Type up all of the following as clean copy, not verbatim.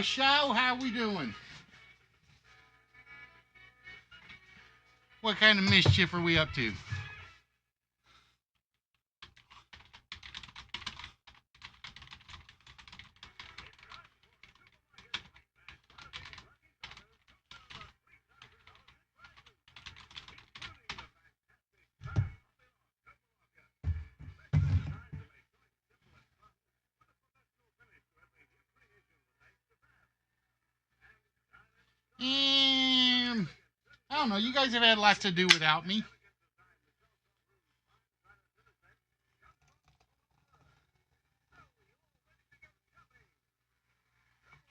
show. How we doing? What kind of mischief are we up to? I don't know. You guys have had lots to do without me.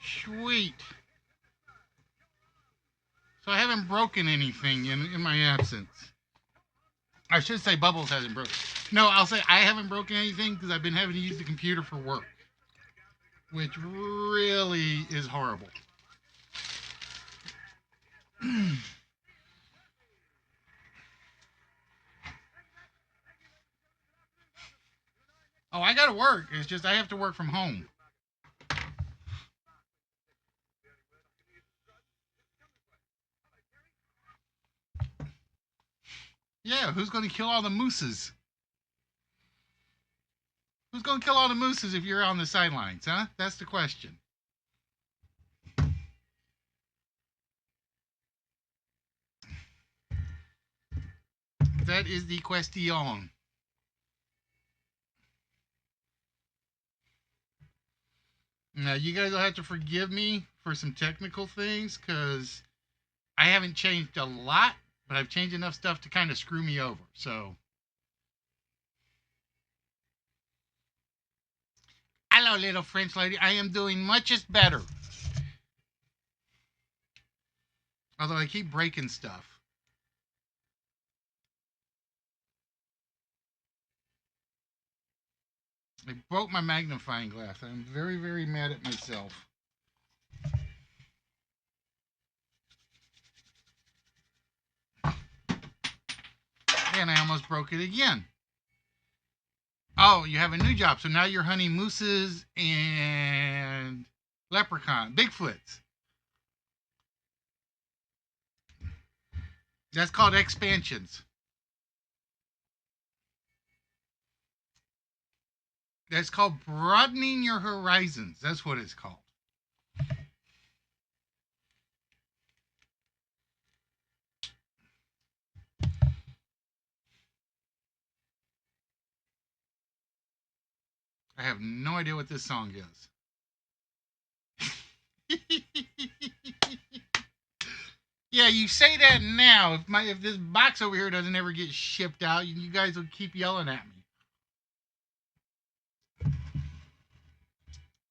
Sweet. So I haven't broken anything in my absence. I should say Bubbles hasn't broken. No, I'll say I haven't broken anything because I've been having to use the computer for work, which really is horrible. Oh, I gotta work. It's just I have to work from home. Yeah, who's gonna kill all the mooses? Who's gonna kill all the mooses if you're on the sidelines, huh? That's the question. That is the question. Now, you guys will have to forgive me for some technical things because I haven't changed a lot, but I've changed enough stuff to kind of screw me over. So, hello, little French lady. I am doing much better. Although I keep breaking stuff. I broke my magnifying glass. I'm very, very mad at myself. And I almost broke it again. Oh, you have a new job. So now you're hunting mooses and Bigfoots. That's called expansions. That's called broadening your horizons. That's what it's called. I have no idea what this song is. Yeah, you say that now. If this box over here doesn't ever get shipped out, you guys will keep yelling at me.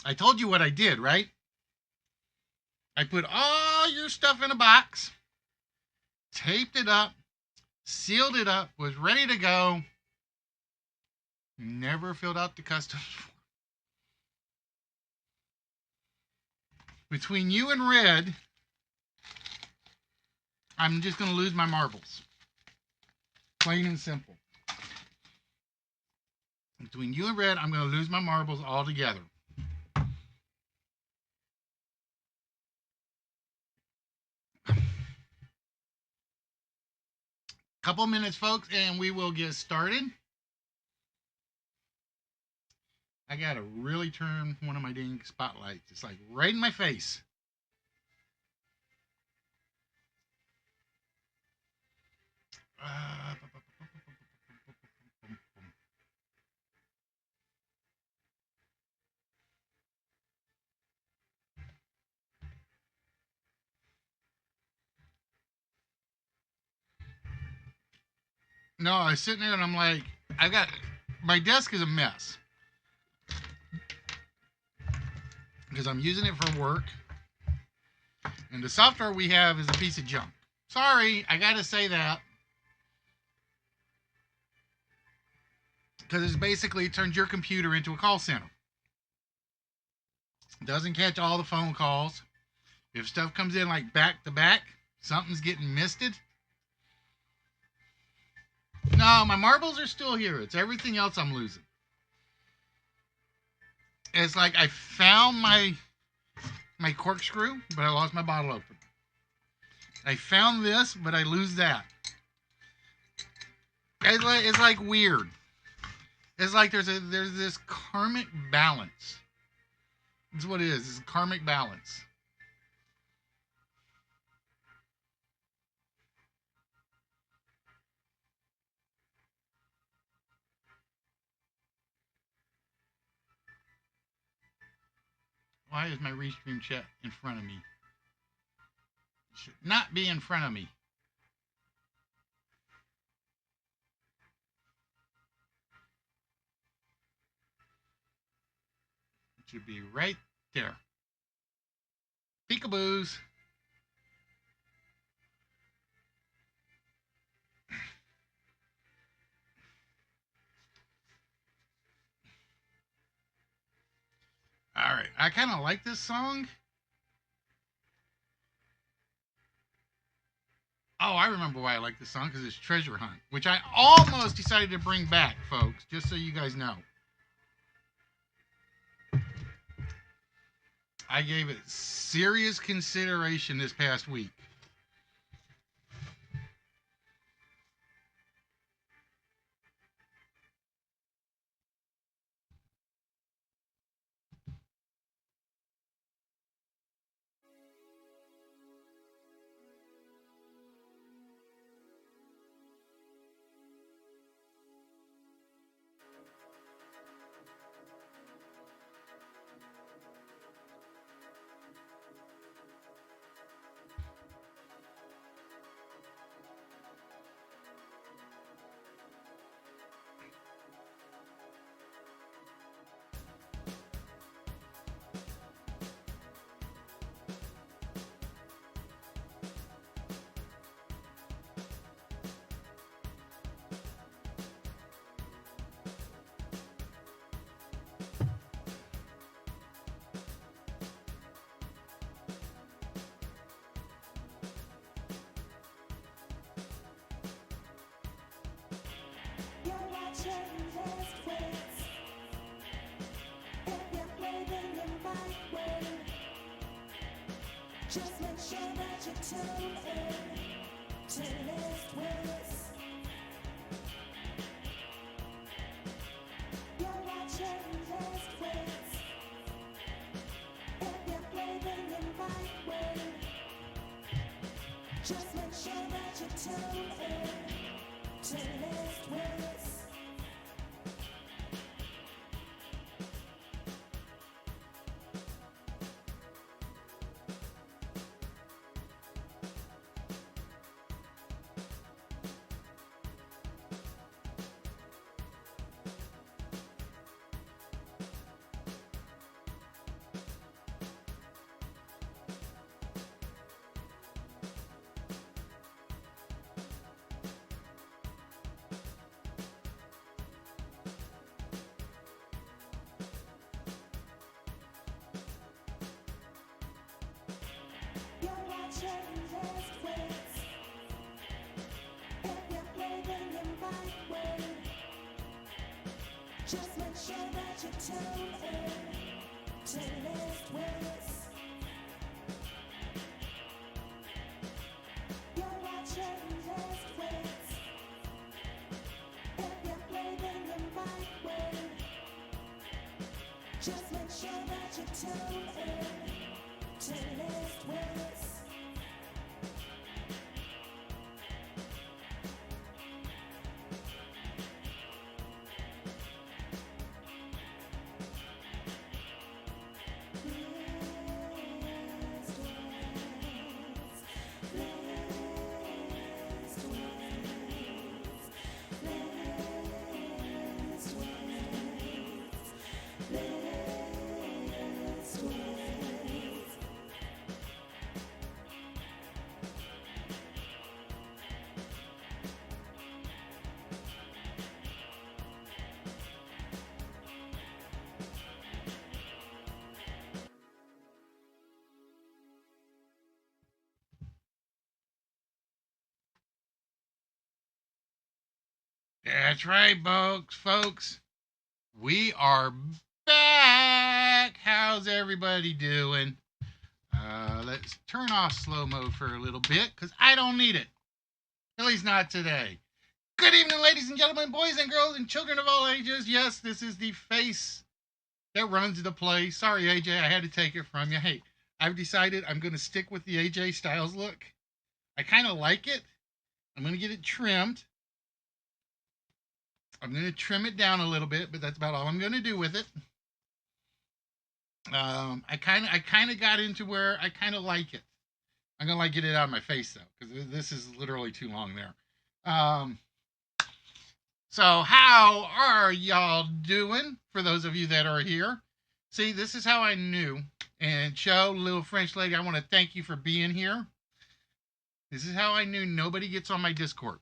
I told you what I did, right? I put all your stuff in a box, taped it up, sealed it up, was ready to go. Never filled out the customs form. Between you and Red, I'm just going to lose my marbles. Plain and simple. Between you and Red, I'm going to lose my marbles altogether. Couple minutes, folks, and we will get started. I gotta really turn one of my dang spotlights. It's like right in my face. No, I was sitting there and I'm like, my desk is a mess. Because I'm using it for work. And the software we have is a piece of junk. Sorry, I gotta say that. Because it turns your computer into a call center. It doesn't catch all the phone calls. If stuff comes in like back to back, something's getting misted. No, my marbles are still here. It's everything else I'm losing. It's like I found my my corkscrew, but I lost my bottle opener. I found this, but I lose that. It's like weird. It's like there's this karmic balance. That's what it is. It's a karmic balance. Why is my restream chat in front of me? It should not be in front of me. It should be right there. Peekaboos. All right. I kind of like this song. Oh, I remember why I like this song, because it's Treasure Hunt, which I almost decided to bring back, folks, just so you guys know. I gave it serious consideration this past week. Just make sure that you tune in to List Wits. You're watching List Wits. If you're craving invite way, just make sure that you tune in to List Wits. You're watching List Wits. If you're craving invite way, just make sure that you tune in to List Wits. You're watching List Wits. If you're craving invite way, just make sure that you tune in to List Wits. That's right, folks. We are back. How's everybody doing? Let's turn off slow mo for a little bit because I don't need it. At least not today. Good evening, ladies and gentlemen, boys and girls, and children of all ages. Yes, this is the face that runs the place. Sorry, AJ, I had to take it from you. Hey, I've decided I'm going to stick with the AJ Styles look. I kind of like it. I'm going to get it trimmed. I'm going to trim it down a little bit, but that's about all I'm going to do with it. I kind of got into where I kind of like it. I'm going to get it out of my face, though, because this is literally too long there. So how are y'all doing, for those of you that are here? See, this is how I knew. And Cho, little French lady, I want to thank you for being here. This is how I knew nobody gets on my Discord.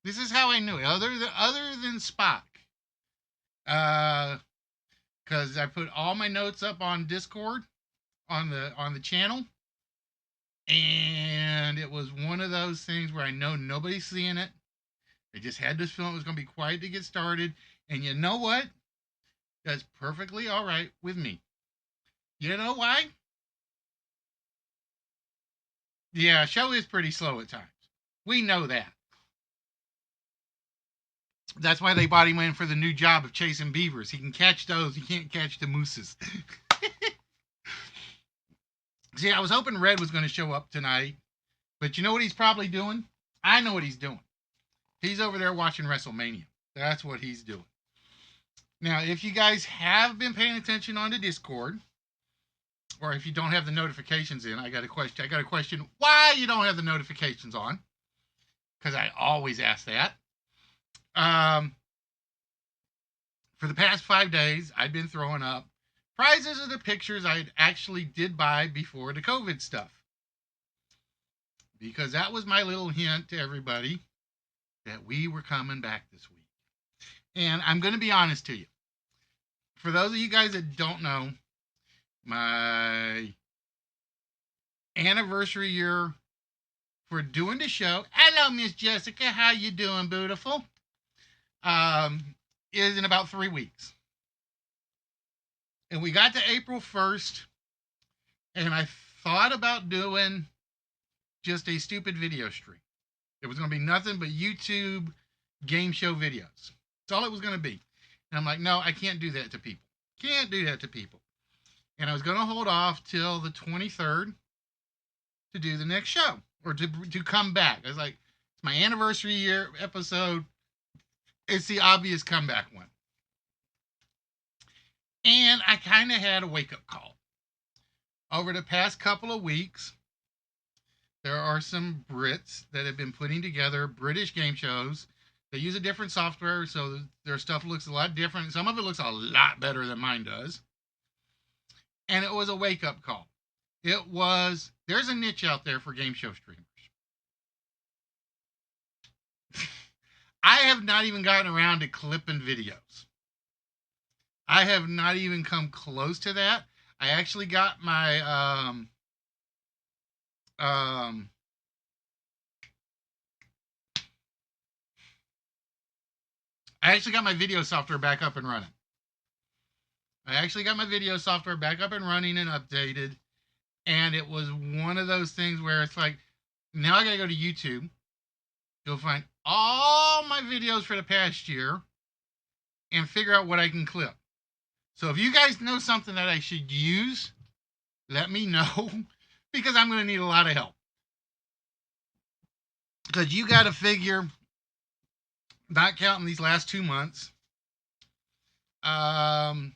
This is how I knew it, other than Spock. Because I put all my notes up on Discord, on the channel. And it was one of those things where I know nobody's seeing it. I just had this feeling it was going to be quiet to get started. And you know what? That's perfectly all right with me. You know why? Yeah, show is pretty slow at times. We know that. That's why they brought him in for the new job of chasing beavers. He can catch those. He can't catch the mooses. See, I was hoping Red was going to show up tonight. But you know what he's probably doing? I know what he's doing. He's over there watching WrestleMania. That's what he's doing. Now, if you guys have been paying attention on the Discord, or if you don't have the notifications in, I got a question why you don't have the notifications on. Because I always ask that. For the past 5 days, I've been throwing up prizes of the pictures I actually did buy before the COVID stuff. Because that was my little hint to everybody that we were coming back this week. And I'm going to be honest to you. For those of you guys that don't know, my anniversary year for doing the show, hello, Miss Jessica, how you doing, beautiful? Is in about 3 weeks. And we got to April 1st, and I thought about doing just a stupid video stream. It was going to be nothing but YouTube game show videos. That's all it was going to be. And I'm like, no, I can't do that to people. Can't do that to people. And I was going to hold off till the 23rd to do the next show, or to come back. I was like, it's my anniversary year episode. It's the obvious comeback one. And I kind of had a wake-up call. Over the past couple of weeks, there are some Brits that have been putting together British game shows. They use a different software, so their stuff looks a lot different. Some of it looks a lot better than mine does. And it was a wake-up call. It was, there's a niche out there for game show streamers. I have not even gotten around to clipping videos. I have not even come close to that. I actually got my video software back up and running. and updated. And it was one of those things where it's like, now I gotta go to YouTube. You'll find all my videos for the past year and figure out what I can clip. So if you guys know something that I should use, let me know, because I'm going to need a lot of help. Because you got to figure, not counting these last 2 months, 3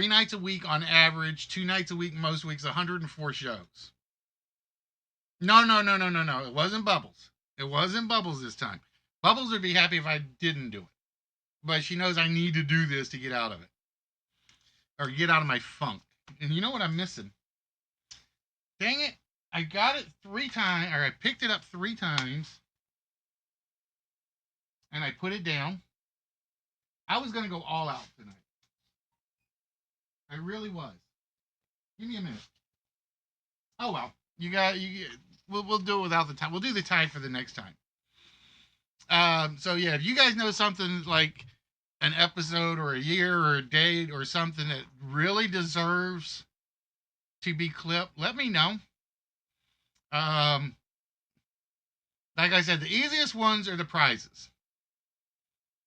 nights a week on average, 2 nights a week most weeks, 104 shows. No. It wasn't Bubbles. It wasn't Bubbles this time. Bubbles would be happy if I didn't do it. But she knows I need to do this to get out of it. Or get out of my funk. And you know what I'm missing? Dang it. I got it 3 times, or I picked it up 3 times. And I put it down. I was going to go all out tonight. I really was. Give me a minute. Oh, well. We'll do it without the tie. We'll do the tie for the next time. So yeah, if you guys know something like an episode or a year or a date or something that really deserves to be clipped, let me know. Um, like I said, the easiest ones are the prizes.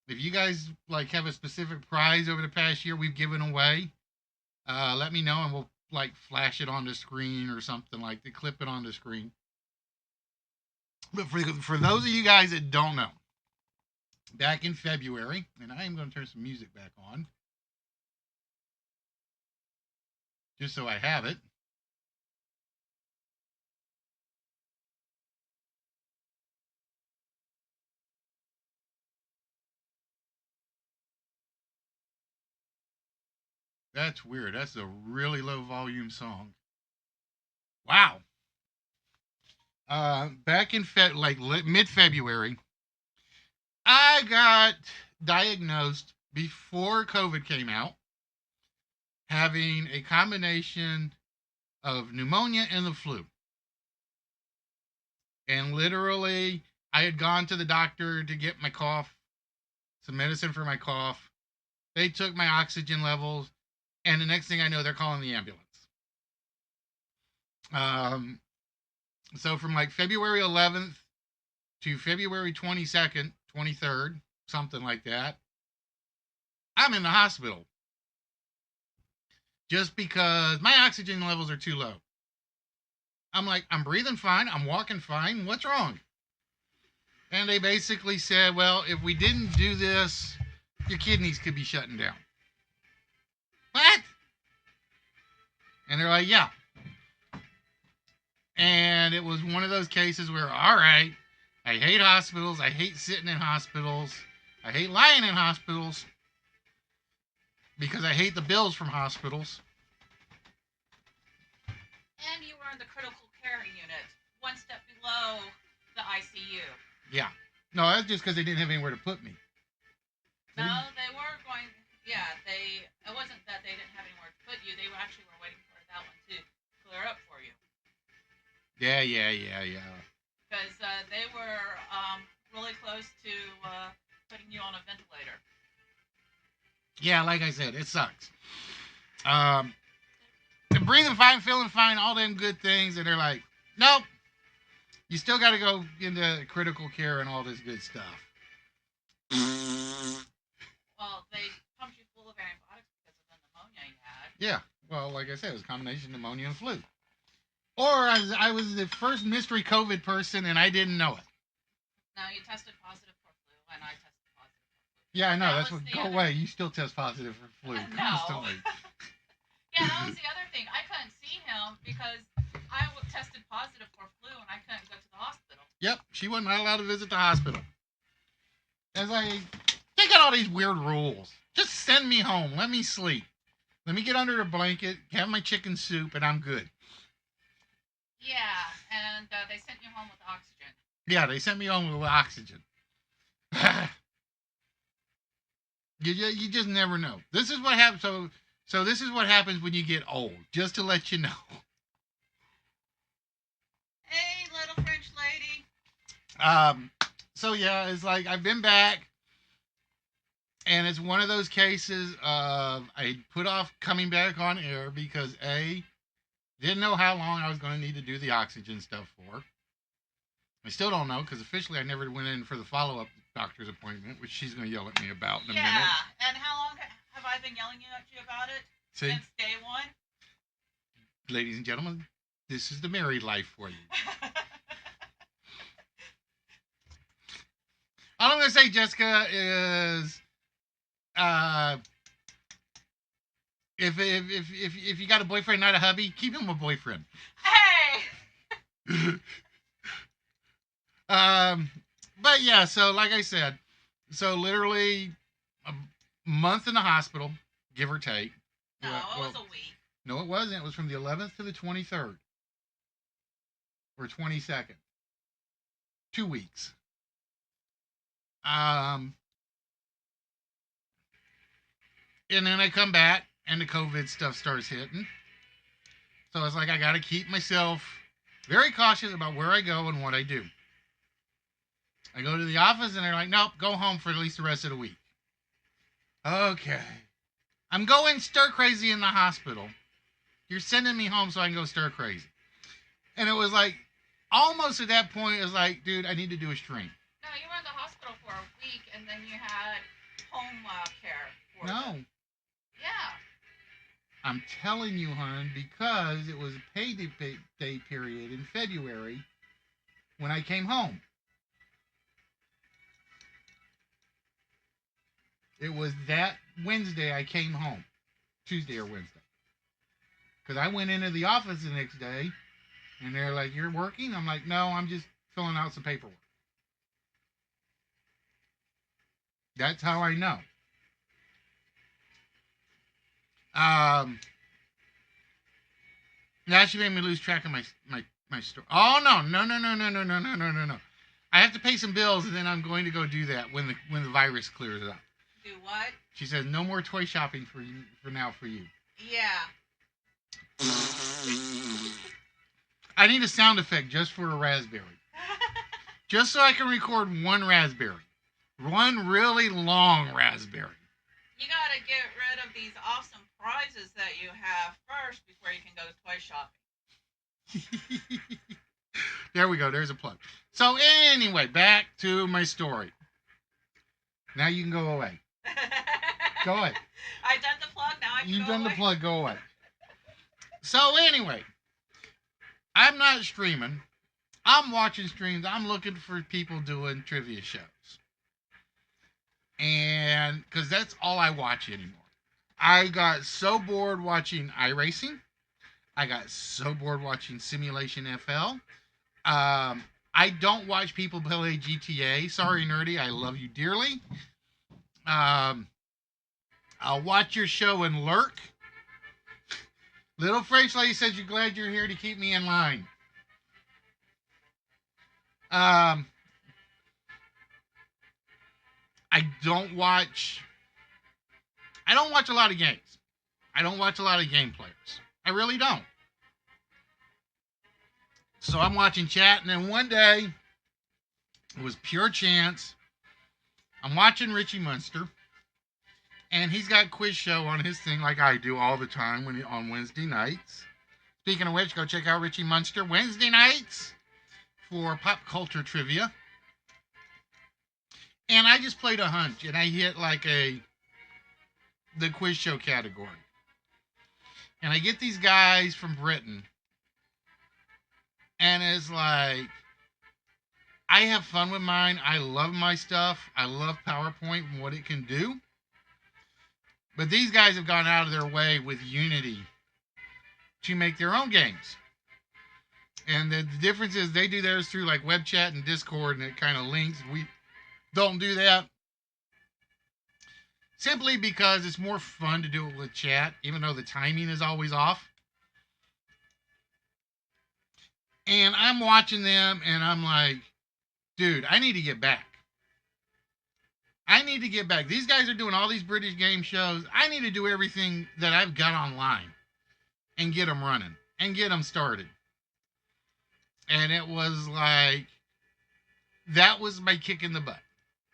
If you guys like have a specific prize over the past year we've given away, let me know and we'll like flash it on the screen or something like that, clip it on the screen. But for those of you guys that don't know, back in February, and I am going to turn some music back on just so I have it. That's weird. That's a really low volume song. Wow. Back in mid February, I got diagnosed before COVID came out, having a combination of pneumonia and the flu. And literally, I had gone to the doctor to get my cough, some medicine for my cough. They took my oxygen levels, and the next thing I know, they're calling the ambulance. So from like February 11th to February 22nd, 23rd, something like that, I'm in the hospital just because my oxygen levels are too low. I'm like, I'm breathing fine, I'm walking fine, what's wrong? And they basically said, well, if we didn't do this, your kidneys could be shutting down. What? And they're like, yeah. And it was one of those cases where, all right, I hate hospitals. I hate sitting in hospitals. I hate lying in hospitals because I hate the bills from hospitals. And you were in the critical care unit, one step below the ICU. Yeah. No, that's just because they didn't have anywhere to put me. No, they were going. Yeah, it wasn't that they didn't have anywhere to put you. They actually were waiting for that one to clear up for you. Yeah. Because they were really close to putting you on a ventilator. Yeah, like I said, it sucks. I'm breathing fine, feeling fine, all them good things, and they're like, nope, you still got to go into critical care and all this good stuff. Well, they pumped you full of antibiotics because of the pneumonia you had. Yeah, well, like I said, it was a combination of pneumonia and flu. Or I was the first mystery COVID person and I didn't know it. No, you tested positive for flu, and I tested positive for flu. Yeah, I know. That That's was what. the Go other- away. You still test positive for flu No. constantly. Yeah, that was the other thing. I couldn't see him because I tested positive for flu, and I couldn't go to the hospital. Yep, she wasn't allowed to visit the hospital. It's like, they got all these weird rules. Just send me home. Let me sleep. Let me get under the blanket, have my chicken soup, and I'm good. Yeah, and they sent you home with oxygen. Yeah, they sent me home with oxygen. you just never know. This is what happens. So this is what happens when you get old. Just to let you know. Hey, little French lady. So yeah, it's like I've been back, and it's one of those cases of I put off coming back on air because A, didn't know how long I was going to need to do the oxygen stuff for. I still don't know because officially I never went in for the follow-up doctor's appointment, which she's going to yell at me about in a minute. Yeah, and how long have I been yelling at you about it? See, Since day one? ladies and gentlemen, this is the married life for you. All I'm going to say, Jessica, is if you got a boyfriend, not a hubby, keep him a boyfriend. Hey! But yeah, so like I said, so literally a month in the hospital, give or take. No, Well, it was a week. no, it wasn't. It was from the 11th to the 23rd or 22nd. 2 weeks. And then I come back and the COVID stuff starts hitting. So it's like I got to keep myself very cautious about where I go and what I do. I go to the office and they're like, nope, go home for at least the rest of the week. Okay. I'm going stir crazy in the hospital. You're sending me home so I can go stir crazy. And it was like, almost at that point, it was like, dude, I need to do a stream. No, you were in the hospital for a week, and then you had home care. No. Yeah. I'm telling you, hon, because it was a payday period in February when I came home. It was that Wednesday I came home. Tuesday or Wednesday. Because I went into the office the next day, and they're like, you're working? I'm like, no, I'm just filling out some paperwork. That's how I know. Now she made me lose track of my story. Oh, no. I have to pay some bills, and then I'm going to go do that when the virus clears up. Do what? She says, no more toy shopping for now for you. Yeah. I need a sound effect just for a raspberry. Just so I can record one raspberry. One really long raspberry. You gotta get rid of these awesome prizes that you have first before you can go toy shopping. There we go. There's a plug. So anyway, back to my story. Now you can go away. Go away. I've done the plug. Now I can You've go done away. the plug. Go away. So anyway, I'm not streaming. I'm watching streams. I'm looking for people doing trivia shows. And because that's all I watch anymore. I got so bored watching iRacing. I got so bored watching Simulation FL. I don't watch people play GTA. Sorry, Nerdy. I love you dearly. I'll watch your show and lurk. Little French lady says you're glad you're here to keep me in line. I don't watch a lot of games. I don't watch a lot of game players. I really don't. So I'm watching chat, and then one day, it was pure chance. I'm watching Richie Munster, and he's got a quiz show on his thing like I do all the time on Wednesday nights. Speaking of which, go check out Richie Munster Wednesday nights for pop culture trivia. And I just played a hunch, and I hit like the quiz show category. And I get these guys from Britain, and it's like, I have fun with mine. I love my stuff. I love PowerPoint and what it can do. But these guys have gone out of their way with Unity to make their own games. And the difference is they do theirs through like web chat and Discord, and it kind of links. We don't do that. Simply because it's more fun to do it with chat, even though the timing is always off. And I'm watching them, and I'm like, dude, I need to get back. I need to get back. These guys are doing all these British game shows. I need to do everything that I've got online and get them running and get them started. And it was like, that was my kick in the butt.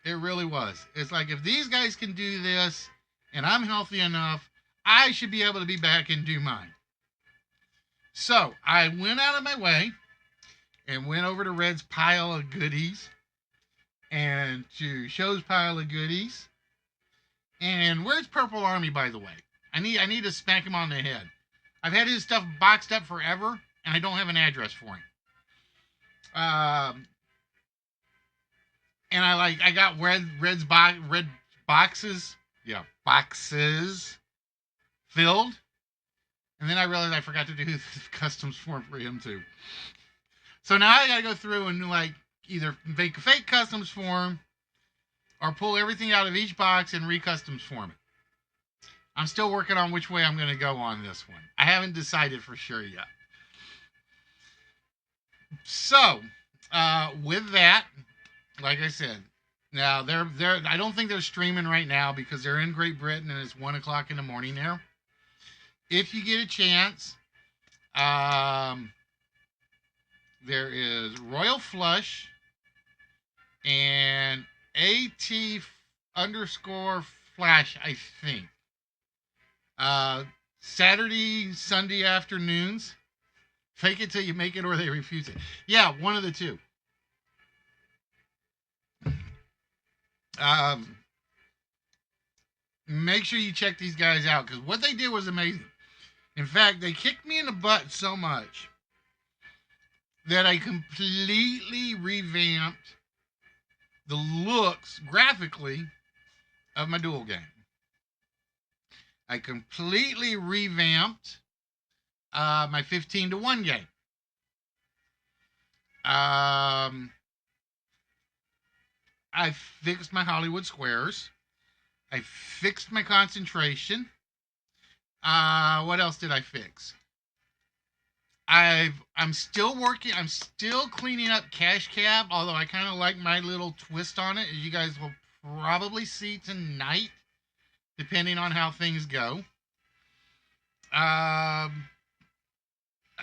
It really was. It's like, if these guys can do this and I'm healthy enough, I should be able to be back and do mine. So I went out of my way and went over to Red's pile of goodies and to Show's pile of goodies. And where's Purple Army, by the way? I need to smack him on the head. I've had his stuff boxed up forever, and I don't have an address for him. And I got red boxes. Yeah, boxes filled. And then I realized I forgot to do the customs form for him too. So now I gotta go through and like either make a fake customs form or pull everything out of each box and re-customs form it. I'm still working on which way I'm gonna go on this one. I haven't decided for sure yet. So, with that, like I said, now they're I don't think they're streaming right now because they're in Great Britain and it's 1 o'clock in the morning there. If you get a chance, there is Royal Flush and AT_Flash, I think. Saturday, Sunday afternoons. Fake it till you make it or they refuse it. Yeah, one of the two. Make sure you check these guys out because what they did was amazing. In fact, they kicked me in the butt so much that I completely revamped the looks graphically of my duel game. I completely revamped my 15-1 game. I fixed my Hollywood squares. I fixed my concentration. What else did I fix? I'm still working. I'm still cleaning up cash cab, although I kind of like my little twist on it, as you guys will probably see tonight, depending on how things go.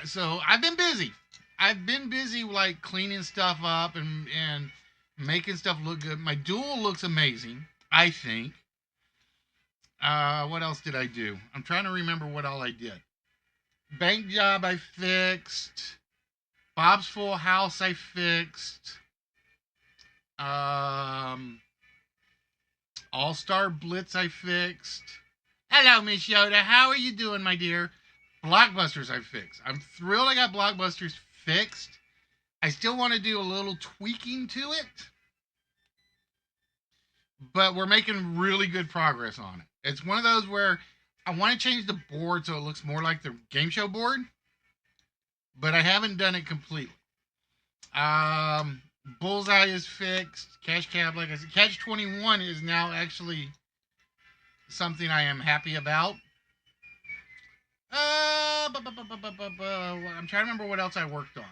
So I've been busy. I've been busy like cleaning stuff up and making stuff look good. My duel looks amazing, I think. What else did I do? I'm trying to remember what all I did. Bank job I fixed. Bob's Full House I fixed. All-Star Blitz I fixed. Hello, Miss Yoda. How are you doing, my dear? Blockbusters I fixed. I'm thrilled I got Blockbusters fixed. I still want to do a little tweaking to it. But we're making really good progress on it. It's one of those where I want to change the board so it looks more like the game show board, but I haven't done it completely. Bullseye is fixed. Cash Cab, like I said, Catch 21 is now actually something I am happy about. I'm trying to remember what else I worked on.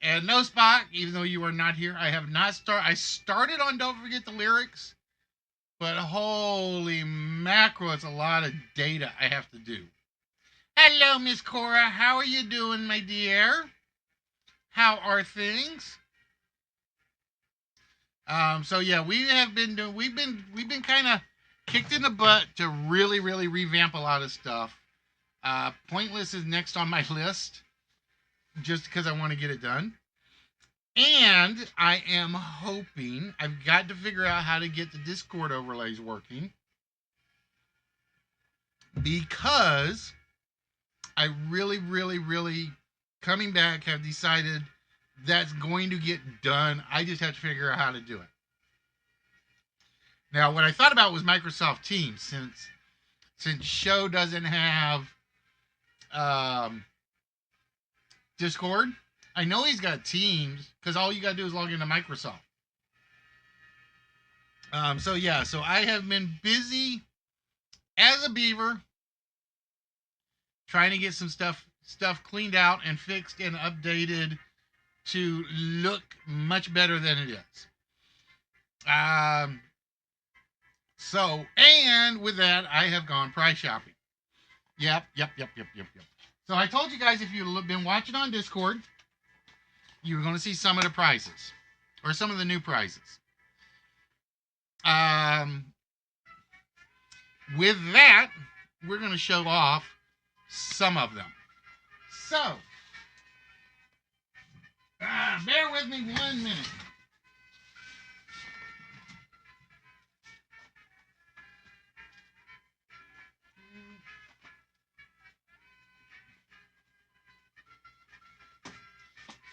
And no Spock, even though you are not here, I have not started. I started on Don't Forget the Lyrics, but holy mackerel, it's a lot of data I have to do. Hello, Miss Cora. How are you doing, my dear? How are things? So yeah, we've been kind of kicked in the butt to really revamp a lot of stuff. Pointless is next on my list, just because I want to get it done. And I am hoping, I've got to figure out how to get the Discord overlays working, because I really, coming back, have decided that's going to get done. I just have to figure out how to do it. Now, what I thought about was Microsoft Teams, since Show doesn't have Discord. I know he's got Teams, because all you got to do is log into Microsoft. So I have been busy as a beaver trying to get some stuff cleaned out and fixed and updated to look much better than it is. And with that, I have gone price shopping. Yep. So I told you guys, if you've been watching on Discord, you were going to see some of the prices, or some of the new prices. With that, we're going to show off some of them. So, bear with me 1 minute.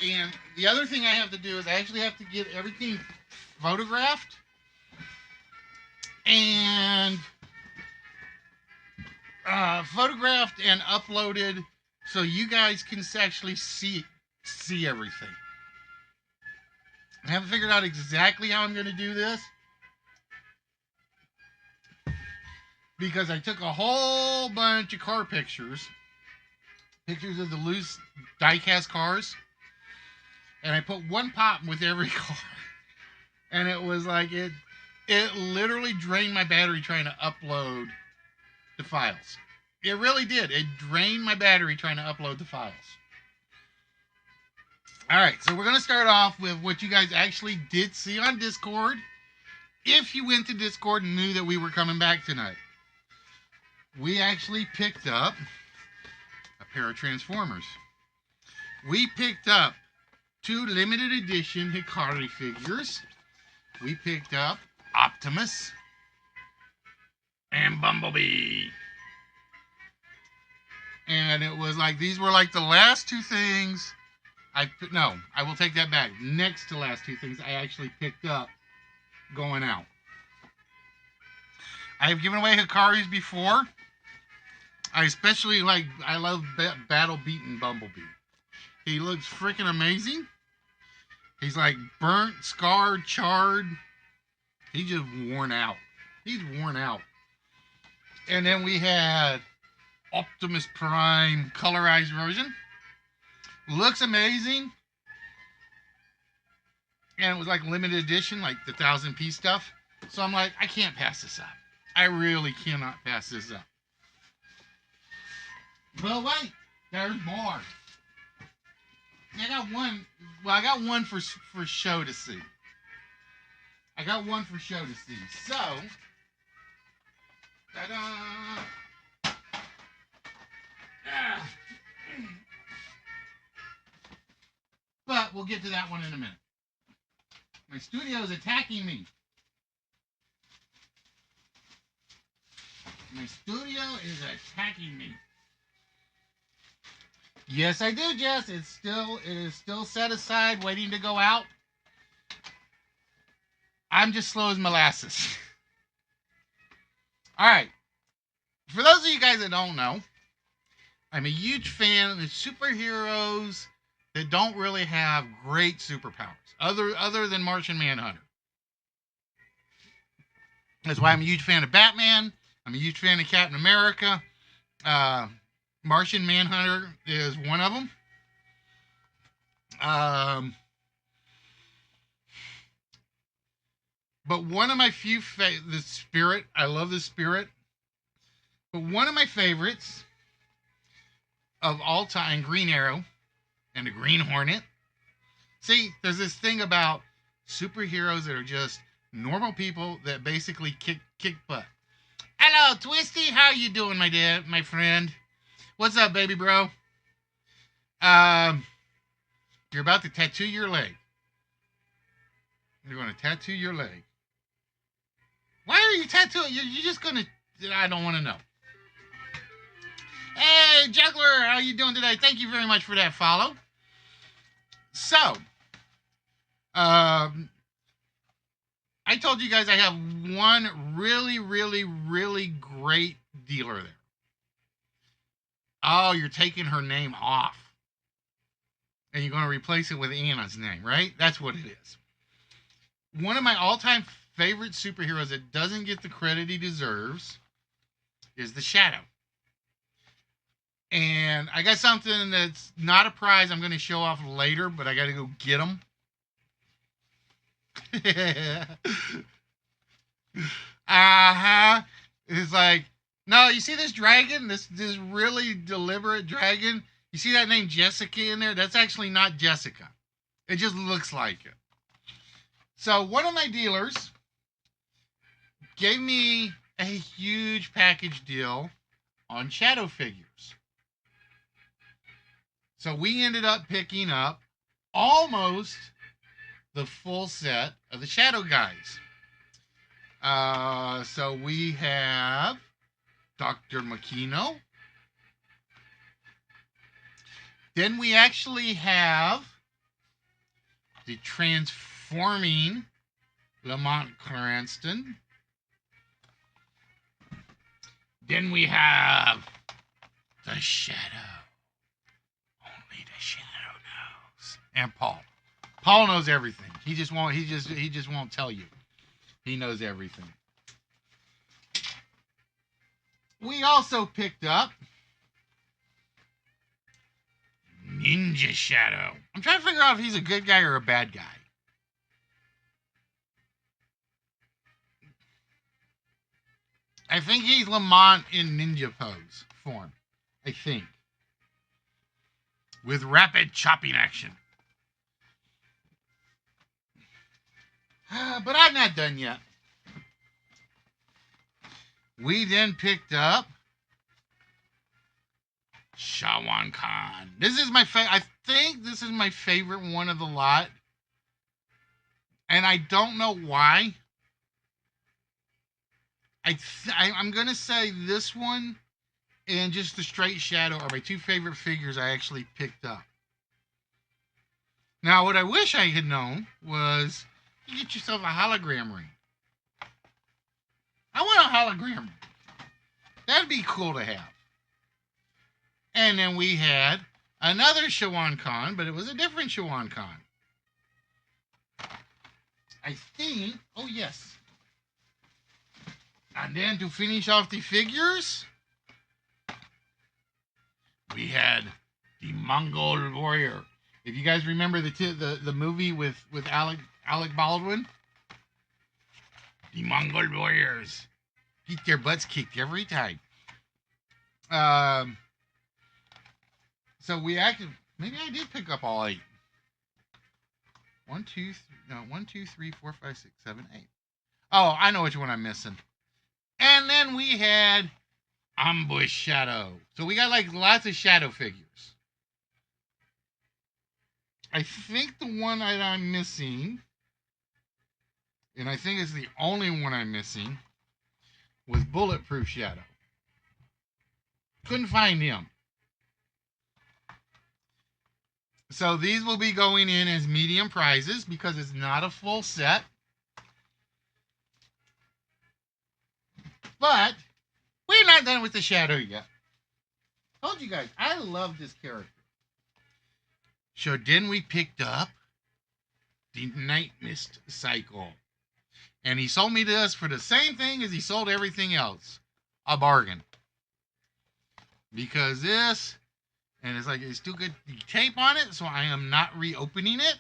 And the other thing I have to do is I actually have to get everything photographed and uploaded so you guys can actually see everything. I haven't figured out exactly how I'm going to do this, because I took a whole bunch of car pictures of the loose die-cast cars, and I put one pop with every car, and it was like it literally drained my battery trying to upload the files. It really did. It drained my battery trying to upload the files. All right, so we're going to start off with what you guys actually did see on Discord, if you went to Discord and knew that we were coming back tonight. we actually picked up a pair of Transformers. We picked up 2 limited edition Hikari figures. We picked up Optimus and Bumblebee. And it was like, these were like the last 2 things I will take that back. Next to last 2 things I actually picked up going out. I have given away Hikaris before. I love Battle Beaten Bumblebee. He looks freaking amazing. He's like burnt, scarred, charred. He's just worn out. He's worn out. And then we had Optimus Prime colorized version. Looks amazing. And it was like limited edition, like the 1,000-piece stuff. So I'm like, I can't pass this up. I really cannot pass this up. But wait, there's more. I got one. Well, I got one for show to see. I got one for show to see. So, ta-da! But we'll get to that one in a minute. My studio is attacking me. My studio is attacking me. Yes, I do, Jess. It is still set aside, waiting to go out. I'm just slow as molasses. All right. For those of you guys that don't know, I'm a huge fan of the superheroes that don't really have great superpowers, other than Martian Manhunter. That's why I'm a huge fan of Batman. I'm a huge fan of Captain America. Martian Manhunter is one of them. But one of my few the Spirit, I love the Spirit. But one of my favorites of all time, Green Arrow and the Green Hornet. See, there's this thing about superheroes that are just normal people that basically kick butt. Hello, Twisty. How you doing, my friend? What's up, baby bro? You're about to tattoo your leg. You're going to tattoo your leg. Why are you tattooing? You're just going to... I don't want to know. Hey, Juggler. How you doing today? Thank you very much for that follow. So, I told you guys I have one really, really, really great dealer there. Oh, you're taking her name off. And you're going to replace it with Anna's name, right? That's what it is. One of my all-time favorite superheroes that doesn't get the credit he deserves is the Shadow. And I got something that's not a prize I'm going to show off later, but I got to go get him. It's like, no, you see this dragon? This really deliberate dragon? You see that name Jessica in there? That's actually not Jessica. It just looks like it. So one of my dealers gave me a huge package deal on Shadow figures. So we ended up picking up almost the full set of the Shadow guys. So we have Dr. Makino. Then we actually have the transforming Lamont Cranston. Then we have the Shadow. Only the Shadow knows. And Paul. Paul knows everything. He just won't tell you. He knows everything. We also picked up Ninja Shadow. I'm trying to figure out if he's a good guy or a bad guy. I think he's Lamont in ninja pose form. I think. With rapid chopping action. But I'm not done yet. We then picked up Shawan Khan. This is my favorite. I think this is my favorite one of the lot. And I don't know why. I'm going to say this one and just the Straight Shadow are my two favorite figures I actually picked up. Now, what I wish I had known was you get yourself a hologram ring. I want a hologram ring. That'd be cool to have. And then we had another Shawan Khan, but it was a different Shawan Khan. I think, oh yes. And then to finish off the figures, we had the Mongol Warrior. If you guys remember the movie with Alec Baldwin, the Mongol Warriors get their butts kicked every time. So we actually, maybe I did pick up all 8. 1, 2, 3, 4, 5, 6, 7, 8. Oh, I know which one I'm missing. And then we had Ambush Shadow. So we got like lots of Shadow figures. I think the one that I'm missing, and I think it's the only one I'm missing, was Bulletproof Shadow. Couldn't find him. So these will be going in as medium prizes because it's not a full set. But we're not done with the Shadow yet. Told you guys, I love this character. So then we picked up the Night Mist Cycle. And he sold me this for the same thing as he sold everything else. A bargain. Because this, and it's like, it's still good tape on it, so I am not reopening it.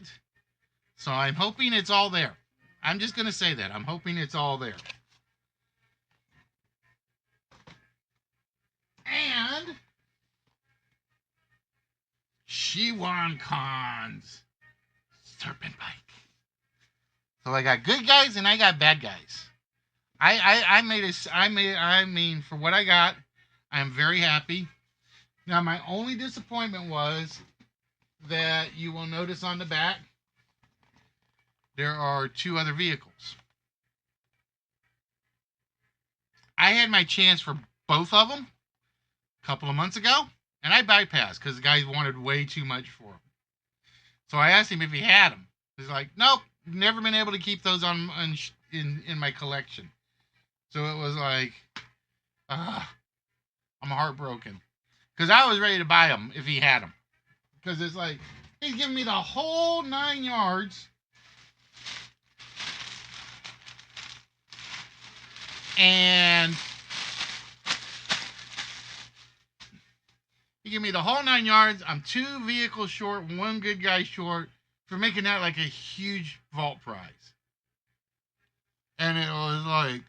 So I'm hoping it's all there. I'm just going to say that. I'm hoping it's all there. And Shawan Khan's Serpent Bike. So I got good guys and I got bad guys. I mean, for what I got, I'm very happy. Now, my only disappointment was that you will notice on the back, there are 2 other vehicles. I had my chance for both of them a couple of months ago, and I bypassed because the guys wanted way too much for them. So I asked him if he had them. He's like, nope, never been able to keep those in my collection. So it was like, I'm heartbroken. Because I was ready to buy them if he had them. Because it's like, he's giving me the whole 9 yards. And he gave me the whole 9 yards. I'm 2 vehicles short, 1 good guy short for making that like a huge vault prize. And it was like,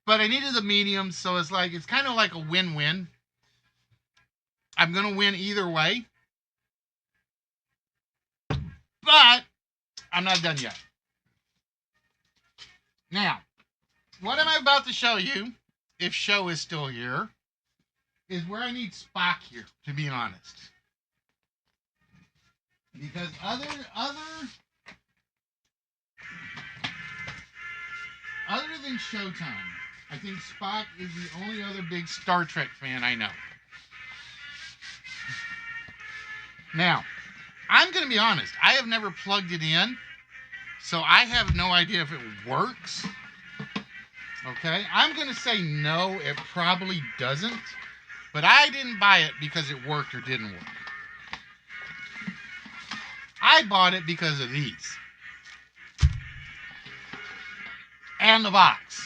but I needed the medium, so it's like, it's kind of like a win-win. I'm going to win either way. But I'm not done yet. Now, what I'm about to show you, if Show is still here, is where I need Spock here, to be honest. Because other than Showtime, I think Spock is the only other big Star Trek fan I know. Now, I'm going to be honest. I have never plugged it in, so I have no idea if it works. Okay? I'm going to say no, it probably doesn't. But I didn't buy it because it worked or didn't work. I bought it because of these. And the box.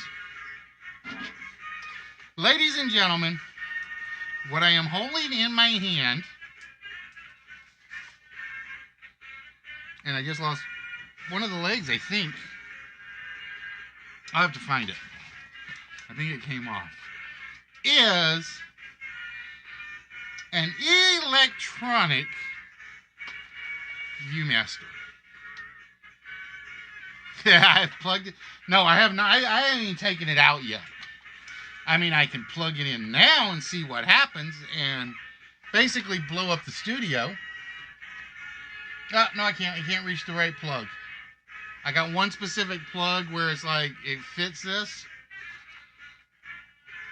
Ladies and gentlemen, what I am holding in my hand, and I just lost one of the legs, I think. I'll have to find it. I think it came off. Is an electronic Viewmaster. Yeah, I've plugged it. No, I have not. I haven't even taken it out yet. I mean, I can plug it in now and see what happens and basically blow up the studio. No, I can't. I can't reach the right plug. I got one specific plug where it's like it fits this.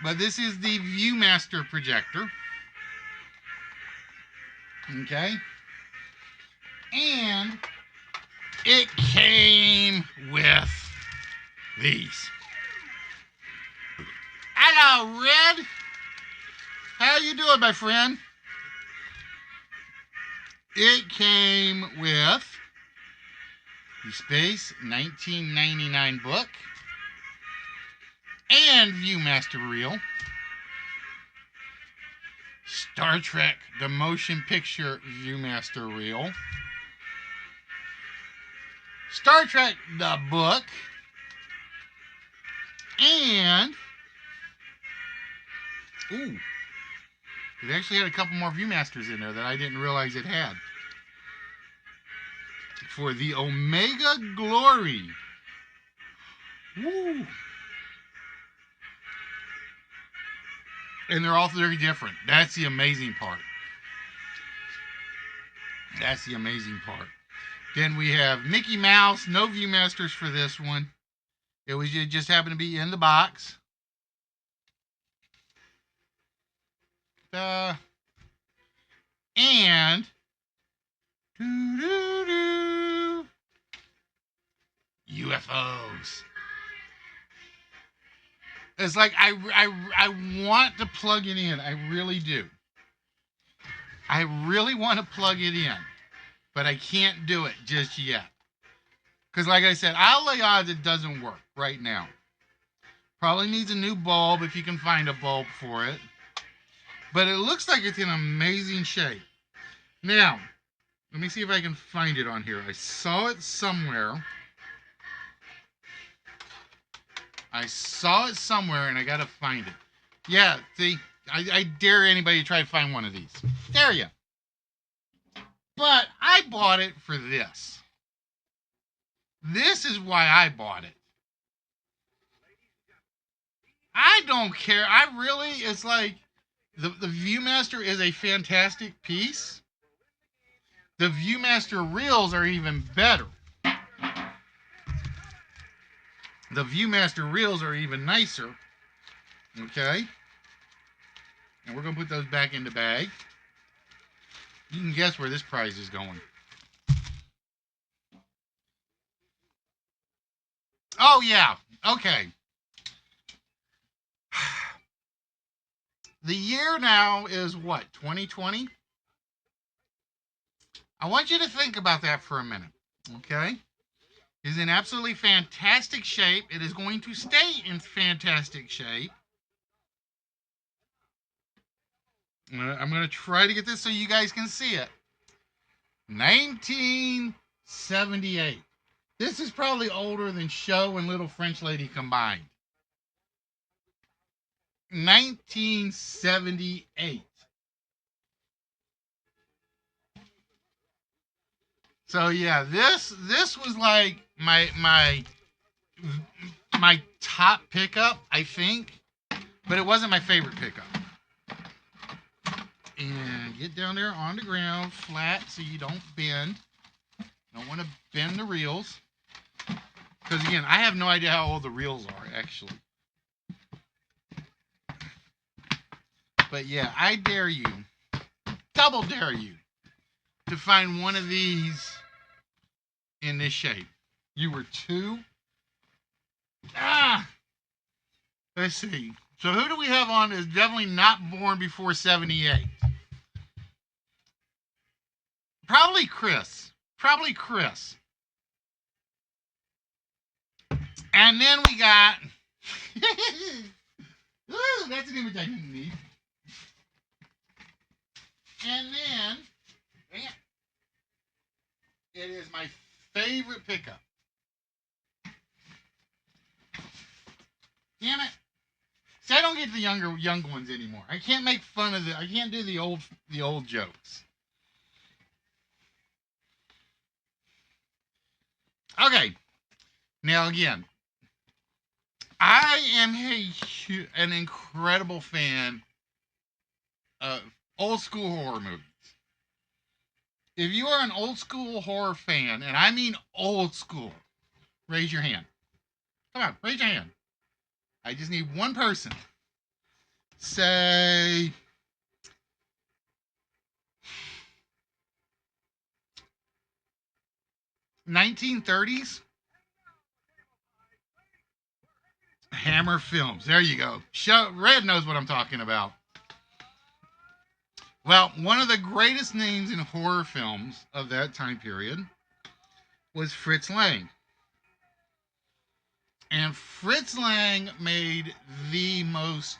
But this is the ViewMaster projector. Okay. And it came with these. Hello, Red. How you doing, my friend? It came with the Space 1999 book and ViewMaster reel. Star Trek, the motion picture ViewMaster reel. Star Trek, the book. And, ooh, it actually had a couple more ViewMasters in there that I didn't realize it had. For the Omega Glory. Woo. And they're all very different. That's the amazing part. That's the amazing part. Then we have Mickey Mouse. No ViewMasters for this one. It just happened to be in the box. And UFOs. It's like I want to plug it in. I really do. I really want to plug it in, but I can't do it just yet. Because like I said, I'll lay odds it doesn't work right now. Probably needs a new bulb if you can find a bulb for it. But it looks like it's in amazing shape. Now, let me see if I can find it on here. I saw it somewhere. And I gotta find it. Yeah, see, I dare anybody to try to find one of these. Dare you. But I bought it for this. This is why I bought it. I don't care. It's like, the ViewMaster is a fantastic piece. The ViewMaster reels are even better. The ViewMaster reels are even nicer. Okay? And we're going to put those back in the bag. You can guess where this prize is going. Oh, yeah. Okay. The year now is what? 2020? I want you to think about that for a minute. Okay? Is in absolutely fantastic shape. It is going to stay in fantastic shape. I'm going to try to get this so you guys can see it. 1978. This is probably older than Show and Little French Lady combined. 1978. So yeah, this was like my top pickup, I think, but it wasn't my favorite pickup. And get down there on the ground flat so you don't bend. Don't want to bend the reels. Because again, I have no idea how old the reels are actually. But yeah, I dare you, double dare you, to find one of these in this shape. You were two. Let's see. So who do we have on is definitely not born before 78? Probably Chris. And then we got... Ooh, that's an image I didn't need. And then... Man, it is my favorite pickup. Damn it. See, I don't get the young ones anymore. I can't make fun of I can't do the old jokes. Okay. Now again, I am an incredible fan of old school horror movies. If you are an old school horror fan, and I mean old school, raise your hand. Come on, raise your hand. I just need one person. Say 1930s Hammer Films. There you go. Red knows what I'm talking about. Well, one of the greatest names in horror films of that time period was Fritz Lang. And Fritz Lang made the most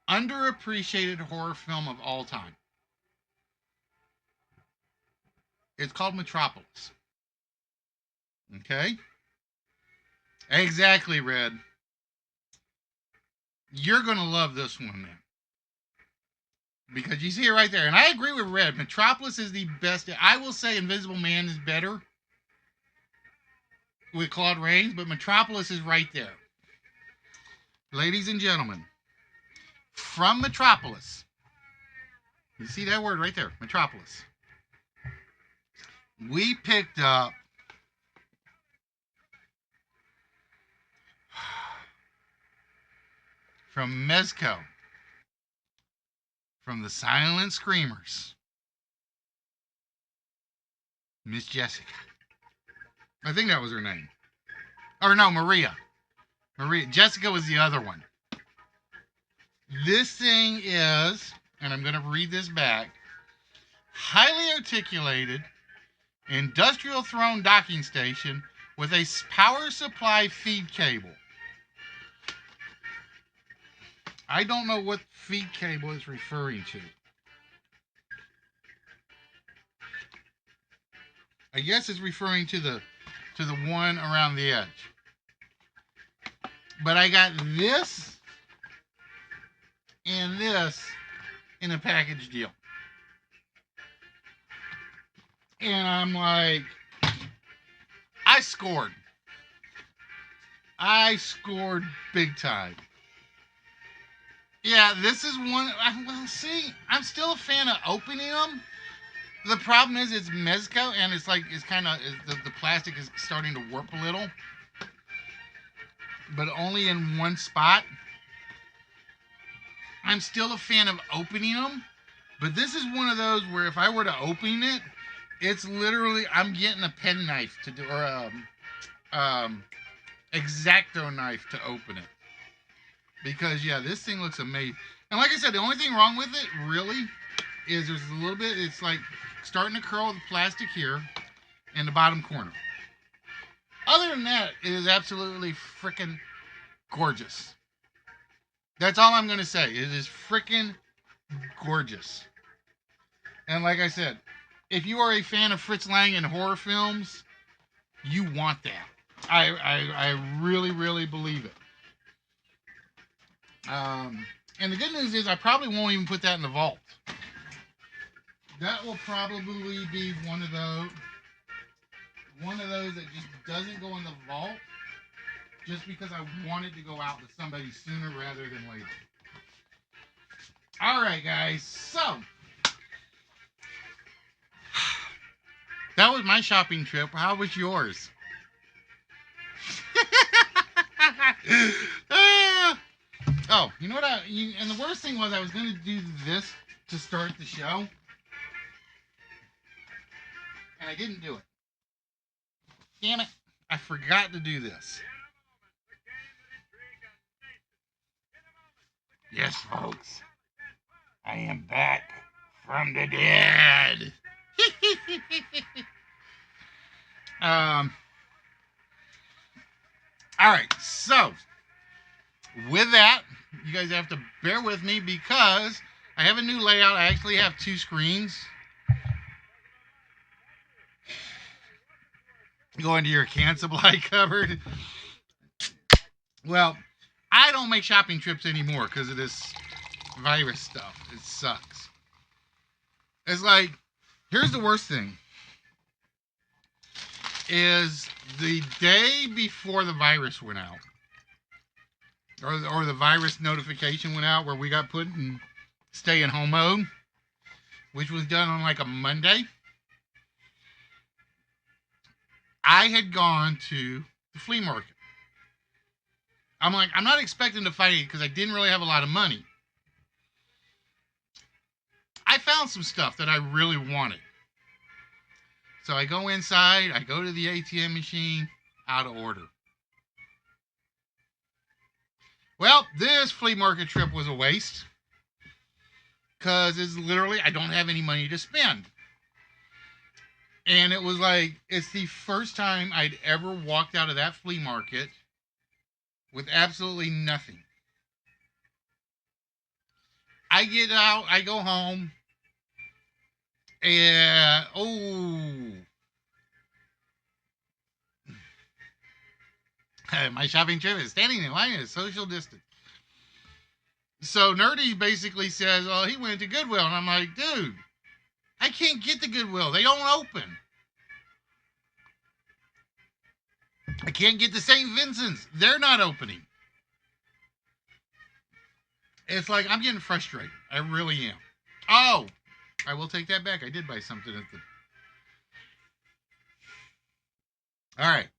underappreciated horror film of all time. It's called Metropolis. Okay? Exactly, Red. You're going to love this one then. Because you see it right there. And I agree with Red. Metropolis is the best. I will say Invisible Man is better with Claude Rains, but Metropolis is right there. Ladies and gentlemen, from Metropolis, you see that word right there, Metropolis, we picked up from Mezco, from the Silent Screamers, Miss Jessica. I think that was her name. Or no, Maria. Jessica was the other one. This thing is, and I'm going to read this back, highly articulated industrial throne docking station with a power supply feed cable. I don't know what feed cable is referring to. I guess it's referring to the one around the edge. But I got this and this in a package deal. And I'm like, I scored. I scored big time. Yeah, this is one. Well, see, I'm still a fan of opening them. The problem is it's Mezco, and it's kind of the plastic is starting to warp a little, but only in one spot. I'm still a fan of opening them, but this is one of those where if I were to open it, it's literally I'm getting a penknife to do or X-Acto knife to open it. Because, yeah, this thing looks amazing. And like I said, the only thing wrong with it, really, is there's a little bit, it's like starting to curl the plastic here in the bottom corner. Other than that, it is absolutely freaking gorgeous. That's all I'm going to say. It is freaking gorgeous. And like I said, if you are a fan of Fritz Lang and horror films, you want that. I really, really believe it. And the good news is I probably won't even put that in the vault. That will probably be one of those that just doesn't go in the vault just because I want it to go out to somebody sooner rather than later. All right, guys. So that was my shopping trip. How was yours? Oh, you know what? And the worst thing was I was going to do this to start the show, and I didn't do it. Damn it! I forgot to do this. Yes, folks, I am back from the dead. All right, so with that, you guys have to bear with me because I have a new layout. I actually have two screens. Go into your can supply cupboard. Well, I don't make shopping trips anymore because of this virus stuff. It sucks. It's like, here's the worst thing. Is the day before the virus went out, or the virus notification went out where we got put in stay-at-home mode, which was done on like a Monday. I had gone to the flea market. I'm like, I'm not expecting to find it because I didn't really have a lot of money. I found some stuff that I really wanted. So I go inside, I go to the ATM machine, out of order. Well, this flea market trip was a waste because it's literally, I don't have any money to spend. And it was like, it's the first time I'd ever walked out of that flea market with absolutely nothing. I get out, I go home, and my shopping trip is standing in line at a social distance. So Nerdy basically says, "Oh, he went to Goodwill," and I'm like, "Dude, I can't get to Goodwill. They don't open. I can't get to St. Vincent's. They're not opening." It's like I'm getting frustrated. I really am. Oh, I will take that back. I did buy something at the. All right.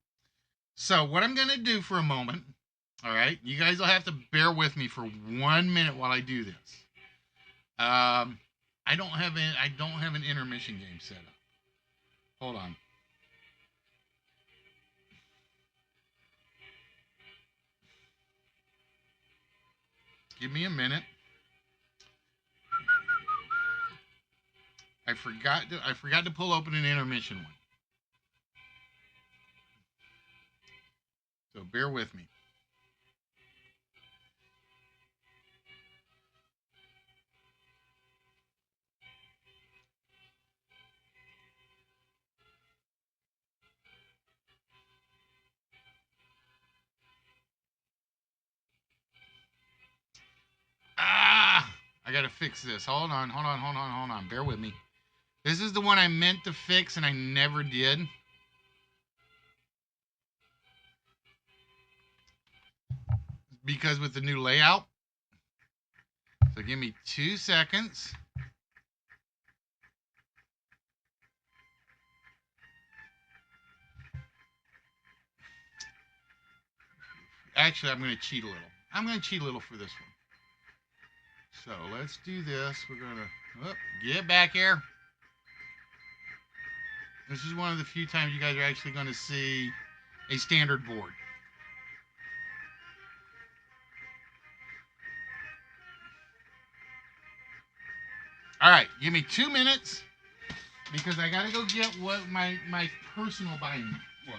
So what I'm gonna do for a moment. All right, you guys will have to bear with me for 1 minute while I do this. I don't have an intermission game set up. Hold on. Give me a minute. I forgot to pull open an intermission one. So bear with me. I gotta fix this. Hold on. Bear with me. This is the one I meant to fix and I never did. Because with the new layout. So give me 2 seconds. Actually, I'm going to cheat a little. I'm going to cheat a little for this one. So let's do this. We're going to get back here. This is one of the few times you guys are actually going to see a standard board. All right, give me 2 minutes because I got to go get what my personal buying was.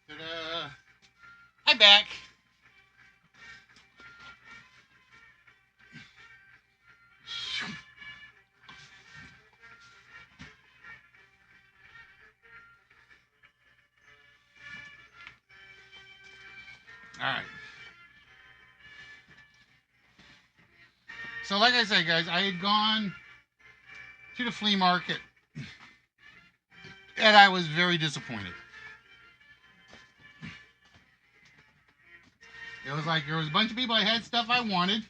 Ta-da. I'm back. All right. So like I said, guys, I had gone to the flea market and I was very disappointed. It was like there was a bunch of people that had stuff I wanted,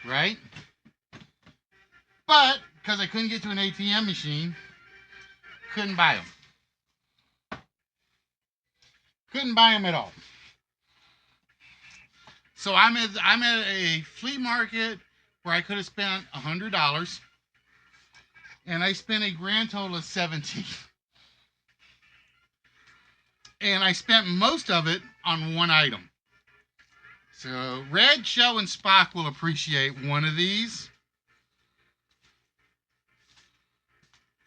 right? But because I couldn't get to an ATM machine, couldn't buy them. Couldn't buy them at all. So I'm at a flea market where I could have spent $100 And I spent a grand total of 17. And I spent most of it on one item. So Red, Show, and Spock will appreciate one of these.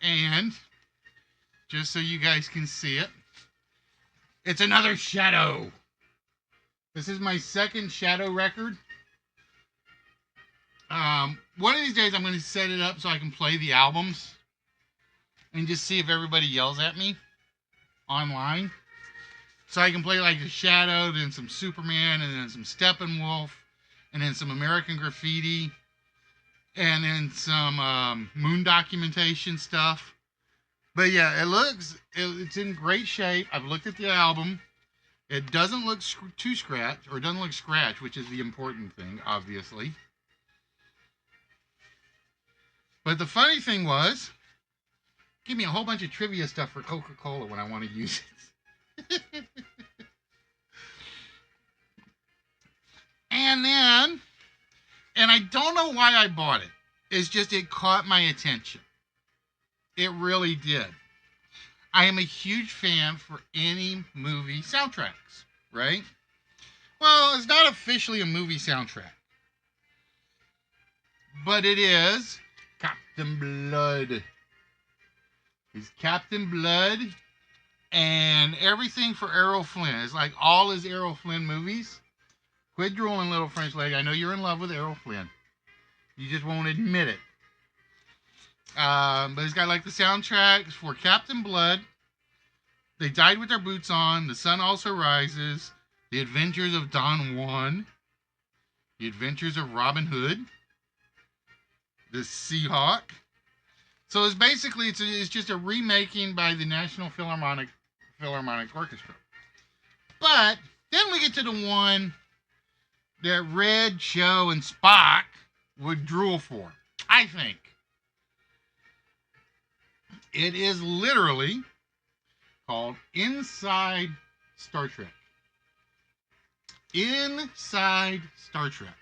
And just so you guys can see it, it's another Shadow. This is my second Shadow record. One of these days I'm going to set it up so I can play the albums and just see if everybody yells at me online. So I can play like the Shadow, then some Superman, and then some Steppenwolf, and then some American Graffiti, and then some moon documentation stuff. But yeah, it's in great shape. I've looked at the album. It doesn't look too scratched, or it doesn't look scratched, which is the important thing, obviously. But the funny thing was, give me a whole bunch of trivia stuff for Coca-Cola when I want to use it. And I don't know why I bought it. It's just it caught my attention. It really did. I am a huge fan for any movie soundtracks, right? Well, it's not officially a movie soundtrack, but it is Captain Blood. It's Captain Blood and everything for Errol Flynn. It's like all his Errol Flynn movies. Quit drooling, little French lady. I know you're in love with Errol Flynn. You just won't admit it. But it's got like the soundtracks for Captain Blood, They Died with Their Boots On, The Sun Also Rises, The Adventures of Don Juan, The Adventures of Robin Hood, The Seahawk. So it's basically, it's just a remaking by the National Philharmonic Orchestra. But then we get to the one that Red, Show, and Spock would drool for, I think. It is literally called Inside Star Trek. Inside Star Trek.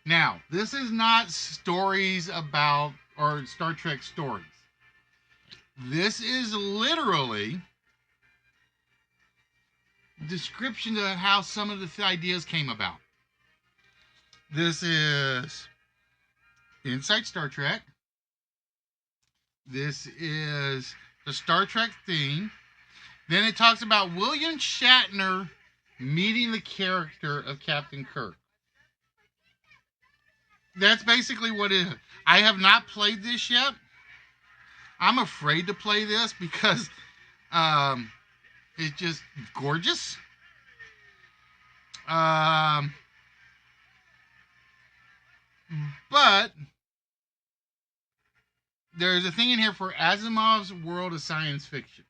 Now, this is not stories about, or Star Trek stories. This is literally description of how some of the ideas came about. This is Inside Star Trek. This is the Star Trek theme. Then it talks about William Shatner meeting the character of Captain Kirk. That's basically what it is. I have not played this yet. I'm afraid to play this because it's just gorgeous. But there's a thing in here for Asimov's world of science fiction.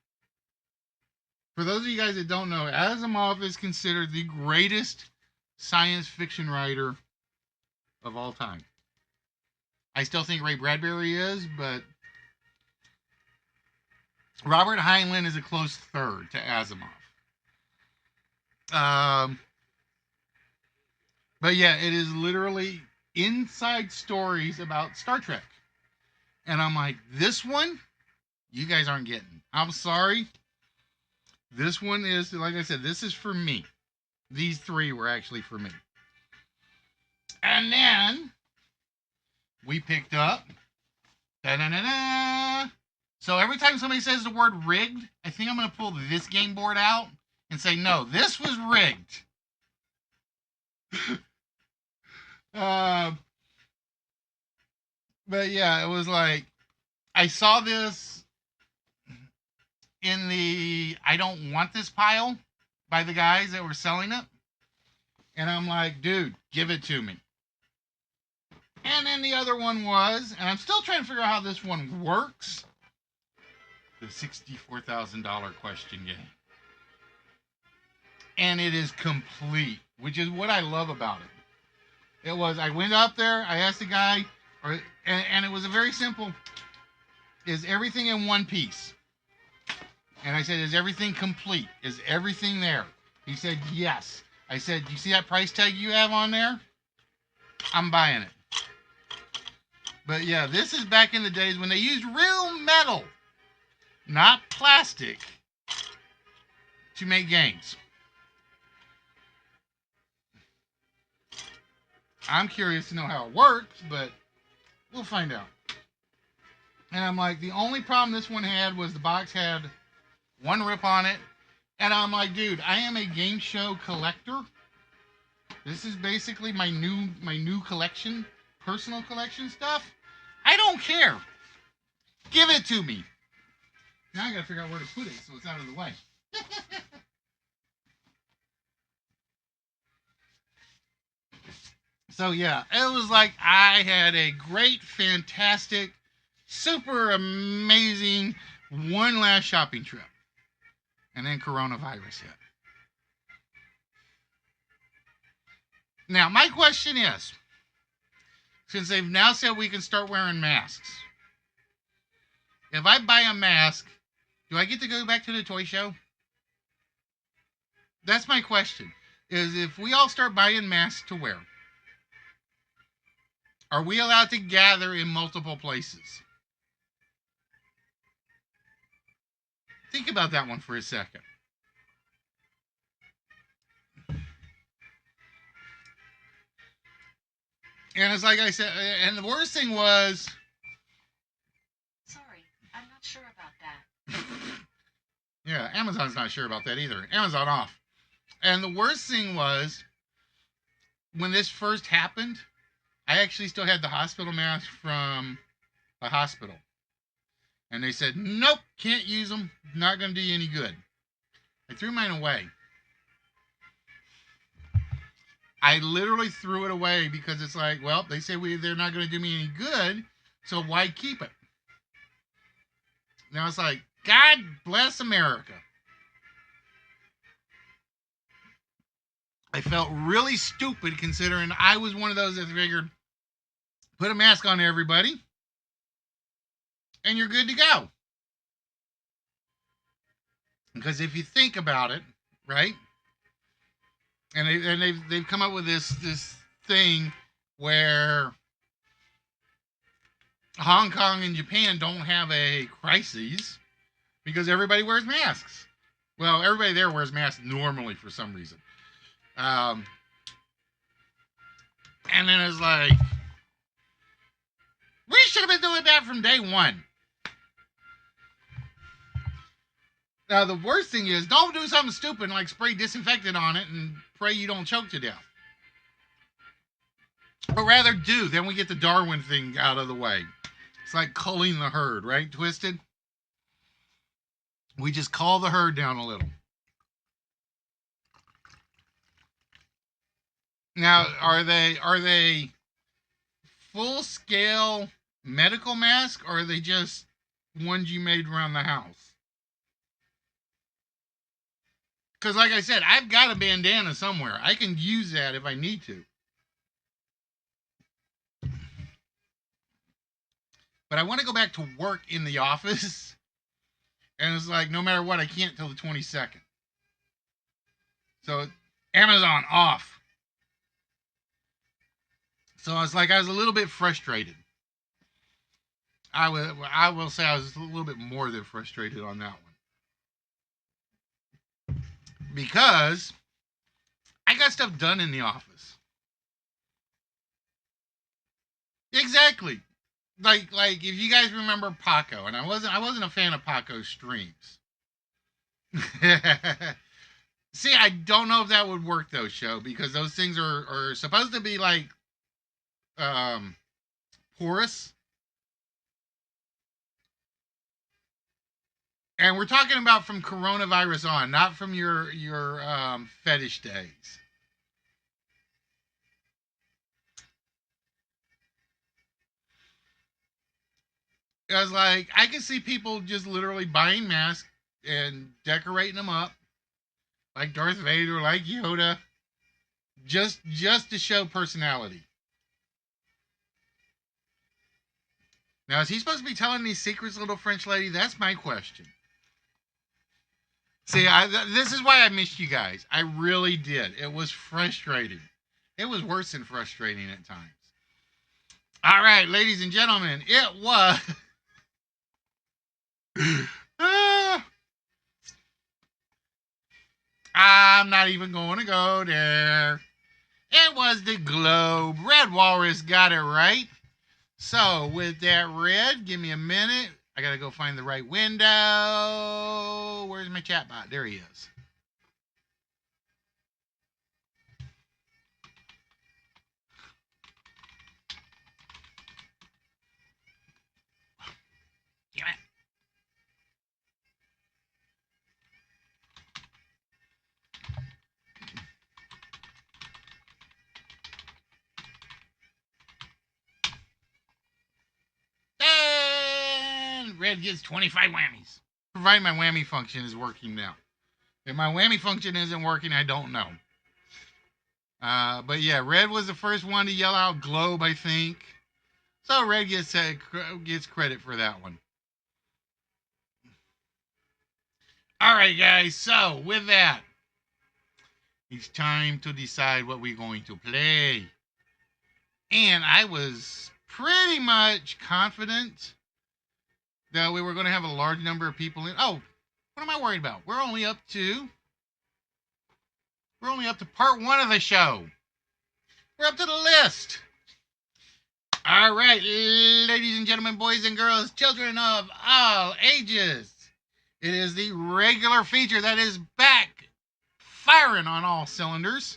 For those of you guys that don't know, Asimov is considered the greatest science fiction writer of all time. I still think Ray Bradbury is, but Robert Heinlein is a close third to Asimov. But yeah, it is literally inside stories about Star Trek. And I'm like, this one, you guys aren't getting. I'm sorry. This one is, like I said, this is for me. These three were actually for me. And then we picked up. Da-da-da-da. So every time somebody says the word rigged, I think I'm going to pull this game board out and say, no, this was rigged. But yeah, it was like, I saw this in the I don't want this pile by the guys that were selling it. And I'm like, dude, give it to me. And then the other one was, and I'm still trying to figure out how this one works, the $64,000 question game. And it is complete, which is what I love about it. It was, I went up there, I asked the guy, and it was a very simple, is everything in one piece? And I said, is everything complete? Is everything there? He said, yes. I said, you see that price tag you have on there? I'm buying it. But yeah, this is back in the days when they used real metal, not plastic, to make games. I'm curious to know how it works, but we'll find out. And I'm like, the only problem this one had was the box had one rip on it. And I'm like, dude, I am a game show collector. This is basically my new collection, personal collection stuff. I don't care. Give it to me. Now I gotta figure out where to put it so it's out of the way. So yeah, it was like I had a great, fantastic, super amazing one last shopping trip. And then coronavirus hit. Now, my question is, since they've now said we can start wearing masks, if I buy a mask, do I get to go back to the toy show? That's my question. Is if we all start buying masks to wear, are we allowed to gather in multiple places? Think about that one for a second. And it's like I said, and the worst thing was... Sorry, I'm not sure about that. Yeah, Amazon's not sure about that either. Amazon off. And the worst thing was, when this first happened, I actually still had the hospital mask from the hospital. And they said, nope, can't use them. Not going to do you any good. I threw mine away. I literally threw it away because it's like, well, they say they're not going to do me any good, so why keep it? Now it's like, God bless America. I felt really stupid considering I was one of those that figured, put a mask on everybody, and you're good to go. Because if you think about it, right? And they've come up with this thing where Hong Kong and Japan don't have a crisis because everybody wears masks. Well, everybody there wears masks normally for some reason. And then it's like, we should have been doing that from day one. Now, the worst thing is, don't do something stupid like spray disinfectant on it and pray you don't choke to death. But rather do. Then we get the Darwin thing out of the way. It's like culling the herd, right? Twisted. We just cull the herd down a little. Now, are they full-scale medical masks, or are they just ones you made around the house? Because like I said, I've got a bandana somewhere. I can use that if I need to. But I want to go back to work in the office. And it's like, no matter what, I can't till the 22nd. So, Amazon off. So it's like I was a little bit frustrated. I will say I was a little bit more than frustrated on that one. Because I got stuff done in the office. Exactly. Like if you guys remember Paco, and I wasn't a fan of Paco's streams. See, I don't know if that would work though, show, because those things are supposed to be like porous. And we're talking about from coronavirus on, not from your fetish days. It was like, I can see people just literally buying masks and decorating them up like Darth Vader, like Yoda, just to show personality. Now, is he supposed to be telling these secrets, little French lady? That's my question. See, this is why I missed you guys. I really did. It was frustrating. It was worse than frustrating at times. All right, ladies and gentlemen, it was. I'm not even going to go there. It was the globe. Red Walrus got it right. So, with that, Red, give me a minute. I got to go find the right window. Where's my chatbot? There he is. Damn it. And Red gets 25 whammies. Provided my whammy function is working now. If my whammy function isn't working, I don't know. But yeah, Red was the first one to yell out globe, I think. So Red gets credit for that one. All right, guys. So with that, it's time to decide what we're going to play. And I was pretty much confident that we were going to have a large number of people in. Oh, what am I worried about? We're only up to part 1 of the show. We're up to the list. All right, ladies and gentlemen, boys and girls, children of all ages. It is the regular feature that is back, firing on all cylinders.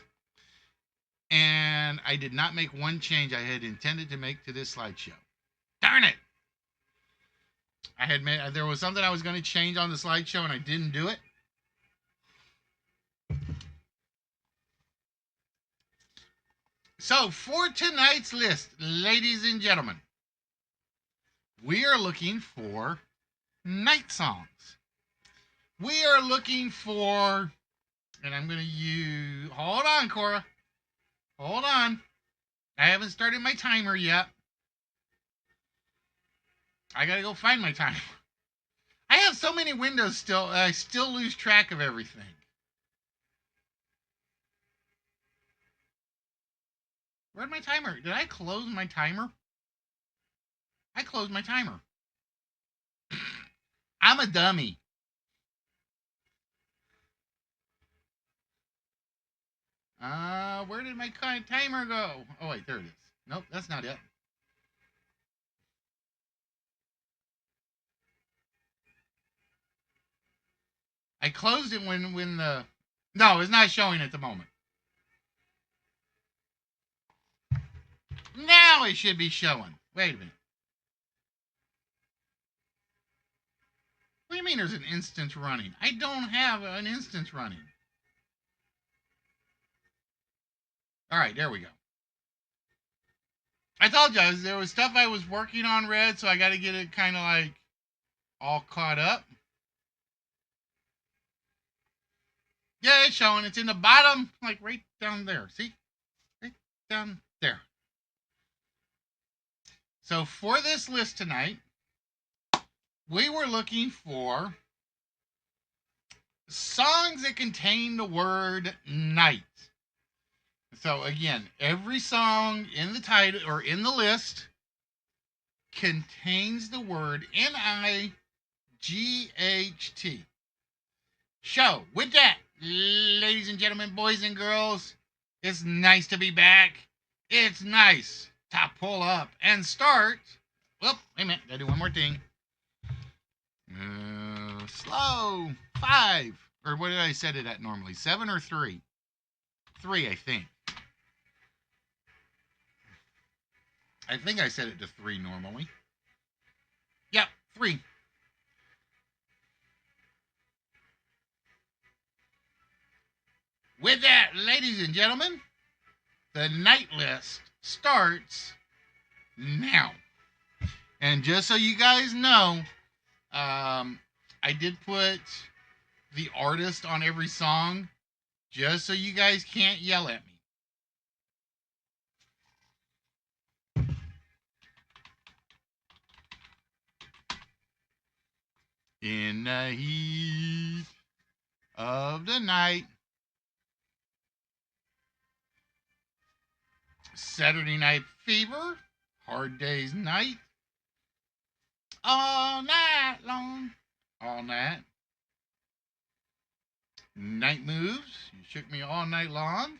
And I did not make one change I had intended to make to this slideshow. Darn it. There was something I was going to change on the slideshow and I didn't do it. So for tonight's list, ladies and gentlemen, we are looking for night songs. We are looking for, and I'm going to use, hold on, Cora. Hold on. I haven't started my timer yet. I got to go find my timer. I have so many windows still, I still lose track of everything. Where'd my timer? Did I close my timer? I closed my timer. I'm a dummy. Where did my timer go? Oh, wait, there it is. Nope, that's not it. I closed it when the... No, it's not showing at the moment. Now it should be showing. Wait a minute. What do you mean there's an instance running? I don't have an instance running. All right, there we go. I told you there was stuff I was working on, Red, so I got to get it kind of like all caught up. Yeah, it's showing. It's in the bottom, like right down there. See? Right down there. So for this list tonight, we were looking for songs that contain the word night. So again, every song in the title or in the list contains the word Night. So with that, ladies and gentlemen, boys and girls, it's nice to be back. It's nice to pull up and start. Whoop, wait a minute, gotta do one more thing. Slow. 5. Or what did I set it at normally? 7 or 3? 3, I think. I think I set it to 3 normally. Yep, 3. With that, ladies and gentlemen, the night list starts now. And just so you guys know, I did put the artist on every song just so you guys can't yell at me. In the heat of the night, Saturday Night Fever, Hard Day's Night. All night long. All night. Night Moves. You shook me all night long.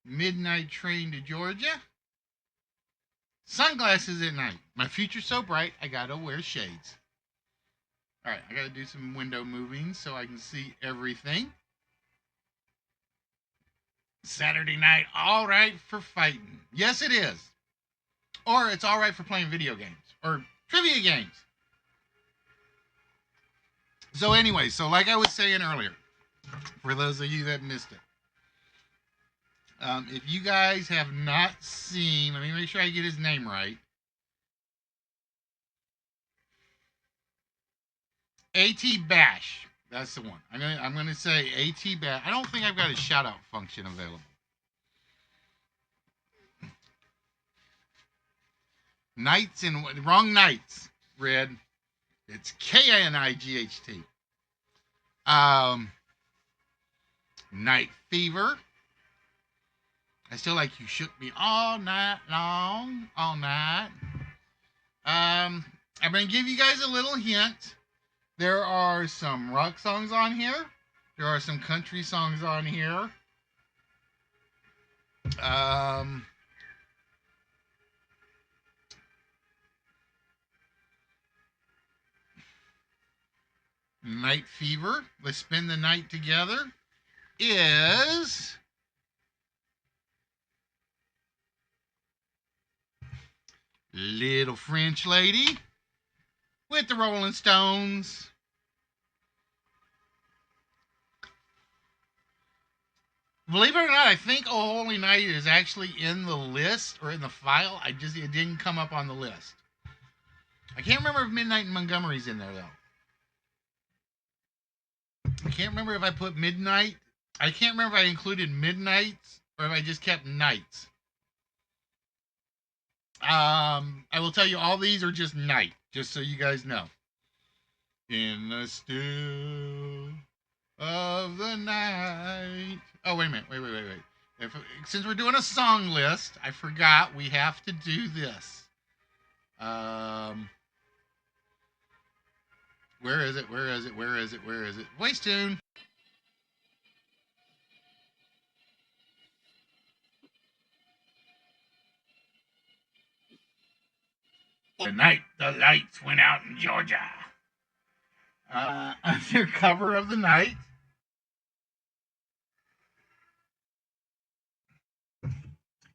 Midnight Train to Georgia. Sunglasses at night. My future's so bright, I gotta wear shades. Alright, I gotta do some window moving so I can see everything. Saturday night, alright for fighting. Yes, it is. Or it's alright for playing video games. Or trivia games. So anyway, so like I was saying earlier, for those of you that missed it, if you guys have not seen, let me make sure I get his name right. A.T. Bash. That's the one. I'm gonna say A.T. Bash. I don't think I've got a shout out function available. Nights in wrong nights. Red. It's K-A-N-I-G-H-T. Night Fever. I still like You Shook Me All Night Long. All night. I'm going to give you guys a little hint. There are some rock songs on here. There are some country songs on here. Night Fever. Let's Spend the Night Together is Little French Lady with the Rolling Stones. Believe it or not, I think Oh Holy Night is actually in the list or in the file. It didn't come up on the list. I can't remember if Midnight in Montgomery's in there though. I can't remember if I put Midnight. I can't remember if I included Midnights or if I just kept Nights. I will tell you all these are just night, just so you guys know. In the still of the night. Oh, wait a minute. Wait. Since we're doing a song list, I forgot we have to do this. Where is it? Voice tune. The night the lights went out in Georgia. Under cover of the night.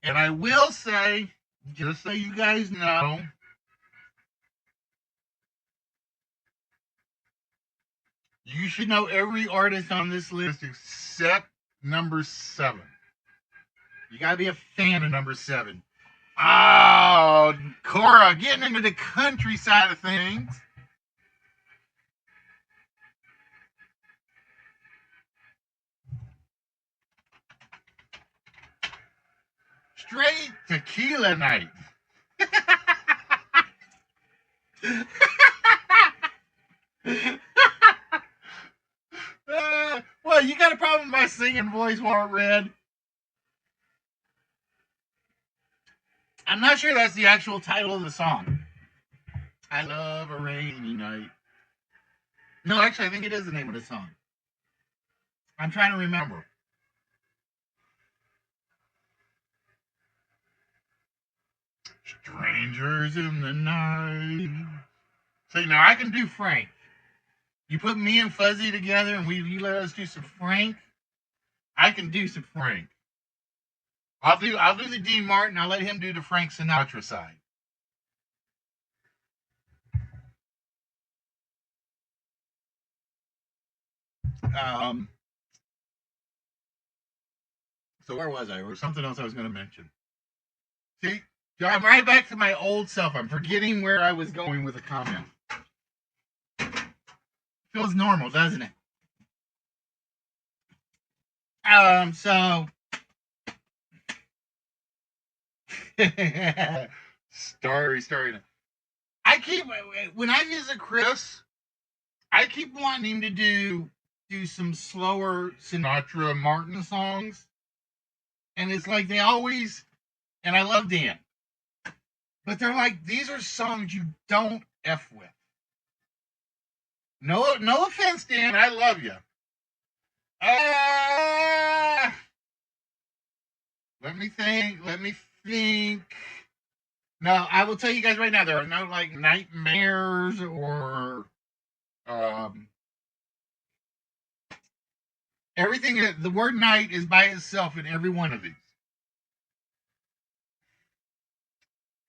And I will say, just so you guys know, you should know every artist on this list except number 7. You gotta be a fan of number 7. Oh, Cora, getting into the country side of things. Straight tequila night. Well, you got a problem with my singing voice, Warren Red? I'm not sure that's the actual title of the song. I love a rainy night. No, actually, I think it is the name of the song. I'm trying to remember. Strangers in the night. See, now I can do Frank. You put me and Fuzzy together and you let us do some Frank. I can do some Frank. I'll do the Dean Martin. I'll let him do the Frank Sinatra side. So where was I? Or something else I was going to mention. See, I'm right back to my old self. I'm forgetting where I was going with a comment. Feels normal, doesn't it? So story. When I visit Chris, I keep wanting him to do some slower Sinatra Martin songs. And it's like they always, and I love Dan. But they're like, these are songs you don't F with. No, no offense, Dan. I love you. Let me think. Let me think. No, I will tell you guys right now, there are no like nightmares or everything. The word night is by itself in every one of these.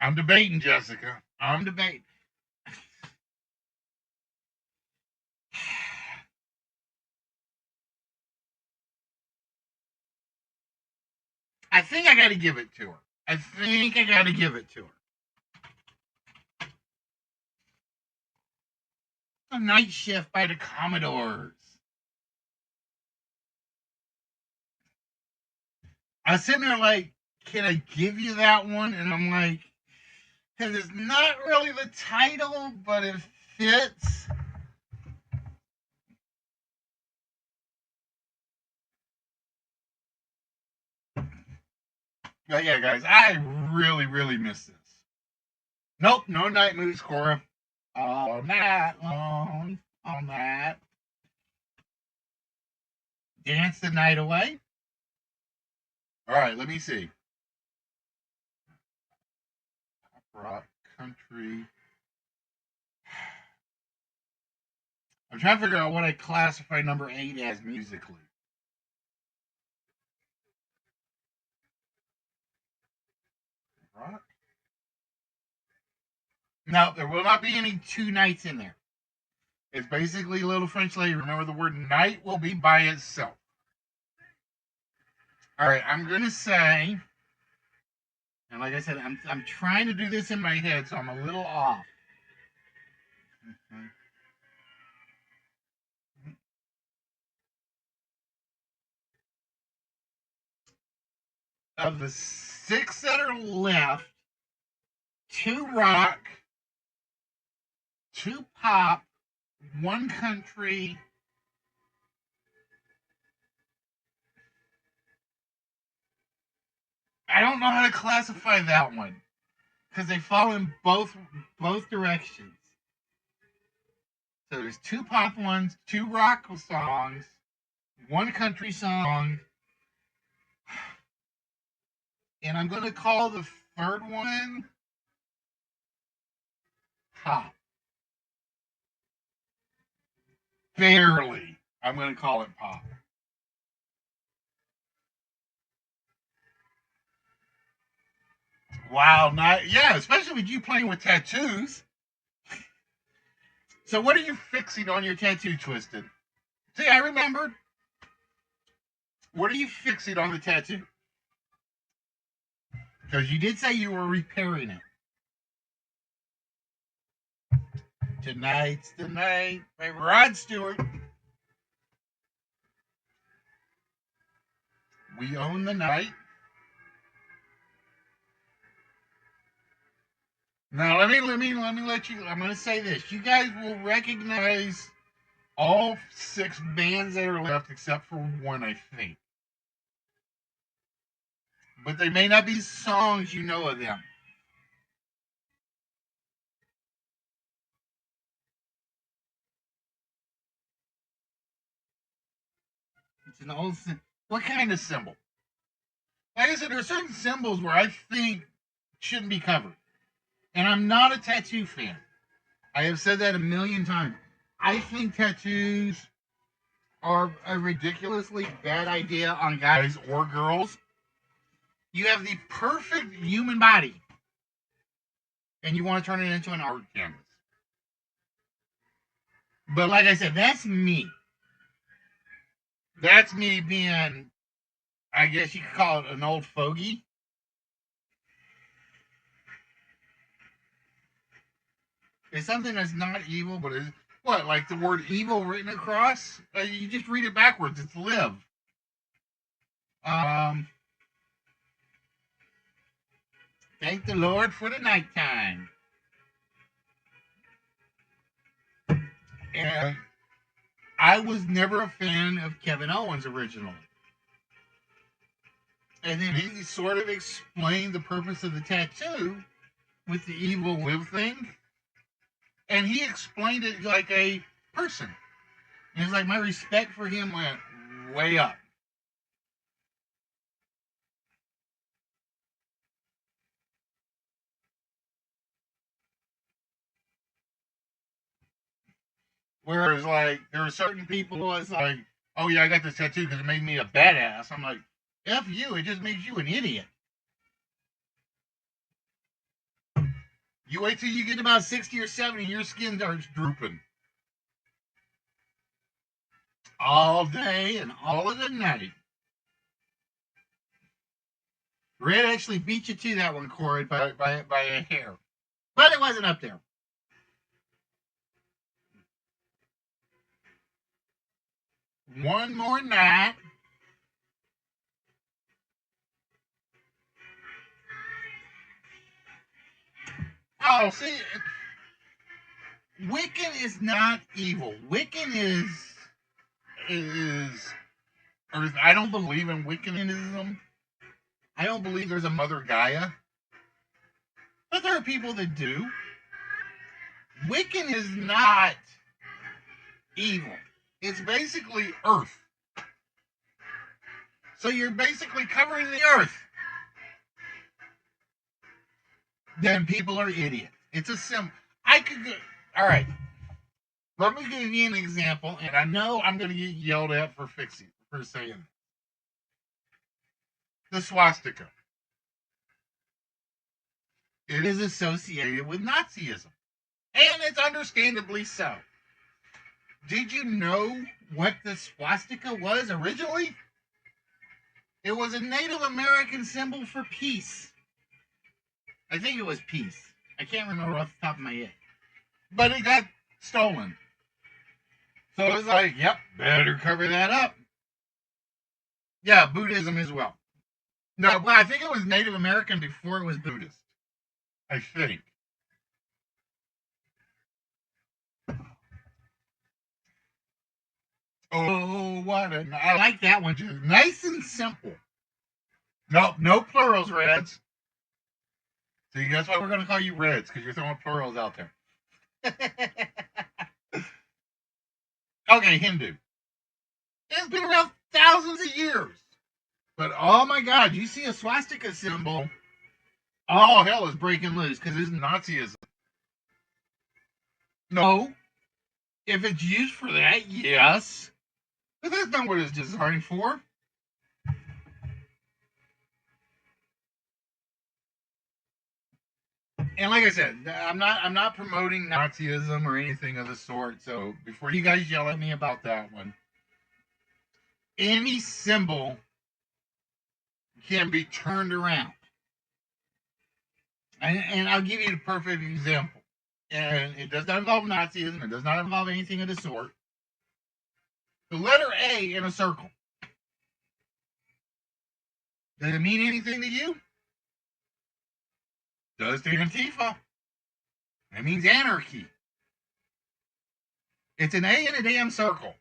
I'm debating, Jessica. I'm debating. I think I got to give it to her. I think I got to give it to her. A Night Shift by the Commodores. I was sitting there like, can I give you that one? And I'm like, because it's not really the title, but it fits. But yeah, guys, I really, really miss this. Nope, no night moves, Cora. All night long, all night. Dance the night away. All right, let me see. Pop rock, country. I'm trying to figure out what I classify number 8 as musically. Rock? No, there will not be any two nights in there. It's basically Little French Lady. Remember, the word night will be by itself. All right, I'm going to say, and like I said, I'm trying to do this in my head, so I'm a little off. Of the 6 that are left, 2 rock, 2 pop, 1 country. I don't know how to classify that one because they fall in both directions. So there's 2 pop ones, 2 rock songs, 1 country song, and I'm going to call the third one pop. Barely. I'm going to call it pop. Wow, yeah, especially with you playing with tattoos. So what are you fixing on your tattoo, Twisted? See, I remembered. What are you fixing on the tattoo? Because you did say you were repairing it. Tonight's the night by Rod Stewart. We own the night. Now let me let you. I'm going to say this. You guys will recognize all 6 bands that are left except for one, I think. But they may not be songs you know of them. It's an old. What kind of symbol? Like I said, there are certain symbols where I think shouldn't be covered. And I'm not a tattoo fan. I have said that a million times. I think tattoos are a ridiculously bad idea on guys or girls. You have the perfect human body, and you want to turn it into an art canvas. But like I said, that's me. That's me being, I guess you could call it an old fogey. It's something that's not evil, but it's what, like the word evil written across? You just read it backwards. It's live. Thank the Lord for the nighttime. And I was never a fan of Kevin Owens originally. And then he sort of explained the purpose of the tattoo with the evil live thing, and he explained it like a person. And it's like my respect for him went way up. Whereas, like, there are certain people, it's like, oh yeah, I got this tattoo because it made me a badass. I'm like, F you, it just makes you an idiot. You wait till you get about 60 or 70, your skin starts drooping. All day and all of the night. Red actually beat you to that one, Corey, by a hair. But it wasn't up there. One more night. Oh, see, Wiccan is not evil. Wiccan or I don't believe in Wiccanism. I don't believe there's a Mother Gaia. But there are people that do. Wiccan is not evil. It's basically Earth. So you're basically covering the Earth. Then people are idiots. It's a sim. I could go. All right. Let me give you an example, and I know I'm going to get yelled at for saying it. The swastika. It is associated with Nazism, and it's understandably so. Did you know what the swastika was originally? It was a Native American symbol for peace. I think it was peace. I can't remember off the top of my head. But it got stolen. So it was like, yep, better cover that up. Yeah, Buddhism as well. No, well, I think it was Native American before it was Buddhist. I think. Oh, what a... I like that one, too. Nice and simple. Nope, no plurals, Reds. See, that's why we're going to call you Reds, because you're throwing plurals out there. Okay, Hindu. It's been around thousands of years. But, oh my God, you see a swastika symbol, all hell is breaking loose, because it's Nazism. No. If it's used for that, yes. But that's not what it's designed for. And like I said, I'm not promoting Nazism or anything of the sort. So before you guys yell at me about that one, any symbol can be turned around. And I'll give you the perfect example. And it does not involve Nazism. It does not involve anything of the sort. The letter A in a circle. Does it mean anything to you? Does to Antifa. That means anarchy. It's an A in a damn circle.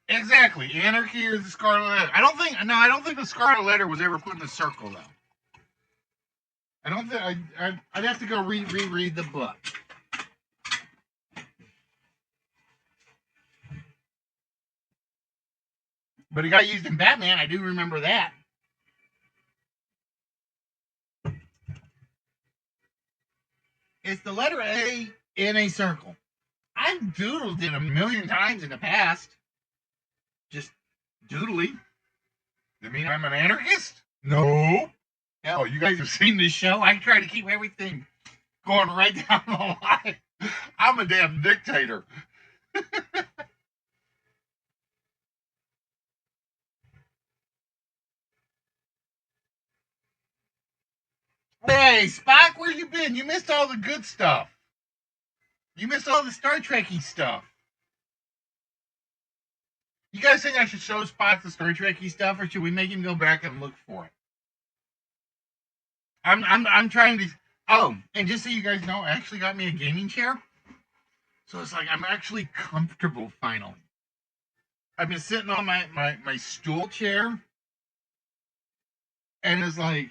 Exactly. Anarchy or the Scarlet Letter. I don't think the Scarlet Letter was ever put in a circle, though. I don't think... I'd have to go reread the book. But it got used in Batman. I do remember that. It's the letter A in a circle. I've doodled it a million times in the past. Just doodling. You mean I'm an anarchist? No. Hell, you guys have seen this show. I try to keep everything going right down the line. I'm a damn dictator. Hey, Spock, where you been? You missed all the good stuff. You missed all the Star Trekky stuff. You guys think I should show Spock the Star Trekky stuff, or should we make him go back and look for it? I'm trying to. Oh, and just so you guys know, I actually got me a gaming chair, so it's like I'm actually comfortable finally. I've been sitting on my stool chair And it's like,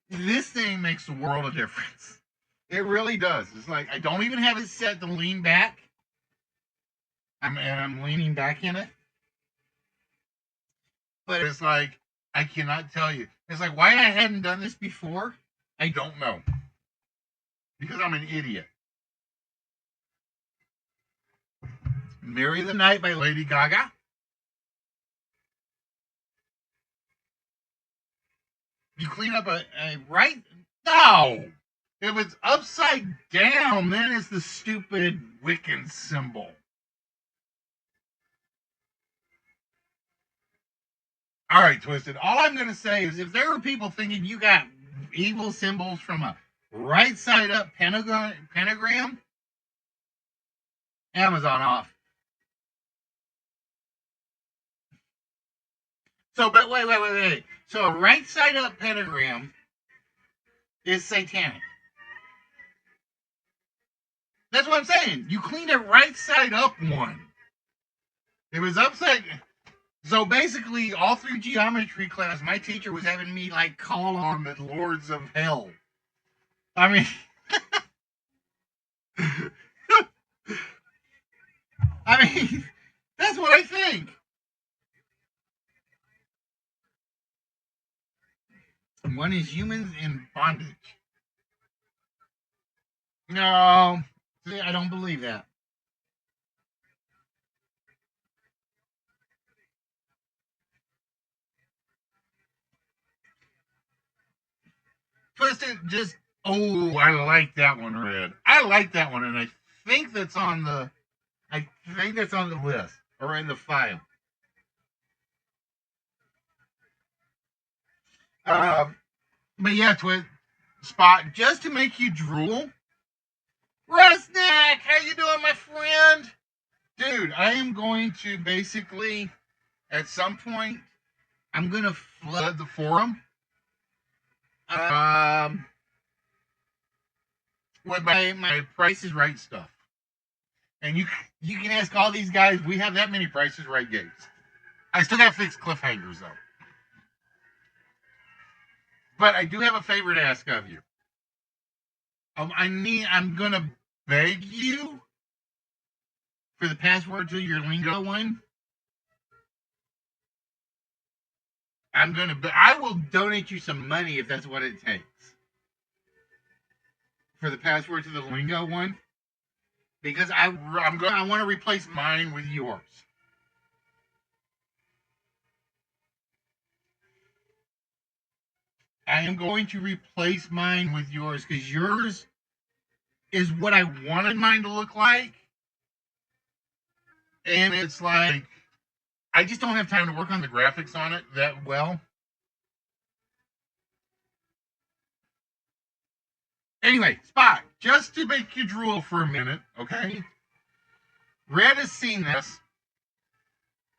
this thing makes a world of difference. It really does. It's like, I don't even have it set to lean back. I'm leaning back in it. But it's like, I cannot tell you. It's like, why I hadn't done this before, I don't know. Because I'm an idiot. Marry the Night by Lady Gaga. You clean up a right? No! If it's upside down, then it's the stupid Wiccan symbol. All right, Twisted. All I'm going to say is if there are people thinking you got evil symbols from a right side up pentagram, Amazon off. So, but wait. So a right side up pentagram is satanic. That's what I'm saying. You clean a right side up one. It was upside. So basically, all through geometry class, my teacher was having me like call on the lords of hell. I mean, that's what I think. One is humans in bondage. No, see, I don't believe that. Twisted, just I like that one, Red. I like that one, and I think that's on the list or in the file. But yeah, Spot, just to make you drool. Rusnak, how you doing, my friend? Dude, I am going to basically, at some point, I'm going to flood the forum. With my Price is Right stuff. And you can ask all these guys, we have that many Price is Right games. I still got to fix cliffhangers, though. But I do have a favor to ask of you. I'm going to beg you for the password to your lingo one. I will donate you some money if that's what it takes. For the password to the lingo one. Because I want to replace mine with yours. I am going to replace mine with yours because yours is what I wanted mine to look like. And it's like, I just don't have time to work on the graphics on it that well. Anyway, Spot, just to make you drool for a minute, okay? Red has seen this.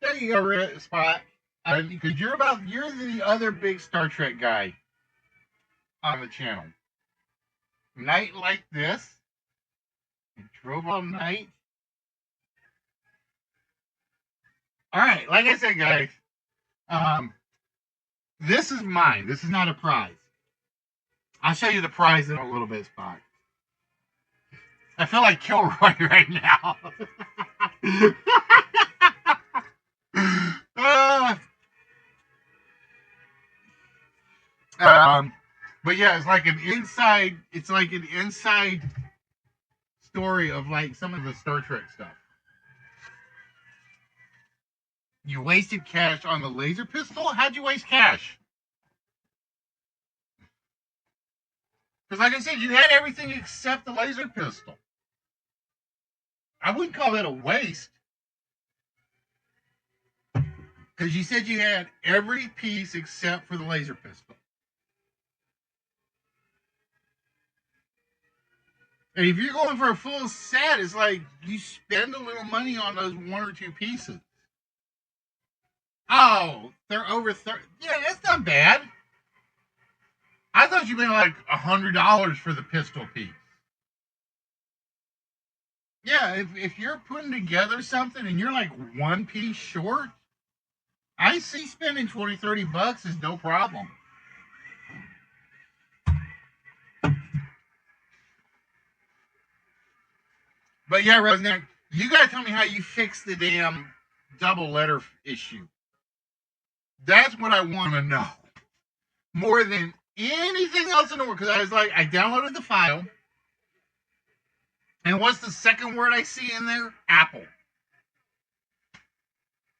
There you go, Red, Spot. Because you're the other big Star Trek guy on the channel. Night like this. And drove all night. Alright, like I said, guys, this is mine. This is not a prize. I'll show you the prize in a little bit, Spot. I feel like Kilroy right now. But yeah, it's like an inside story of like some of the Star Trek stuff. You wasted cash on the laser pistol? How'd you waste cash? Because like I said, you had everything except the laser pistol. I wouldn't call that a waste. Because you said you had every piece except for the laser pistol. And if you're going for a full set, it's like you spend a little money on those one or two pieces. Oh, they're over 30. Yeah, that's not bad. I thought you meant like $100 for the pistol piece. Yeah, if you're putting together something and you're like one piece short, I see spending $20, $30 is no problem. But yeah, Roseneck, you gotta tell me how you fix the damn double letter issue. That's what I want to know more than anything else in the world. Because I was like, I downloaded the file, and what's the second word I see in there? Apple.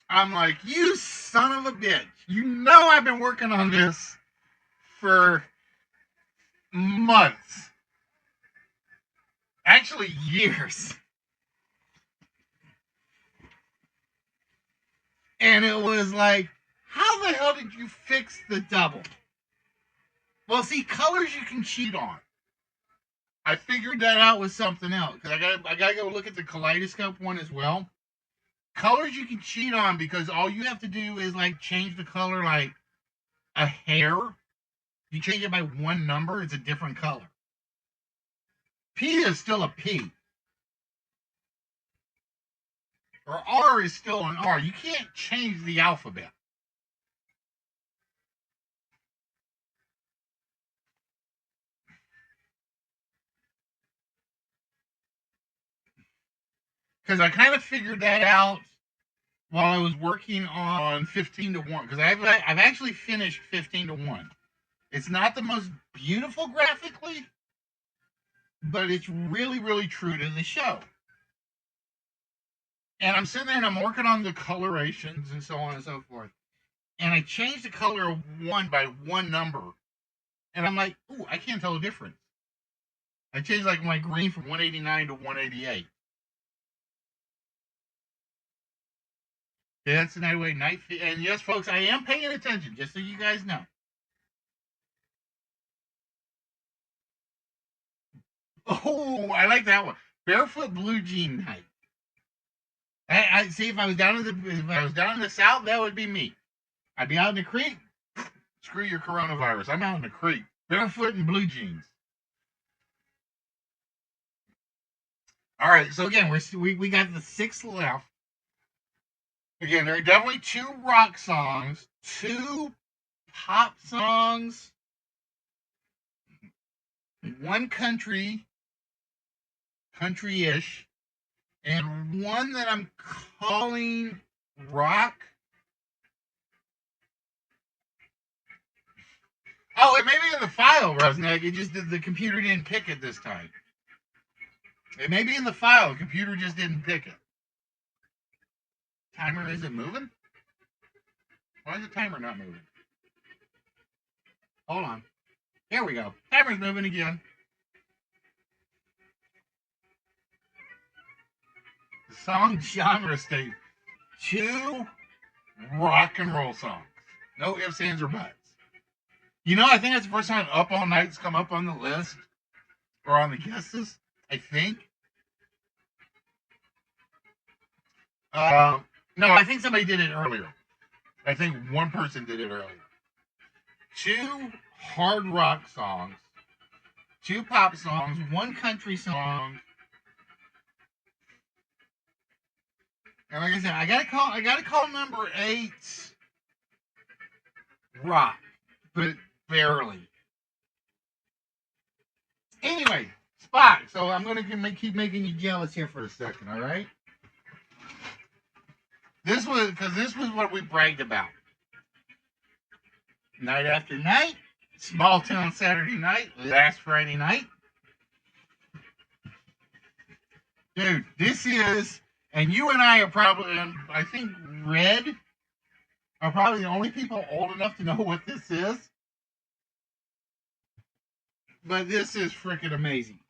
I'm like, you son of a bitch. You know I've been working on this for months. Actually, years. And it was like, how the hell did you fix the double? Well, see, colors you can cheat on. I figured that out with something else. Because I gotta go look at the kaleidoscope one as well. Colors you can cheat on because all you have to do is like change the color like a hair. You change it by one number, it's a different color. P is still a P. Or R is still an R. You can't change the alphabet. Because I kind of figured that out while I was working on 15 to 1. Because I've actually finished 15 to 1. It's not the most beautiful graphically, but it's really, really true to the show. And I'm sitting there and I'm working on the colorations and so on and so forth. And I changed the color of one by one number. And I'm like, ooh, I can't tell the difference. I changed like my green from 189 to 188. That's the night away night. And yes, folks, I am paying attention, just so you guys know. Oh, I like that one. Barefoot blue jean night. I see if I was down in the south, that would be me. I'd be out in the creek. Screw your coronavirus. I'm out in the creek. Barefoot and blue jeans. All right, so again, we got the 6 left. Again, there are definitely 2 rock songs, 2 pop songs, 1 country-ish, and 1 that I'm calling rock. Oh, it may be in the file, Rosnag. It just the computer didn't pick it this time. It may be in the file. The computer just didn't pick it. Timer isn't moving? Why is the timer not moving? Hold on. Here we go. Timer's moving again. The song genre state. 2 rock and roll songs. No ifs, ands, or buts. You know, I think that's the first time Up All Night's come up on the list. Or on the guesses. I think. No, I think somebody did it earlier. I think one person did it earlier. 2 hard rock songs, 2 pop songs, 1 country song. And like I said, I gotta call number 8 rock, but barely. Anyway, Spot. So I'm gonna keep making you jealous here for a second, all right? This was what we bragged about. Night after night, small town Saturday night, last Friday night. Dude, this is, and you and I are probably, I think Red are probably the only people old enough to know what this is. But this is freaking amazing.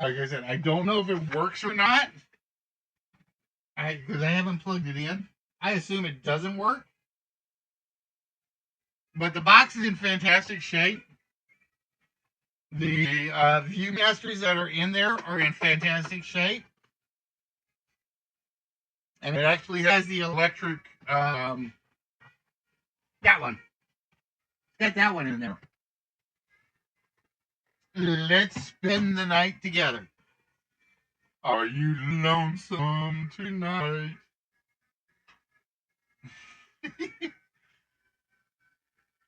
Like I said, I don't know if it works or not. Because I haven't plugged it in. I assume it doesn't work. But the box is in fantastic shape. The Viewmasters that are in there are in fantastic shape. And it actually has the electric, that one. Got that one in there. Let's spend the night together. Are you lonesome tonight?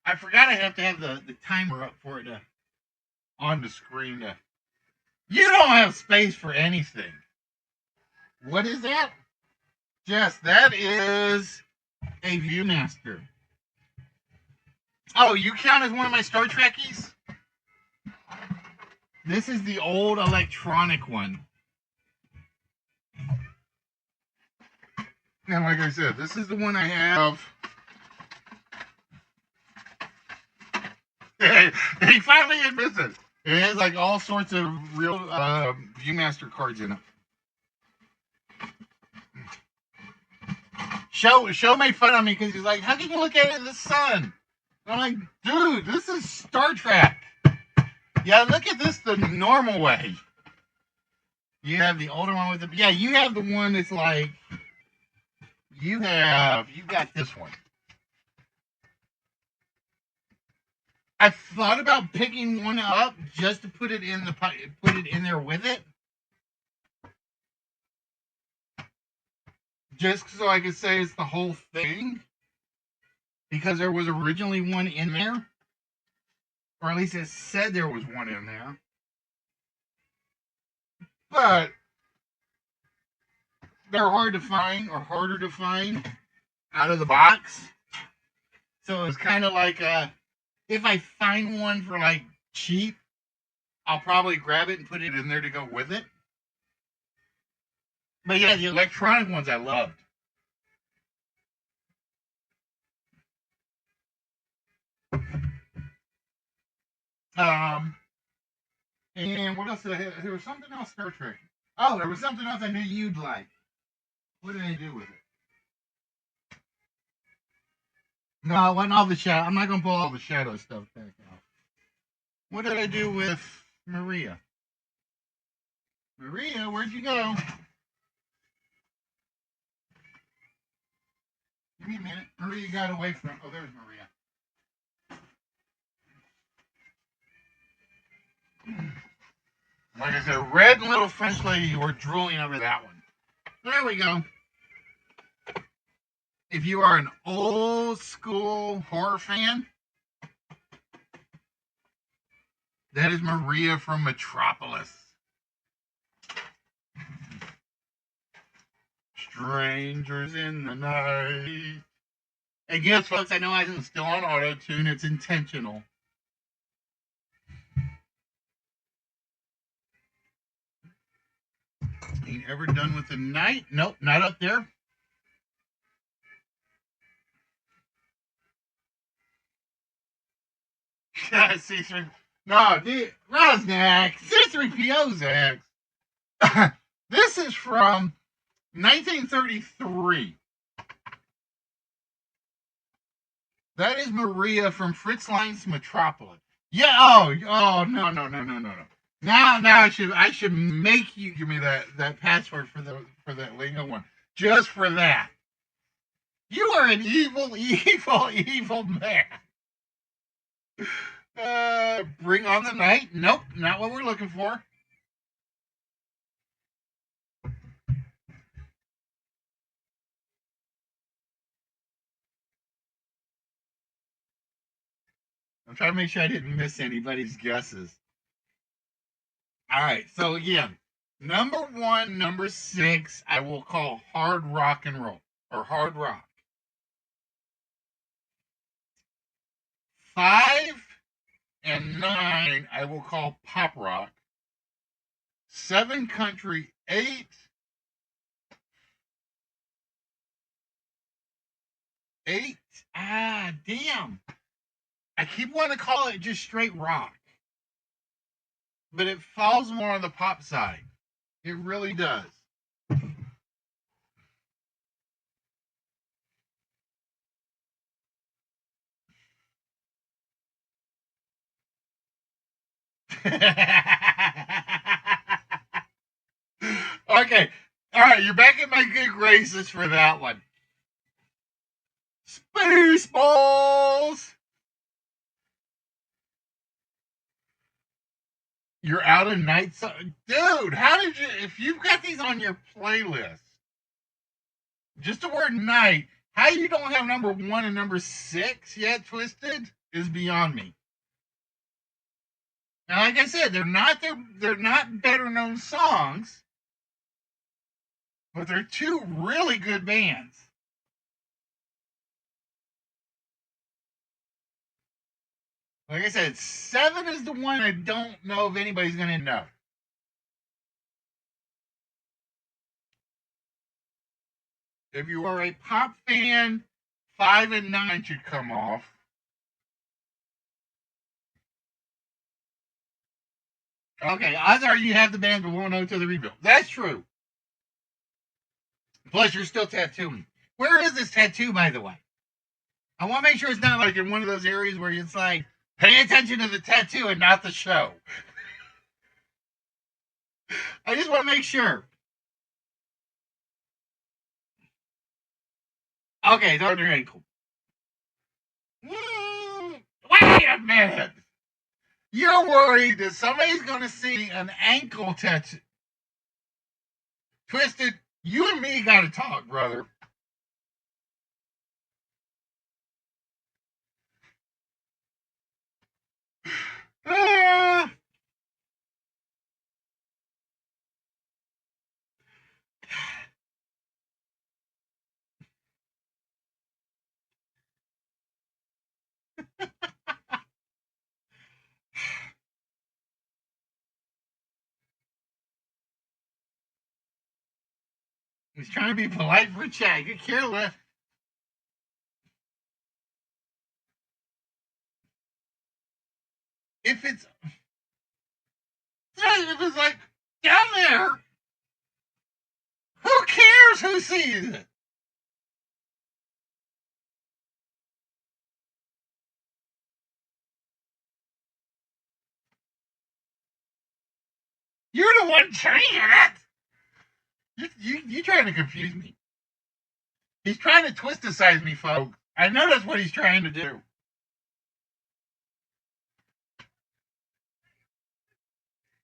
I forgot I have to have the timer up for it on the screen to You don't have space for anything. What is that? Jess, that is a Viewmaster. Oh, you count as one of my Star Trekkies? This is the old electronic one. And like I said, this is the one I have. He finally admits it. It has like all sorts of real Viewmaster cards in it. Show made fun of me because he's like, how can you look at it in the sun? And I'm like, dude, this is Star Trek. Yeah, look at this the normal way. You have the older one with the... Yeah, you have the one that's like... You got this one. I thought about picking one up just to put it in there with it. Just so I could say it's the whole thing. Because there was originally one in there. Or at least it said there was one in there. But they're hard to find or harder to find out of the box. So it's kind of like if I find one for like cheap, I'll probably grab it and put it in there to go with it. But yeah, the electronic ones I loved. And what else did I have? There was something else Star Trek. Oh, there was something else I knew you'd like. What did I do with it? No, it wasn't all the shadow. I'm not going to pull all the shadow stuff back out. What did I do with Maria? Maria, where'd you go? Give me a minute. Maria got away from... Oh, there's Maria. Like I said, red little French lady, you were drooling over that one. There we go. If you are an old school horror fan, that is Maria from Metropolis. Strangers in the night. And yes, folks, I know I'm still on auto-tune. It's intentional. Ain't ever done with the night? Nope, not up there. C3. No, Rosnack. C3PO's X. This is from 1933. That is Maria from Fritz Lang's Metropolis. Yeah. Oh, no. Now I should make you give me that password for that Lingo one. Just for that. You are an evil man. Bring on the night. Nope, not what we're looking for. I'm trying to make sure I didn't miss anybody's guesses. All right, so again, number 1, number 6, I will call hard rock and roll or hard rock. 5 and 9, I will call pop rock. 7 country, 8. 8. Damn. I keep wanting to call it just straight rock. But it falls more on the pop side. It really does. Okay. All right, you're back in my good graces for that one. Spaceballs! You're out of night. Dude, how did you... If you've got these on your playlist, just the word night, how you don't have number 1 and number 6 yet, Twisted, is beyond me. Now, like I said, they're not better known songs, but they're two really good bands. Like I said, Seven is the one I don't know if anybody's gonna know. If you are a pop fan, 5 and 9 should come off. Okay, odds are you have the band but won't know to the rebuild. That's true. Plus, you're still tattooing. Where is this tattoo, by the way? I want to make sure it's not like in one of those areas where it's like, pay attention to the tattoo and not the show. I just want to make sure. Okay, it's on your ankle. Wait a minute. You're worried that somebody's going to see an ankle tattoo. Twisted, you and me got to talk, brother. He's trying to be polite for a chat. Get careless. If it's like down there, who cares who sees it? You're the one saying it. You trying to confuse me? He's trying to twisticize me, folks. I know that's what he's trying to do.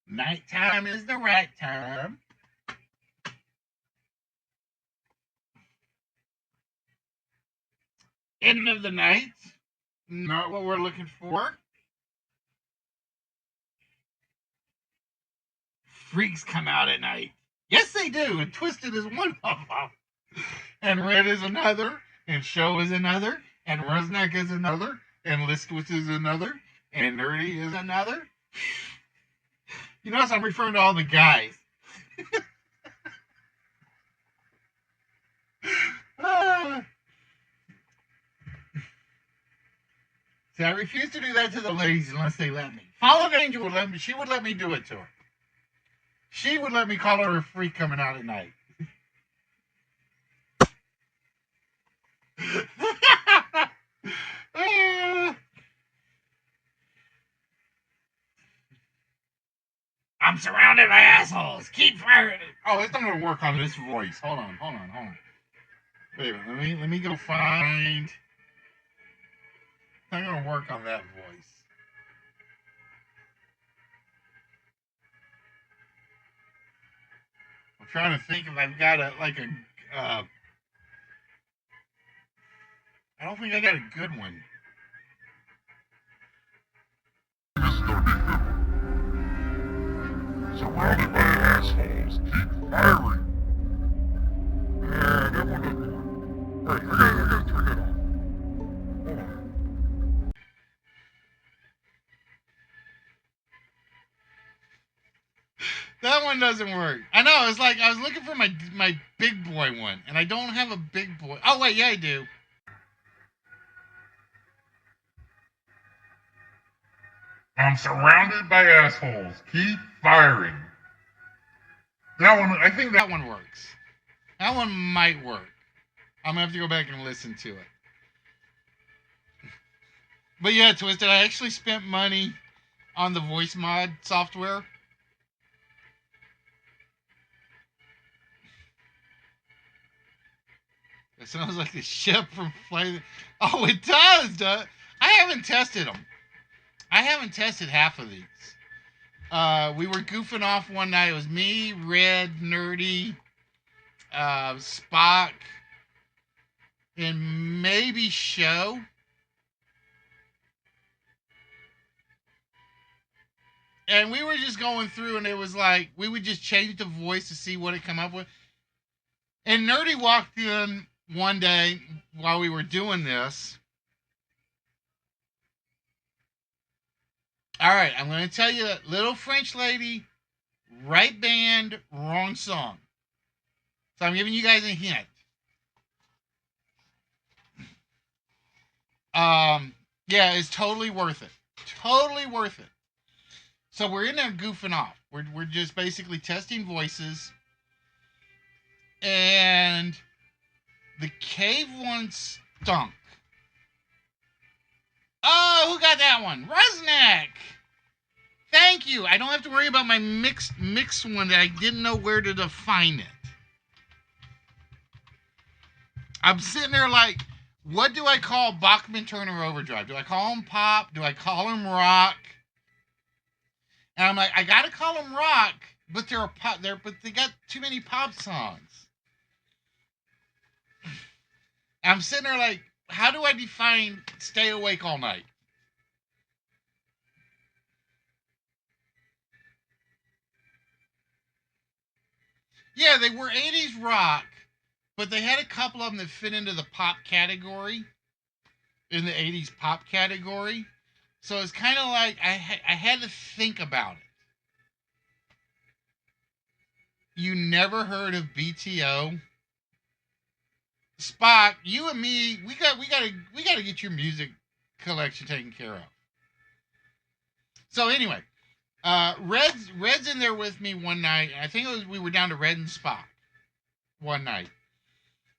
Nighttime is the right time. End of the night. Not what we're looking for. Freaks come out at night. Yes, they do. And Twisted is one of them. And Red is another. And Show is another. And Rusnak is another. And Listwitz is another. And Nerdy is another. You notice I'm referring to all the guys. See, I refuse to do that to the ladies unless they let me. Fallen Angel would let me. She would let me do it to her. She would let me call her a freak coming out at night. I'm surrounded by assholes. Keep firing. Oh, it's not gonna work on this voice. Hold on. Wait a minute. Let me go find. It's not gonna work on that voice. I'm trying to think if I've got I don't think I got a good one. Surrounded by assholes, keep firing. That one doesn't work. Alright, I gotta turn it off. Hold on. That one doesn't work. I know, it's like I was looking for my big boy one, and I don't have a big boy. Oh wait, yeah I do. I'm surrounded by assholes. Keep firing. That one, I think that one works. That one might work. I'm gonna have to go back and listen to it. But yeah, Twisted, I actually spent money on the voice mod software. It sounds like the ship from Play. Oh, it does, duh. I haven't tested them. I haven't tested half of these. We were goofing off one night. It was me, Red, Nerdy, Spock, and maybe Show. And we were just going through, and it was like we would just change the voice to see what it come up with. And Nerdy walked in one day while we were doing this. All right, I'm going to tell you that Little French Lady, right band, wrong song. So I'm giving you guys a hint. Yeah, it's totally worth it. Totally worth it. So we're in there goofing off. We're just basically testing voices. And the cave one stunk. Oh, who got that one? Rusnak! Thank you. I don't have to worry about my mix one that I didn't know where to define it. I'm sitting there like, what do I call Bachman Turner Overdrive? Do I call him pop? Do I call him rock? And I'm like, I gotta call them rock, but but they got too many pop songs. And I'm sitting there like, how do I define Stay Awake All Night? Yeah, they were 80s rock, but they had a couple of them that fit into the pop category, in the 80s pop category. So it's kind of like I had to think about it. You never heard of BTO? Spock, you and me, we gotta get your music collection taken care of. So anyway, Red's in there with me one night. I think we were down to Red and Spock one night,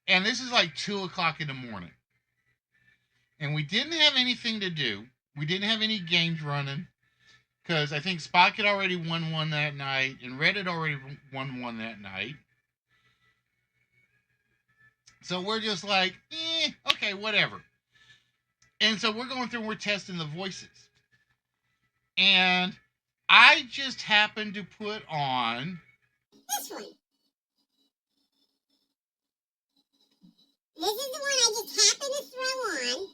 and this is like 2:00 in the morning, and we didn't have anything to do. We didn't have any games running because I think Spock had already won one that night, and Red had already won one that night. So we're just like, okay, whatever. And so we're going through and we're testing the voices. And I just happened to put on this one. This is the one I just happened to throw on.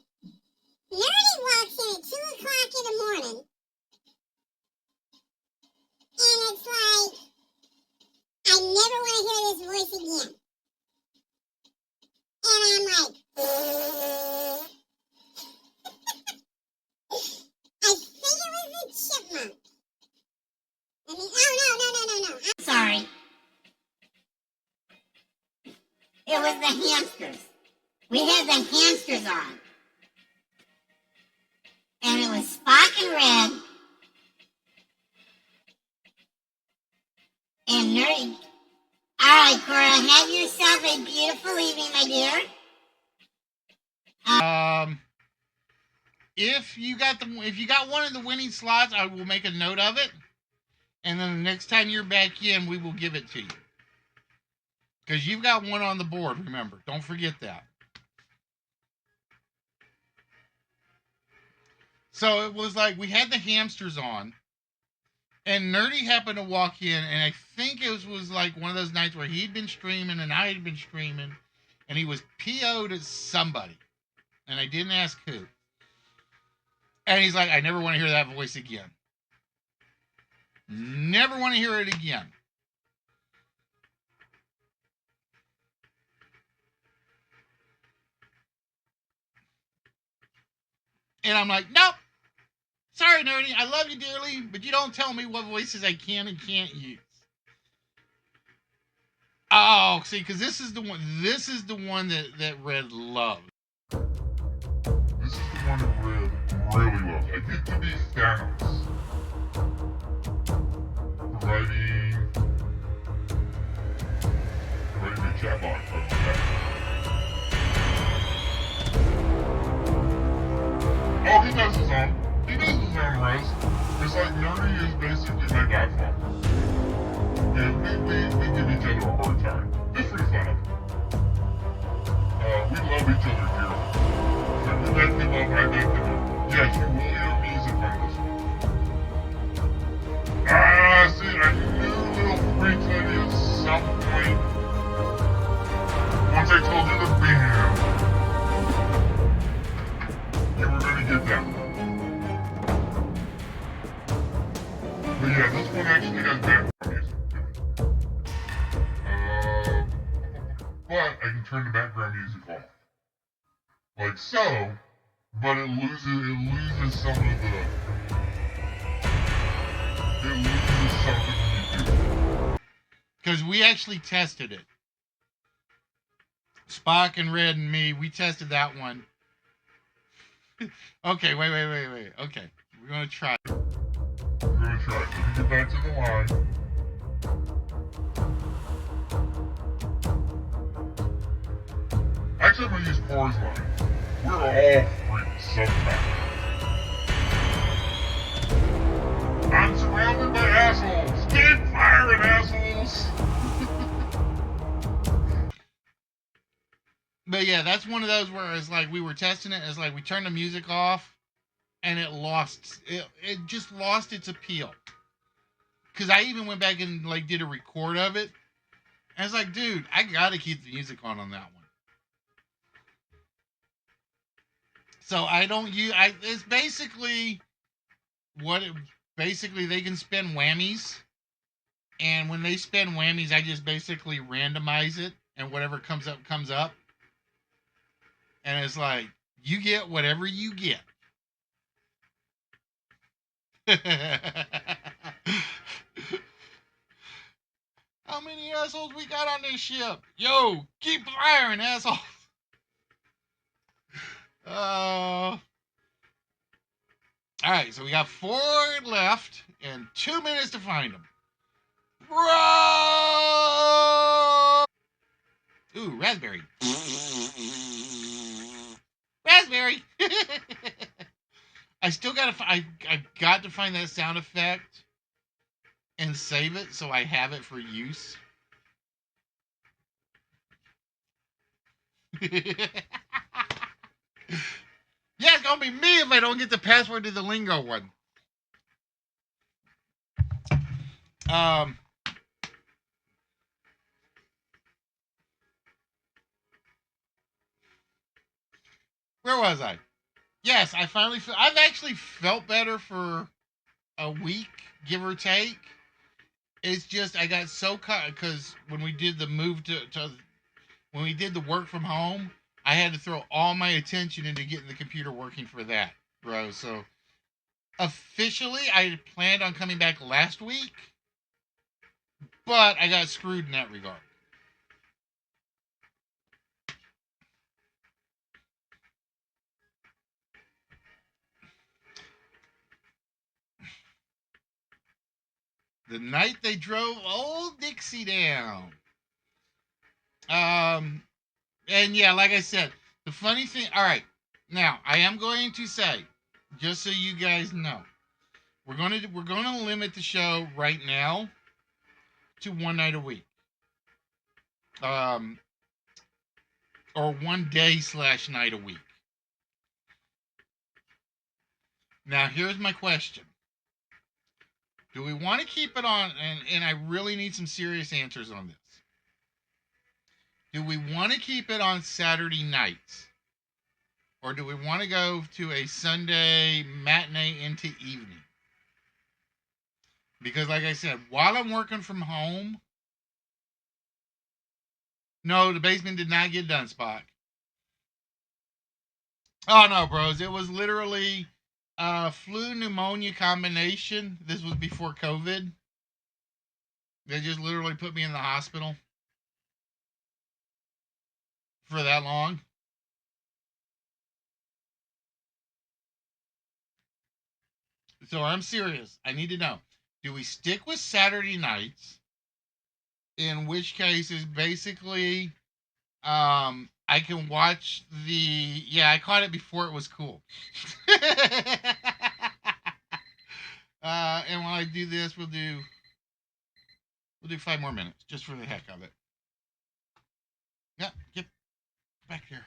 Nerdy walks in at 2:00 in the morning. And it's like, I never want to hear this voice again. And I'm like, I think it was the chipmunk. I mean, oh, no. I'm sorry. It was the hamsters. We had the hamsters on. And it was Spock and Red. And Nerdy. All right, Cora, have yourself a beautiful evening, my dear. If you got one of the winning slots, I will make a note of it, and then the next time you're back in, we will give it to you. Because you've got one on the board, remember. Don't forget that. So it was like we had the hamsters on, and Nerdy happened to walk in, and I think it was like one of those nights where he'd been streaming and I had been streaming, and he was PO'd at somebody, and I didn't ask who. And he's like, I never want to hear that voice again. Never want to hear it again. And I'm like, nope. Sorry, Nerdy. I love you dearly, but you don't tell me what voices I can and can't use. Oh, see, because this is the one. This is the one that Red loves. This is the one that Red really loves. I think to be Thanos. Writing a chat box on the chat. Oh, he does his own. He does his own roast. It's like Nerdy is basically my godfather. And we give each other a hard time. Just for the fun of it. We love each other dearly. When we back him up, I back him up. Yes, you will hear music on this one. See, I knew Little Freak Lady at some point. Once I told you the band, you were going to get that one. But yeah, this one actually has background music to it. But I can turn the background music off. Like so, but it loses some of the something when you do it. Because we actually tested it. Spock and Red and me, we tested that one. Okay, wait. Okay, we're gonna try. We're gonna try. Let me get back to the line. Actually, I'm gonna use Cora's line. We're all freaks sometimes. I'm surrounded by assholes. Keep firing, assholes. But yeah, that's one of those where it's like we were testing it. It's like we turned the music off, and it just lost its appeal. Because I even went back and like did a record of it, and it's like, dude, I gotta keep the music on that one. So I don't use. It's basically basically they can spin whammies, and when they spin whammies, I just basically randomize it, and whatever comes up comes up. And it's like, you get whatever you get. How many assholes we got on this ship? Yo, keep firing, assholes. Alright, so we got 4 left and 2 minutes to find them. Bro! Ooh, raspberry. Raspberry! I still gotta. I got to find that sound effect and save it so I have it for use. Yeah, it's gonna be me if I don't get the password to the lingo one. Where was I? Yes, I finally. I've actually felt better for a week, give or take. It's just I got so caught because when we did the move to when we did the work from home, I had to throw all my attention into getting the computer working for that, bro. So officially, I had planned on coming back last week, but I got screwed in that regard. The night they drove old Dixie down. And yeah, like I said, the funny thing. All right, now I am going to say, just so you guys know, we're gonna limit the show right now to one night a week. Or one day / night a week. Now here's my question. Do we want to keep it on, and I really need some serious answers on this. Do we want to keep it on Saturday nights? Or do we want to go to a Sunday matinee into evening? Because like I said, while I'm working from home, no, the basement did not get done, Spock. Oh no, bros. It was literally flu pneumonia combination. This was before COVID. They just literally put me in the hospital for that long. So I'm serious. I need to know. Do we stick with Saturday nights? In which case is basically I can watch I caught it before it was cool. And while I do this, we'll do 5 more minutes just for the heck of it. Yeah, get back here.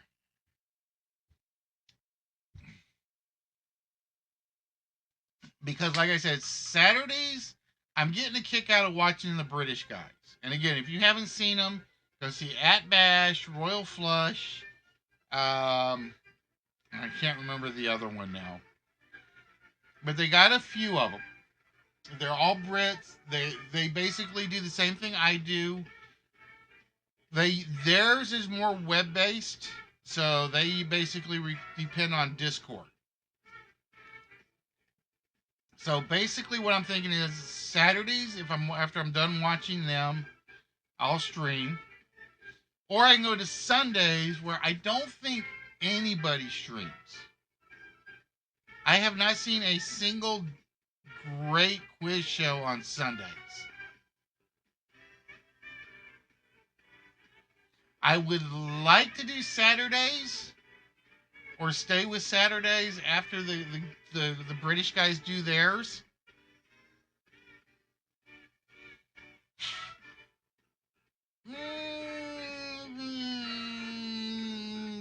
Because like I said, Saturdays I'm getting a kick out of watching the British guys. And again, if you haven't seen them, go see At Bash, Royal Flush. I can't remember the other one now. But they got a few of them. They're all Brits. They basically do the same thing I do. Theirs is more web based, so they basically depend on Discord. So basically, what I'm thinking is Saturdays, if I'm after I'm done watching them, I'll stream, or I can go to Sundays where I don't think anybody streams. I have not seen a single great quiz show on Sundays. I would like to do Saturdays or stay with Saturdays after the British guys do theirs.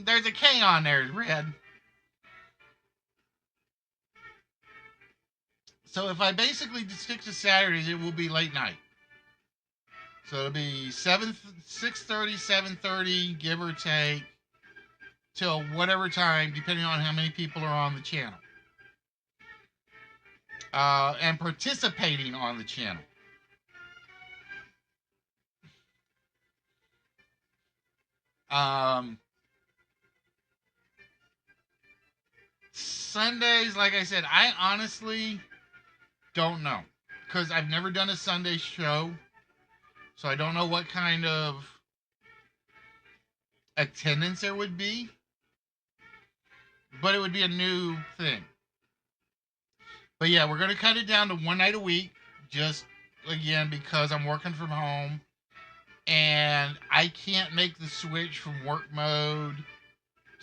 There's a K on there, Red. So if I basically stick to Saturdays, it will be late night. So it'll be 6:30, 7:30, give or take, till whatever time, depending on how many people are on the channel. And participating on the channel. Sundays, like I said, I honestly don't know. Because I've never done a Sunday show. So I don't know what kind of attendance there would be. But it would be a new thing. But yeah, we're going to cut it down to one night a week. Just, again, because I'm working from home. And I can't make the switch from work mode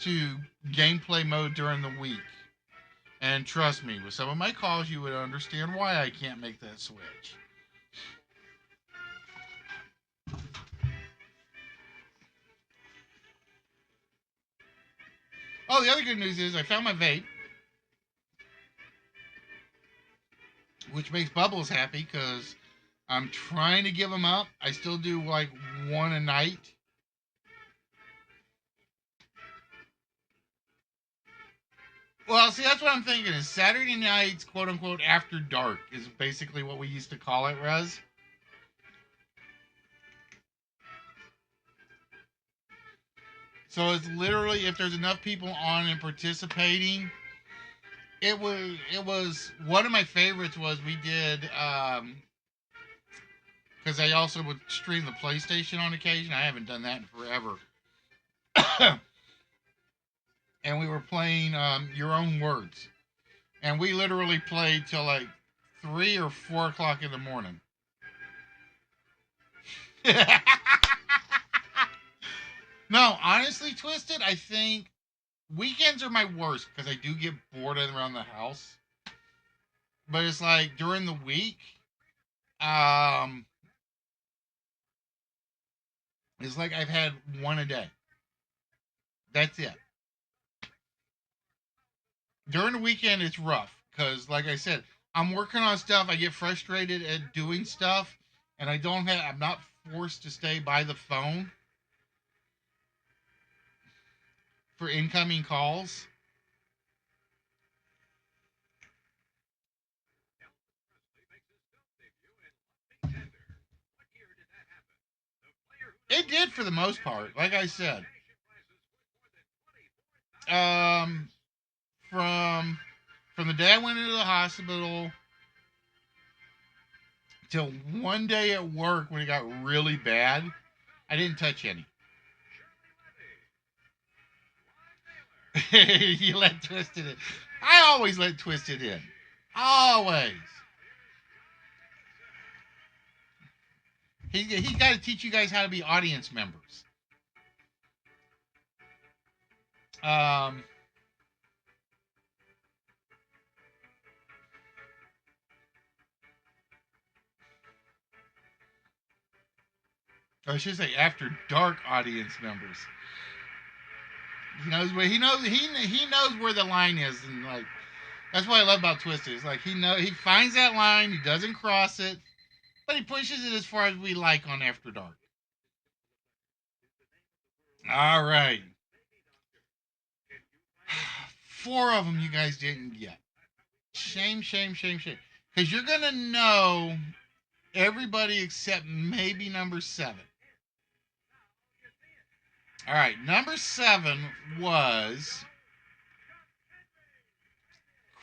to gameplay mode during the week. And trust me, with some of my calls, you would understand why I can't make that switch. Oh, the other good news is I found my vape, which makes Bubbles happy because I'm trying to give them up. I still do like one a night. Well, see, that's what I'm thinking is Saturday nights, quote unquote, after dark is basically what we used to call it, Rez. So it's literally if there's enough people on and participating. It was one of my favorites was we did because I also would stream the PlayStation on occasion. I haven't done that in forever. And we were playing Your Own Words. And we literally played till like 3 or 4 o'clock in the morning. No, honestly, Twisted, I think weekends are my worst because I do get bored around the house. But it's like during the week, it's like I've had one a day. That's it. During the weekend, it's rough because, like I said, I'm working on stuff. I get frustrated at doing stuff, and I'm not forced to stay by the phone for incoming calls. It did for the most part, like I said. Um, from the day I went into the hospital till one day at work when it got really bad, I didn't touch any. You let Twisted in. I always let Twisted in. Always. He's got to teach you guys how to be audience members. Or I should say after dark audience members. He knows where he knows where the line is, and like that's what I love about Twisted. It's like he finds that line, he doesn't cross it, but he pushes it as far as we like on After Dark. All right, 4 of them you guys didn't get. Shame, shame, shame, shame. Because you're going to know everybody except maybe number 7. All right, number 7 was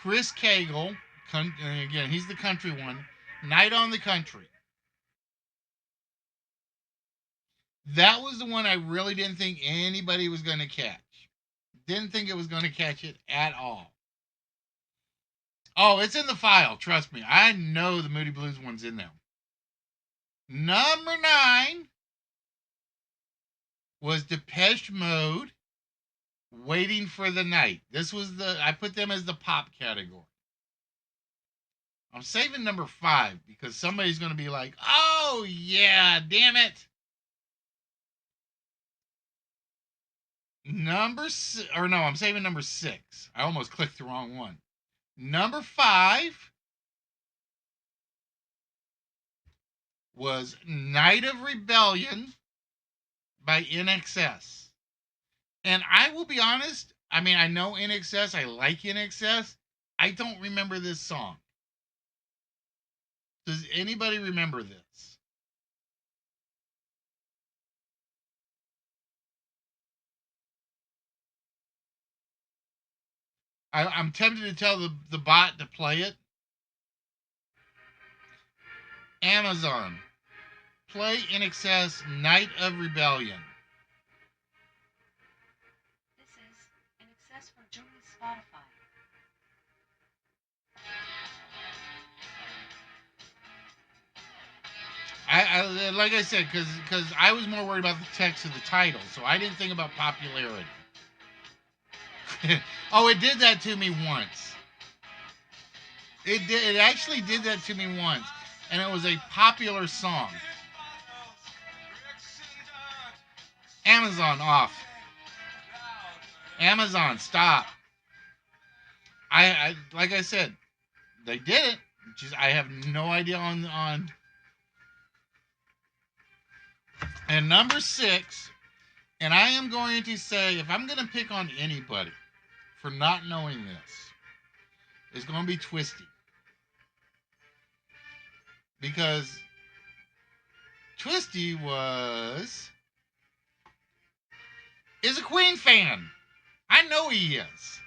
Chris Cagle. Again, he's the country one. Night on the Country. That was the one I really didn't think anybody was going to catch. Didn't think it was going to catch it at all. Oh, it's in the file. Trust me. I know the Moody Blues one's in there. Number 9 was Depeche Mode, Waiting for the Night. This was I put them as the pop category. I'm saving number 5 because somebody's going to be like, oh, yeah, damn it. I'm saving number 6. I almost clicked the wrong one. Number 5 was Night of Rebellion by NXS. And I will be honest, I mean, I know NXS, I like NXS. I don't remember this song. Does anybody remember this? I'm tempted to tell the bot to play it. Amazon, play NXS Night of Rebellion. This is in excess for Julie's Spotify. I like I said, because I was more worried about the text of the title, so I didn't think about popularity. Oh, it did that to me once. It actually did that to me once, and it was a popular song. Amazon off. Amazon stop. I like I said, they did it. Just I have no idea on. And number 6, and I am going to say, if I'm going to pick on anybody for not knowing this, it's going to be Twisty. Because Twisty is a Queen fan. I know he is.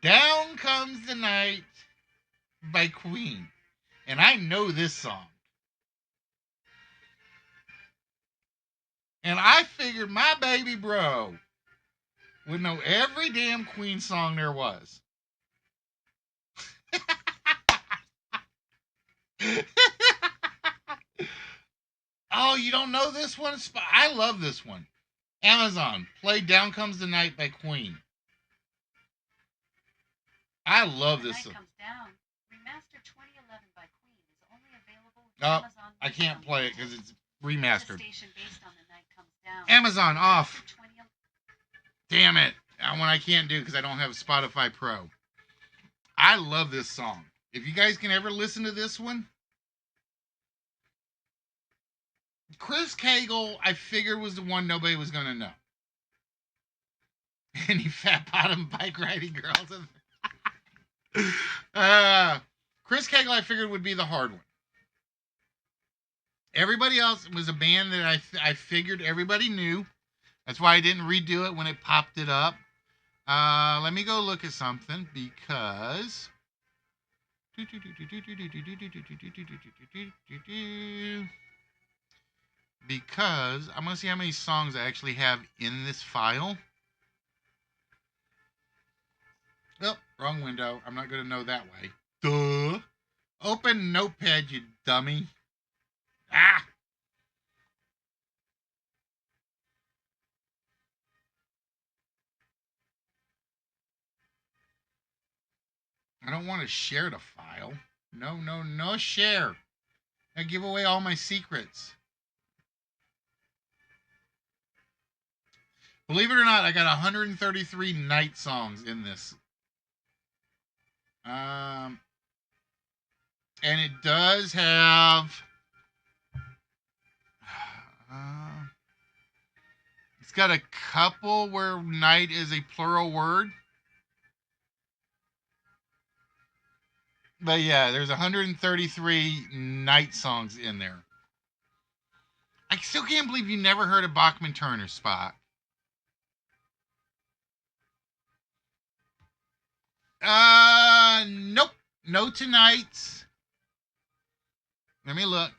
Down Comes the Night by Queen. And I know this song. And I figured my baby bro would know every damn Queen song there was. Oh, you don't know this one? I love this one. Amazon, play Down Comes the Night by Queen. I love this song. Night Comes Down, remastered 2011 by Queen, is only available with Oh, Amazon. I can't play it because it's The remastered. station based on The Night Comes Down. Amazon off. Remastered 2011. Damn it. That one I can't do because I don't have Spotify Pro. I love this song. If you guys can ever listen to this one. Chris Cagle, I figured was the one nobody was going to know. Any fat bottom bike riding girls. Chris Cagle, I figured would be the hard one. Everybody else was a band that I figured everybody knew. That's why I didn't redo it when it popped it up. Let me go look at something because I'm going to see how many songs I actually have in this file. Oh, wrong window. I'm not going to know that way. Duh. Open Notepad, you dummy. Ah! I don't want to share the file. No share. I give away all my secrets. Believe it or not, I got 133 night songs in this. And it does have... it's got a couple where night is a plural word. But yeah, there's 133 night songs in there. I still can't believe you never heard of Bachman Turner, Spot. Nope. No Tonights. Let me look.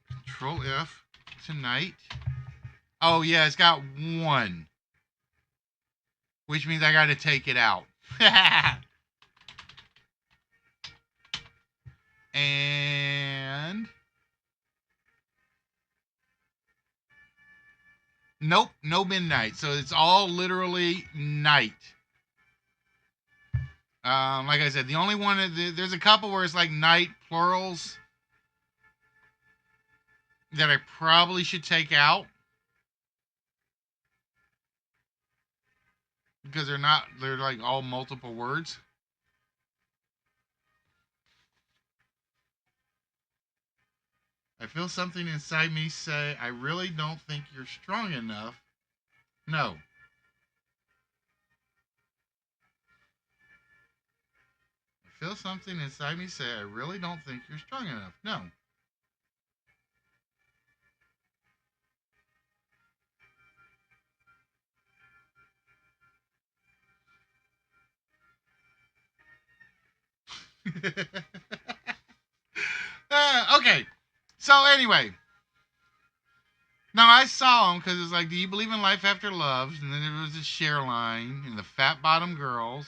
Control F. Tonight. Oh, yeah, it's got one. Which means I got to take it out. And nope, no midnight. So it's all literally night. Like I said, the only one there's a couple where it's like night plurals that I probably should take out because they're like all multiple words. I feel something inside me say, I really don't think you're strong enough. No. I feel something inside me say, I really don't think you're strong enough. No. Okay. So anyway, now I saw them because it's like, do you believe in life after love? And then there was a share line and the Fat Bottom Girls.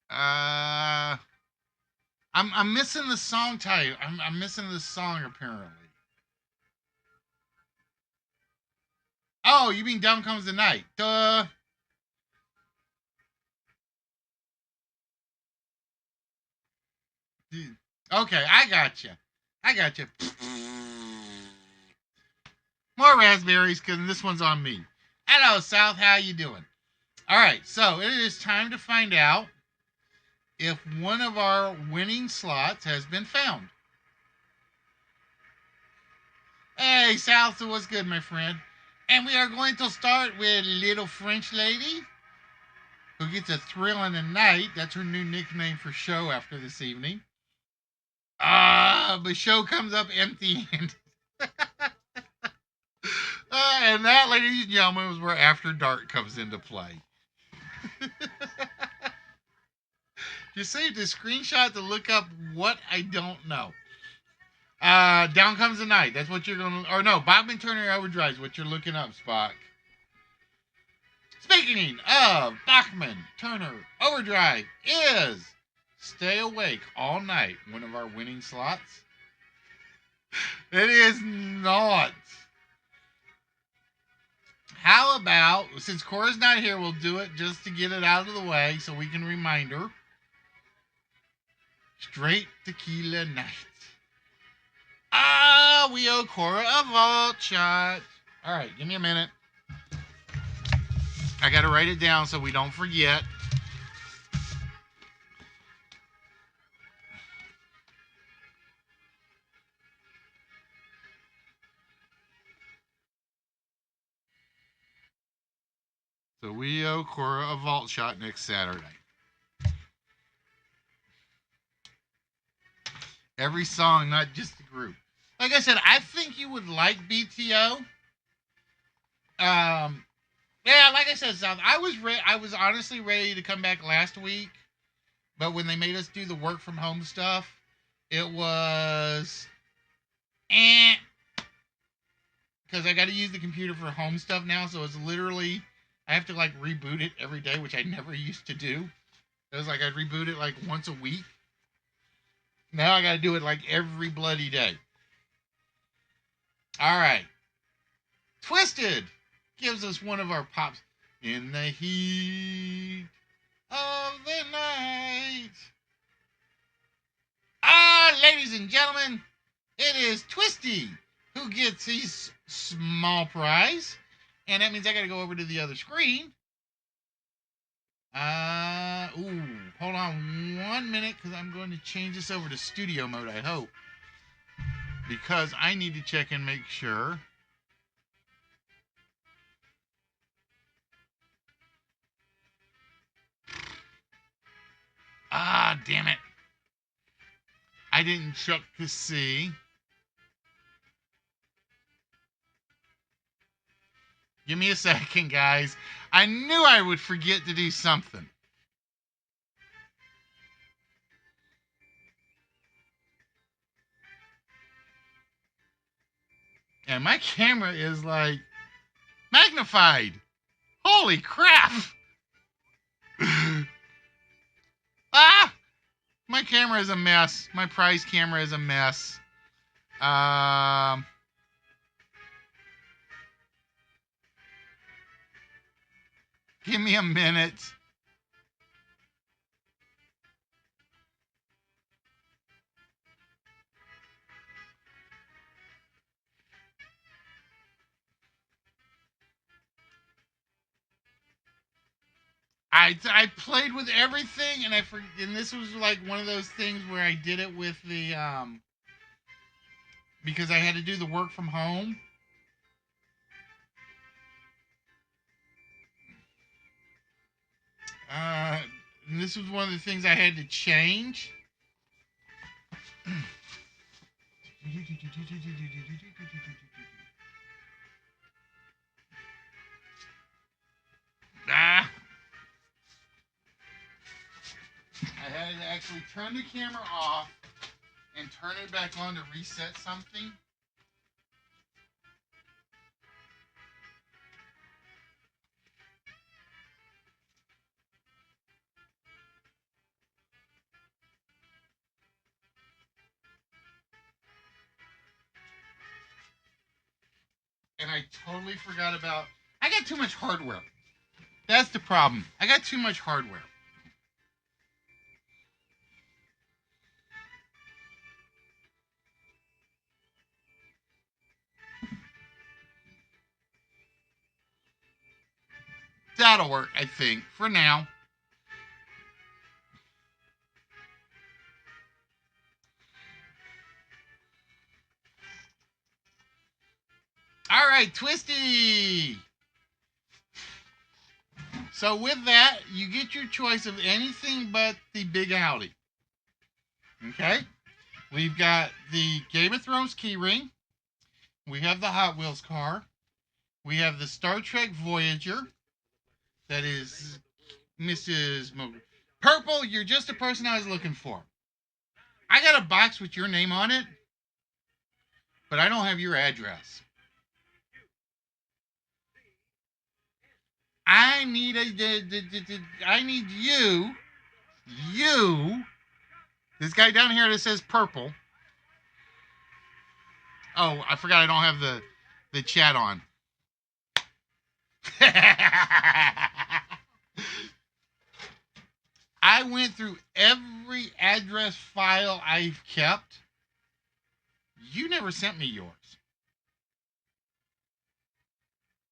I'm missing the song title. I'm missing the song apparently. Oh, you mean Down Comes the Night? Duh. Okay, I got you. I got you. More raspberries because this one's on me. Hello, South. How you doing? All right, so it is time to find out if one of our winning slots has been found. Hey, South, so what's good, my friend? And we are going to start with Little French Lady, who gets a thrill in the night. That's her new nickname for show after this evening. But show comes up empty-handed. And that, ladies and gentlemen, is where After Dark comes into play. You saved a screenshot to look up what I don't know. Down Comes the Night. That's what you're going to... Or no, Bachman Turner Overdrive is what you're looking up, Spock. Speaking of Bachman Turner Overdrive is Stay Awake All Night, one of our winning slots. It is not. How about, since Cora's not here, we'll do it just to get it out of the way so we can remind her. Straight Tequila Night. We owe Cora a vault shot. All right, give me a minute. I got to write it down so we don't forget. So we owe Cora a vault shot next Saturday. Every song, not just the group. Like I said, I think you would like BTO. Yeah, like I said, South, I was honestly ready to come back last week, but when they made us do the work from home stuff, it was because I got to use the computer for home stuff now, so it's literally I have to like reboot it every day, which I never used to do. It was like I'd reboot it like once a week. Now I got to do it like every bloody day. All right. Twisted gives us one of our pops. In the heat of the night. Ladies and gentlemen, it is Twisty who gets his small prize. And that means I got to go over to the other screen. Hold on 1 minute because I'm going to change this over to studio mode, I hope. Because I need to check and make sure. Ah, damn it. I didn't check to see. Give me a second, guys. I knew I would forget to do something. And my camera is like magnified. Holy crap. Ah! My camera is a mess. My prize camera is a mess. Give me a minute. I played with everything, and and this was like one of those things where I did it with the because I had to do the work from home. And this was one of the things I had to change. Ah. I had to actually turn the camera off and turn it back on to reset something. And I totally forgot about... I got too much hardware. That's the problem. I got too much hardware. That'll work, I think, for now. All right, Twisty. So with that, you get your choice of anything but the Big Howdy. Okay? We've got the Game of Thrones keyring. We have the Hot Wheels car. We have the Star Trek Voyager. That is Mrs. Purple, you're just the person I was looking for. I got a box with your name on it, but I don't have your address. I need I need you. This guy down here that says purple. Oh, I forgot I don't have the chat on. I went through every address file I've kept. You never sent me yours.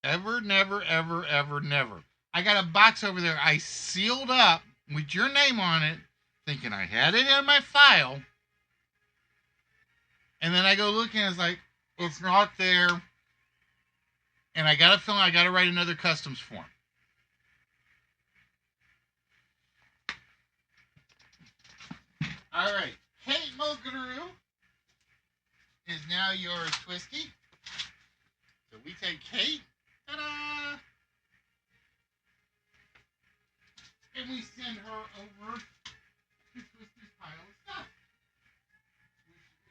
Ever, never, ever, ever, never. I got a box over there I sealed up with your name on it, thinking I had it in my file. And then I go looking and it's like, it's not there. And I got a feeling I got to write another customs form. All right. Kate Mulgrew is now yours, Twisty. So we take Kate. Ta-da! And we send her over to Twisty's pile of stuff. Which is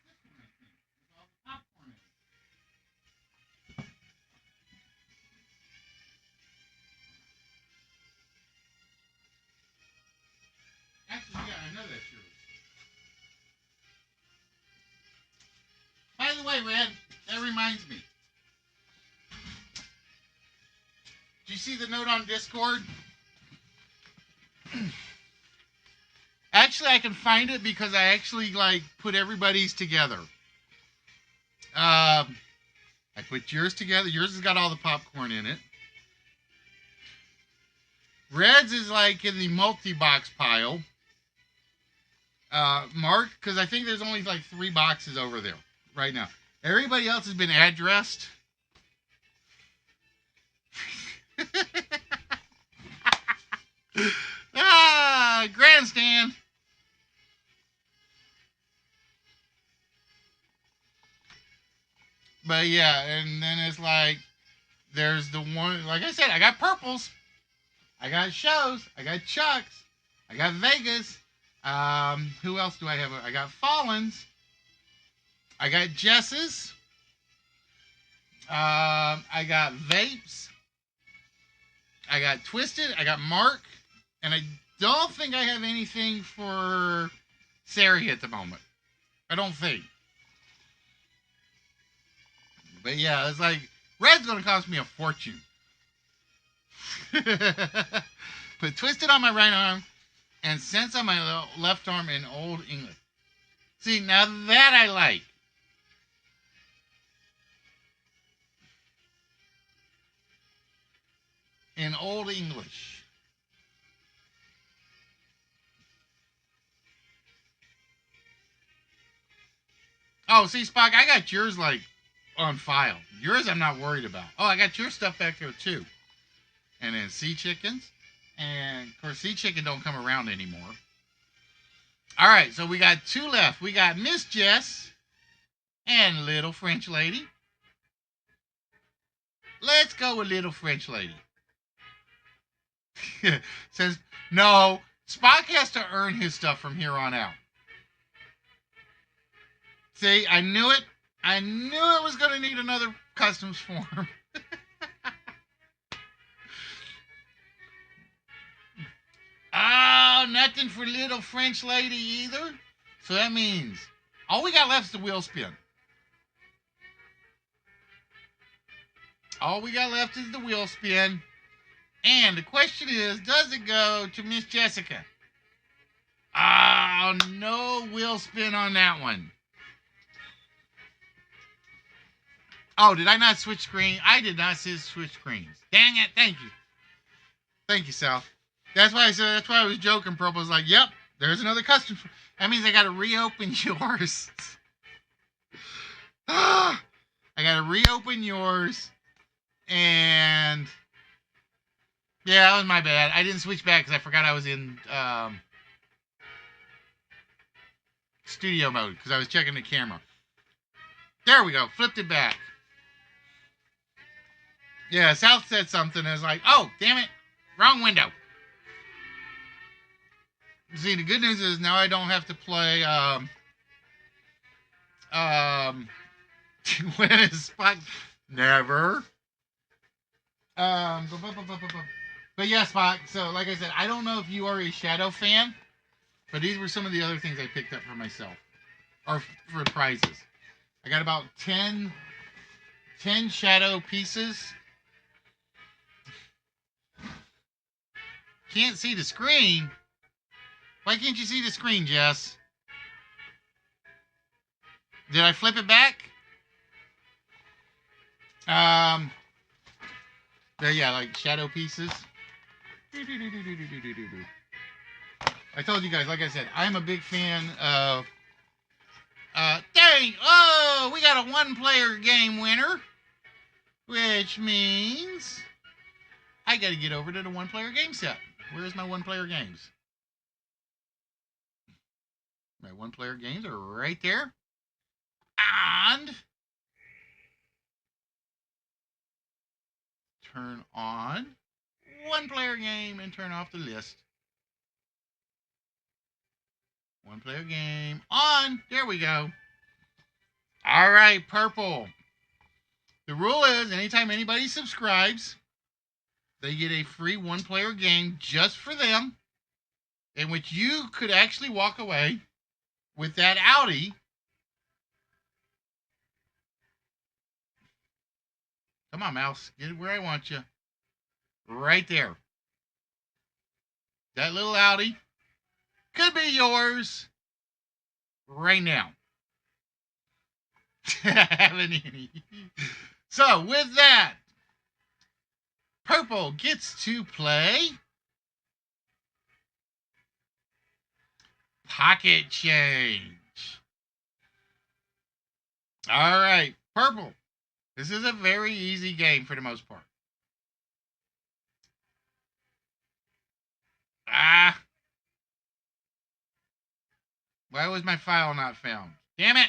this one, I think. With all the popcorn in it. Actually, yeah, I know that's yours. By the way, Red, that reminds me. Do you see the note on Discord? Actually, I can find it because I actually put everybody's together. I put yours together. Yours has got all the popcorn in it. Red's is in the multi-box pile. Mark, because I think there's only 3 boxes over there right now. Everybody else has been addressed. Grandstand. But yeah, and then it's like there's the one. Like I said, I got purples. I got shows. I got Chucks. I got Vegas. Who else do I have? I got Fallens. I got Jess's. I got Vapes. I got Twisted. I got Mark. And I don't think I have anything for Sari at the moment. I don't think. But yeah, it's like Red's going to cost me a fortune. Put Twisted on my right arm and Sense on my left arm in Old English. See, now that I like. In Old English. Oh, see, Spock, I got yours like on file. Yours I'm not worried about. Oh, I got your stuff back there too. And then Sea Chickens. And of course, Sea Chicken don't come around anymore. All right, so we got two left. We got Miss Jess and Little French Lady. Let's go with Little French Lady. Says, no, Spock has to earn his stuff from here on out. See, I knew it. I knew it was going to need another customs form. Oh, nothing for Little French Lady either. So that means all we got left is the wheel spin. All we got left is the wheel spin. And the question is, does it go to Miss Jessica? Oh, no wheel spin on that one. Oh, did I not switch screen? I did not switch screens. Dang it. Thank you. Thank you, Sal. That's why I said, that's why I was joking. Purple was like, yep, there's another custom. That means I got to reopen yours. I got to reopen yours. And yeah, that was my bad. I didn't switch back because I forgot I was in studio mode because I was checking the camera. There we go. Flipped it back. Yeah, South said something. I was like, oh, damn it. Wrong window. See, the good news is now I don't have to play, when is Spock? Never. But yeah, Spock, so like I said, I don't know if you are a Shadow fan, but these were some of the other things I picked up for myself, or for prizes. I got about 10 Shadow pieces. Can't see the screen. Why can't you see the screen, Jess? Did I flip it back? Yeah, like shadow pieces. I told you guys, like I said, I'm a big fan of. Dang! Oh, we got a one-player game winner, which means I got to get over to the one-player game set. Where's my one-player games? My one-player games are right there. And turn on one-player game and turn off the list. One-player game on. There we go. All right, Purple. The rule is anytime anybody subscribes, they get a free one-player game just for them, in which you could actually walk away with that Audi. Come on, mouse. Get it where I want you. Right there. That little Audi could be yours right now. Haven't any. So, with that, Purple gets to play Pocket Change. All right, Purple. This is a very easy game for the most part. Why was my file not found? Damn it!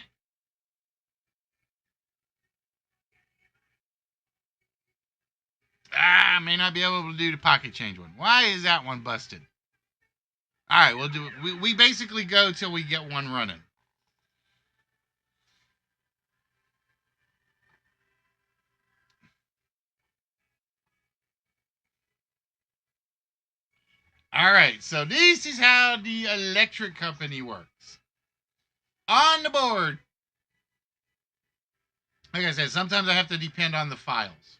I may not be able to do the pocket change one. Why is that one busted? All right, we'll do it. We basically go till we get one running. All right, so this is how the electric company works. On the board, like I said, sometimes I have to depend on the files.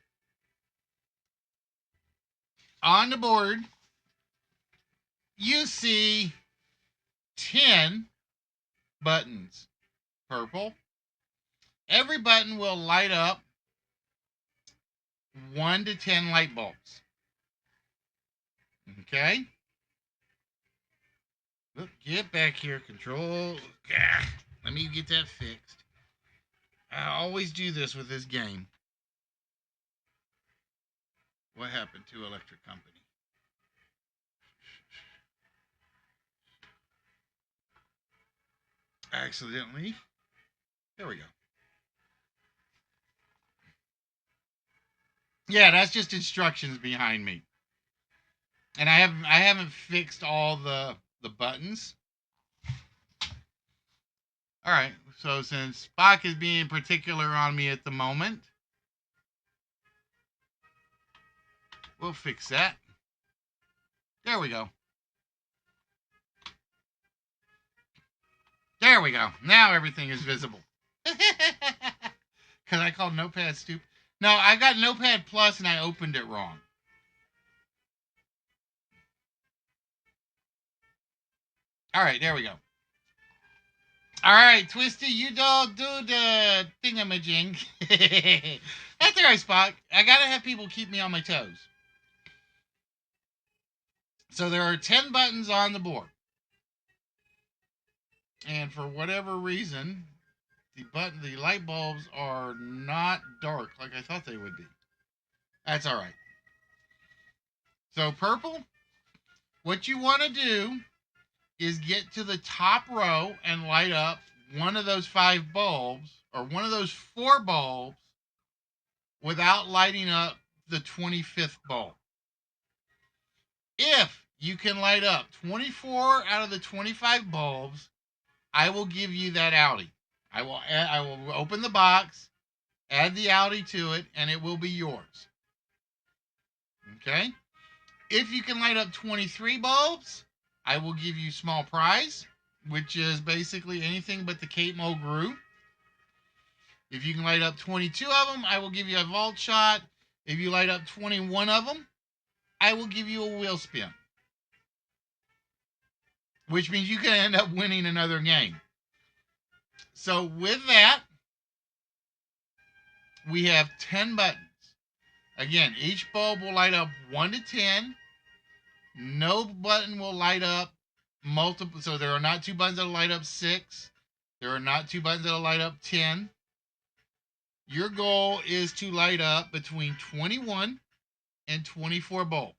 On the board, you see 10 buttons. Purple. Every button will light up 1 to 10 light bulbs. Okay? Look, get back here, control. Let me get that fixed. I always do this with this game. What happened to Electric Company? Accidentally. There we go. Yeah, that's just instructions behind me. And I haven't fixed all the buttons. All right, so since Spock is being particular on me at the moment, we'll fix that. There we go. There we go. Now everything is visible. Because I called Notepad stupid. No, I got Notepad Plus and I opened it wrong. All right, there we go. All right, Twisty, you don't do the thingamajig. That's all right, Spock. I gotta have people keep me on my toes. So there are 10 buttons on the board. And for whatever reason, the light bulbs are not dark like I thought they would be. That's all right. So purple, what you want to do is get to the top row and light up one of those 5 bulbs or one of those 4 bulbs without lighting up the 25th bulb. If you can light up 24 out of the 25 bulbs, I will give you that Audi. I will open the box, add the Audi to it, and it will be yours. Okay? If you can light up 23 bulbs, I will give you small prize, which is basically anything but the Kate Mulgrew. If you can light up 22 of them, I will give you a vault shot. If you light up 21 of them, I will give you a wheel spin. Which means you can end up winning another game. So with that, we have 10 buttons. Again, each bulb will light up 1 to 10. No button will light up multiple. So there are not 2 buttons that will light up 6. There are not 2 buttons that will light up 10. Your goal is to light up between 21 and 24 bulbs.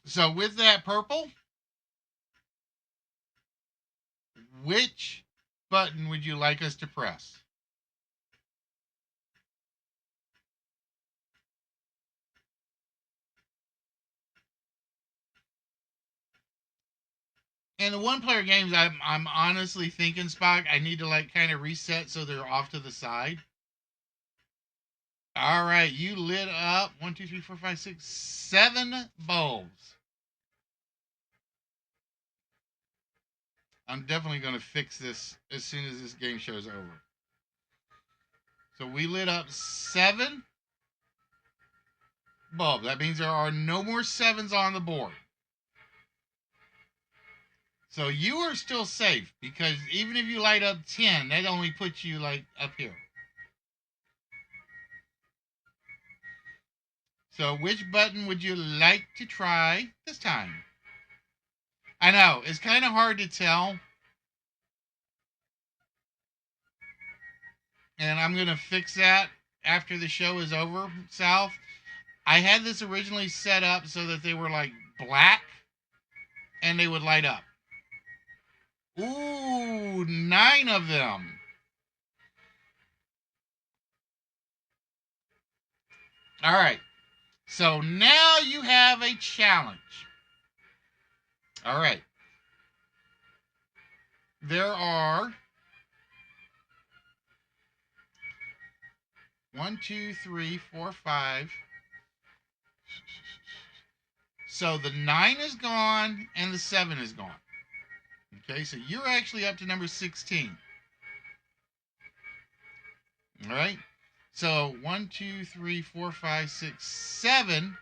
So with that, purple, which button would you like us to press? And the one-player games, I'm honestly thinking, Spock, I need to like kind of reset so they're off to the side. All right, you lit up 1, 2, 3, 4, 5, 6, 7 bulbs. I'm definitely going to fix this as soon as this game show's over. So we lit up 7 bulbs. That means there are no more 7s on the board. So you are still safe because even if you light up 10, that only puts you like up here. So which button would you like to try this time? I know, it's kind of hard to tell. And I'm going to fix that after the show is over, South. I had this originally set up so that they were like black. and they would light up. Ooh, 9 of them. All right. So now you have a challenge. All right. There are 1, 2, 3, 4, 5. So the 9 is gone and the 7 is gone. Okay, so you're actually up to number 16. All right. So 1, 2, 3, 4, 5, 6, 7.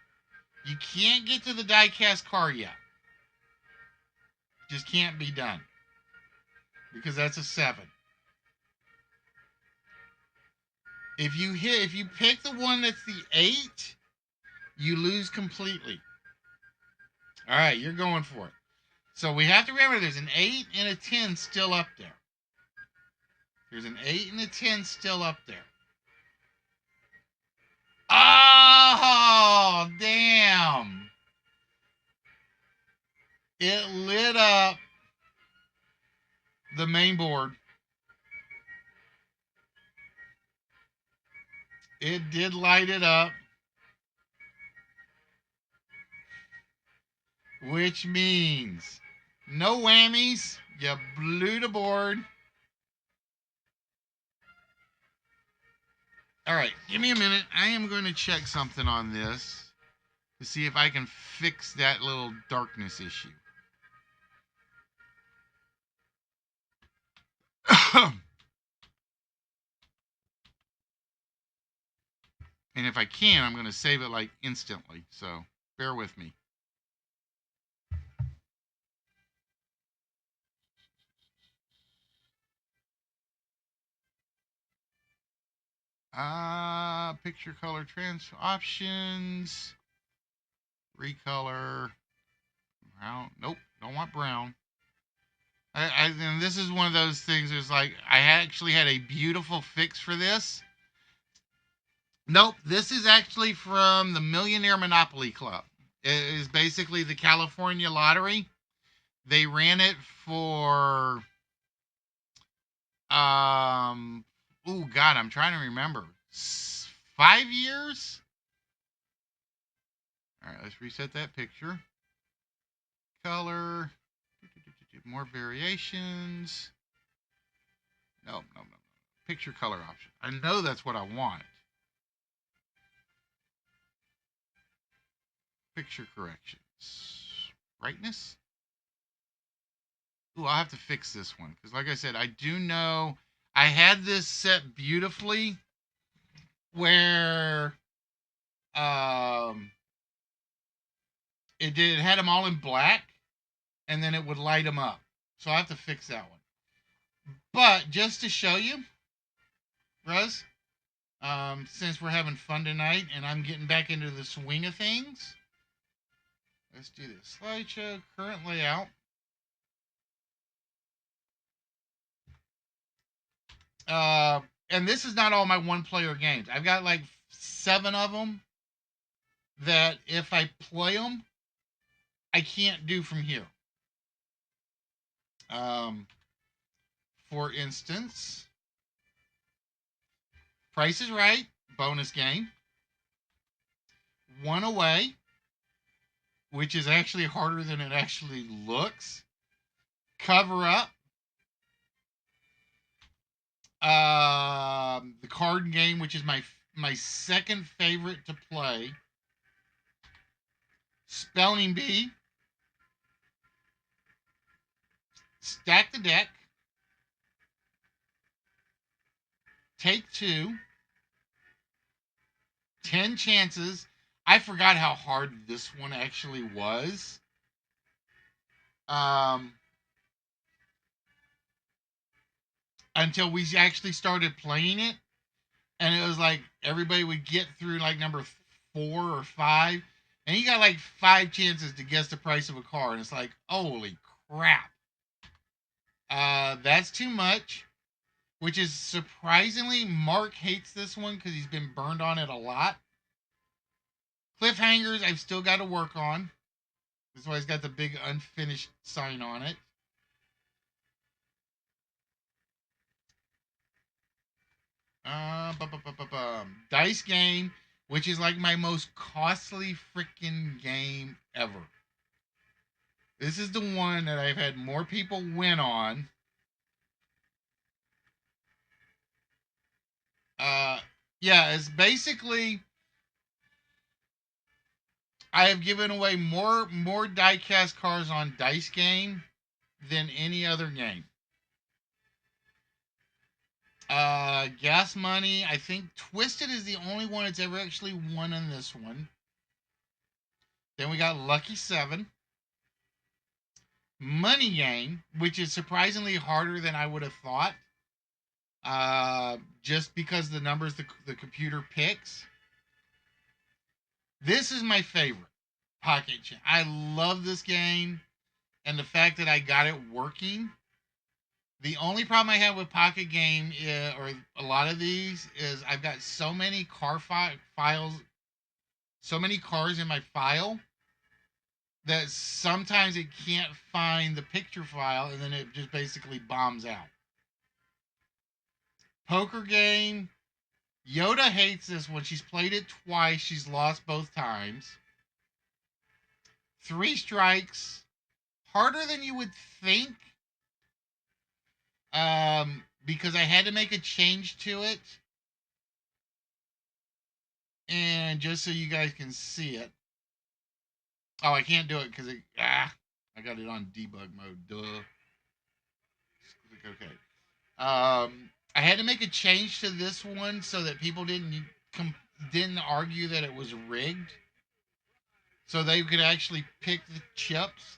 You can't get to the die-cast car yet. Just can't be done. Because that's a 7. If you pick the one that's the 8, you lose completely. All right, you're going for it. So we have to remember there's an 8 and a 10 still up there. There's an 8 and a 10 still up there. Oh, damn. It lit up the main board. It did light it up. Which means no whammies. You blew the board. All right, give me a minute. I am going to check something on this to see if I can fix that little darkness issue. And if I can, I'm going to save it like instantly. So bear with me. Picture color transfer options. Recolor. Brown. Nope, don't want brown. And this is one of those things. It's like I actually had a beautiful fix for this. Nope, this is actually from the Millionaire Monopoly Club. It is basically the California lottery. They ran it for oh God, I'm trying to remember. 5 years? All right, let's reset that picture. Color. More variations. No. Picture color option. I know that's what I want. Picture corrections. Brightness. Ooh, I'll have to fix this one. Because like I said, I do know I had this set beautifully where it had them all in black and then it would light them up. So I have to fix that one. But just to show you, Ruz, since we're having fun tonight and I'm getting back into the swing of things, let's do this. Slideshow, current layout. And this is not all my one-player games. I've got like 7 of them that if I play them, I can't do from here. For instance, Price is Right, bonus game. One Away, which is actually harder than it actually looks. Cover Up. The card game, which is my second favorite to play. Spelling Bee. Stack the Deck. Take Two. 10 Chances. I forgot how hard this one actually was. Until we actually started playing it. And it was like everybody would get through like number 4 or 5. And you got like 5 chances to guess the price of a car. And it's like, holy crap. That's Too Much. Which is surprisingly, Mark hates this one because he's been burned on it a lot. Cliffhangers, I've still got to work on. That's why it's got the big unfinished sign on it. Dice game, which is like my most costly freaking game ever. This is the one that I've had more people win on. Yeah, it's basically I have given away more diecast cards on Dice Game than any other game. Gas Money, I think Twisted is the only one that's ever actually won on this one. Then we got Lucky 7. Money Game, which is surprisingly harder than I would have thought. Just because the numbers the computer picks. This is my favorite, Pocket Champ. I love this game, and the fact that I got it working. The only problem I have with Pocket Game or a lot of these is I've got so many files, so many cars in my file that sometimes it can't find the picture file, and then it just basically bombs out. Poker Game. Yoda hates this one. She's played it twice. She's lost both times. 3 strikes. Harder than you would think. Because I had to make a change to it. And just so you guys can see it. Oh, I can't do it because I got it on debug mode. Duh. Okay. I had to make a change to this one so that people didn't argue that it was rigged, so they could actually pick the chips.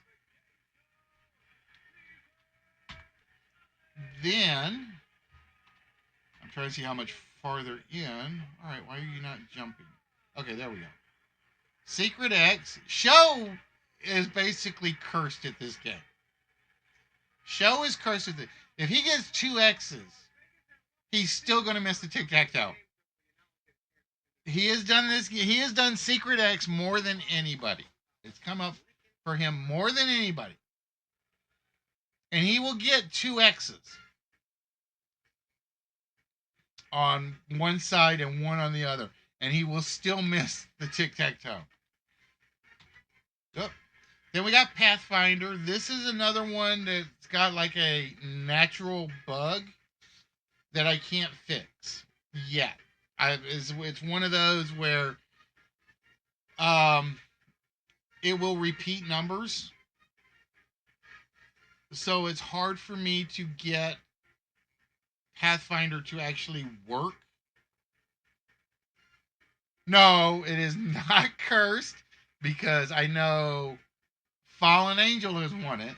Then I'm trying to see how much farther in. All right, why are you not jumping? Okay, there we go. Secret X. Show is basically cursed at this game. Show is cursed at this. If he gets 2 X's, he's still going to miss the tic-tac-toe. He has done this. He has done Secret X more than anybody. It's come up for him more than anybody. And he will get 2 X's on one side and 1 on the other. And he will still miss the tic-tac-toe. Oh. Then we got Pathfinder. This is another one that's got like a natural bug that I can't fix yet. It's one of those where it will repeat numbers. So it's hard for me to get Pathfinder to actually work. No, it is not cursed because I know Fallen Angel has won it.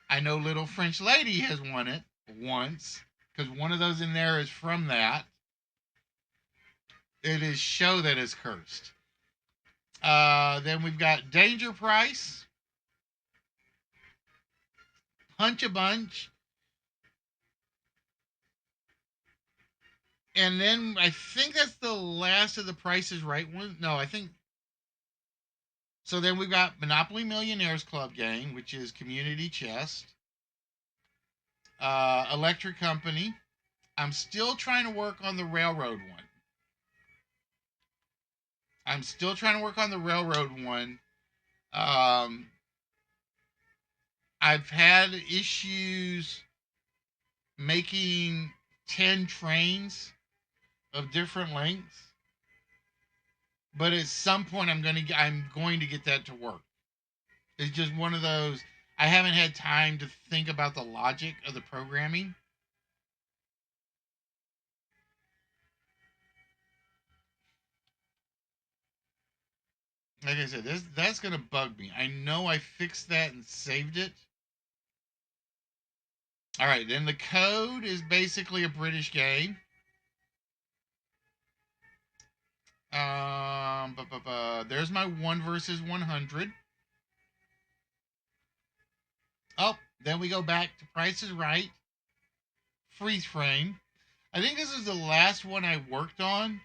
I know Little French Lady has won it once because one of those in there is from that. It is Show that is cursed. Then we've got Danger Price, Punch a Bunch, and then I think that's the last of the Price is Right one. No, I think. So then we've got Monopoly Millionaires Club game, which is Community Chest. Electric Company. I'm still trying to work on the Railroad one. I've had issues making 10 trains of different lengths. But at some point, I'm going to get that to work. It's just one of those. I haven't had time to think about the logic of the programming. Like I said, that's going to bug me. I know I fixed that and saved it. All right, then the Code is basically a British game. There's my 1 versus 100. Oh, then we go back to Price is Right. Freeze Frame. I think this is the last one I worked on.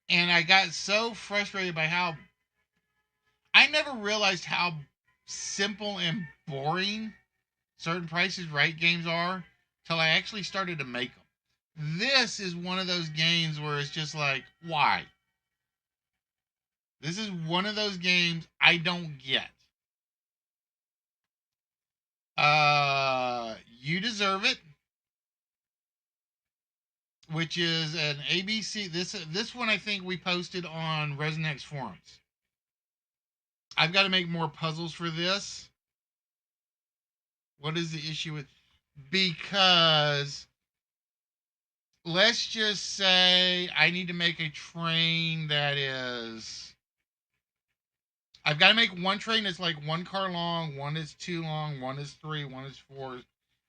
And I got so frustrated by how I I never realized how simple and boring certain Price is Right games are till I actually started to make them. This is one of those games where it's just like, why? This is one of those games I don't get. You Deserve It, which is an ABC. This one I think we posted on Resnex forums. I've got to make more puzzles for this. What is the issue with? Because let's just say I need to make a train that is. I've got to make one train that's like one car long, one is two long, one is three, one is four.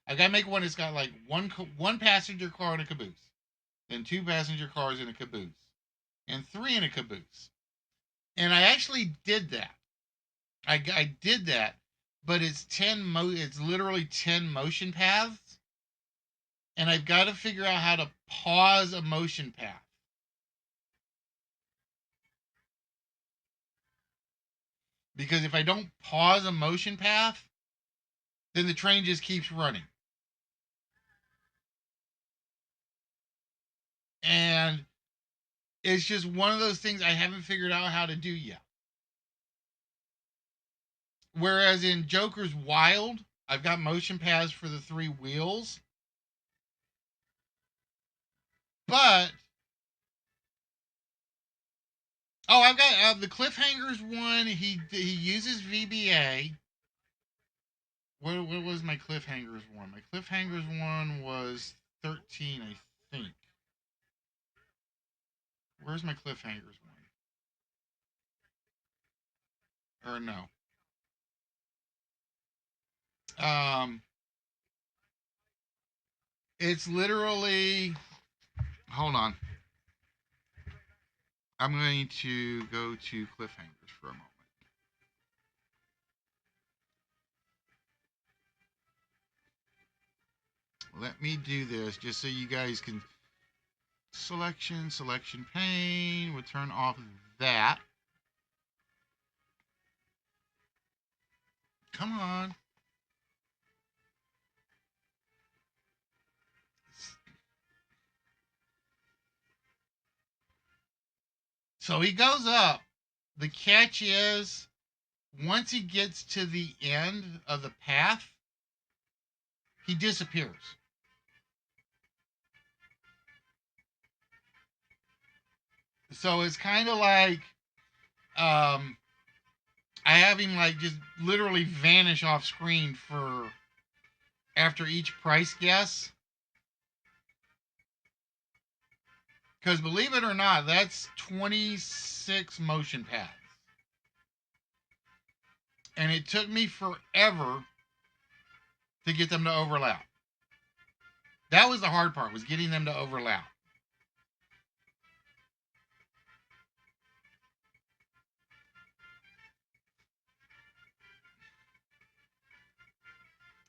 I've got to make one that's got like one passenger car and a caboose, then two passenger cars in a caboose, and three in a caboose. And I actually did that. I did that, but it's it's literally 10 motion paths, and I've got to figure out how to pause a motion path. Because if I don't pause a motion path, then the train just keeps running. And it's just one of those things I haven't figured out how to do yet. Whereas in Joker's Wild, I've got motion paths for the three wheels. But I've got the Cliffhangers one. He uses VBA. What was my Cliffhangers one? My Cliffhangers one was 13, I think. Where's my Cliffhangers one? Or no. It's literally. Hold on. I'm going to go to Cliffhangers for a moment. Let me do this just so you guys can. Selection pane. We'll turn off that. Come on. So he goes up. The catch is, once he gets to the end of the path, he disappears. So it's kind of like I have him like just literally vanish off screen for after each price guess. Because believe it or not, that's 26 motion paths. And it took me forever to get them to overlap. That was the hard part, was getting them to overlap.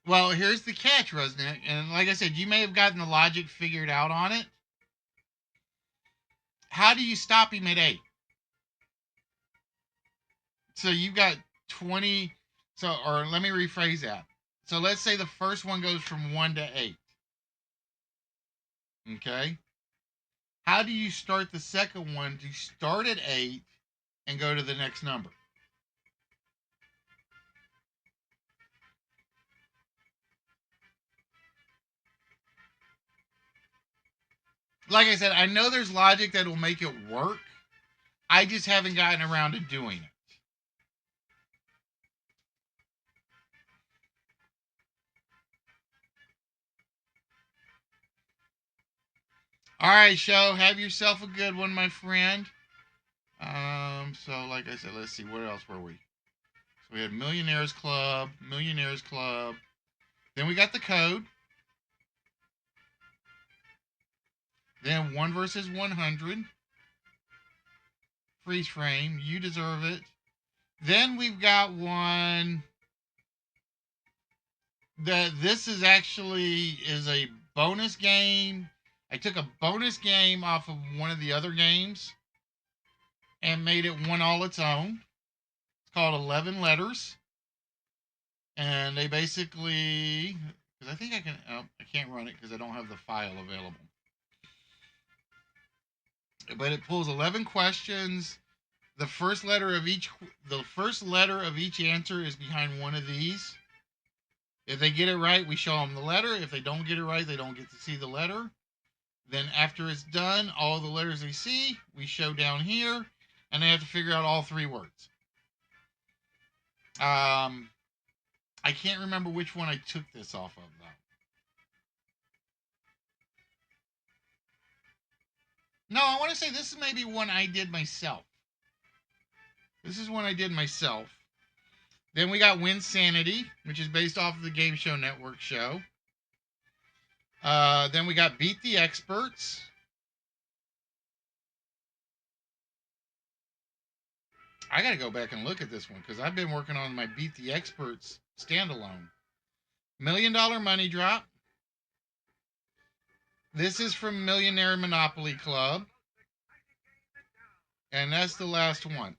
Well, here's the catch, Resnick. And like I said, you may have gotten the logic figured out on it. How do you stop him at 8? So you've got 20. So, or let me rephrase that. So let's say the first one goes from 1 to 8. Okay. How do you start the second one to start at 8 and go to the next number? Like I said, I know there's logic that will make it work. I just haven't gotten around to doing it. All right, show. Have yourself a good one, my friend. So like I said, let's see. What else were we? So we had Millionaires Club. Then we got the code. Then 1 versus 100. Freeze frame. You Deserve It. Then we've got one that this is actually a bonus game. I took a bonus game off of one of the other games and made it one all its own. It's called 11 Letters. And they basically, because I think I can, I can't run it because I don't have the file available. But it pulls 11 questions. The first letter of each answer is behind one of these. If they get it right, we show them the letter. If they don't get it right, they don't get to see the letter. Then after it's done, all the letters they see, we show down here, and they have to figure out all 3 words. I can't remember which one I took this off of, though. No, I want to say this is maybe one I did myself. This is one I did myself. Then we got Win Sanity, which is based off of the Game Show Network show. Then we got Beat the Experts. I got to go back and look at this one because I've been working on my Beat the Experts standalone. $1 Million Money Drop. This is from Millionaire Monopoly Club. And that's the last one.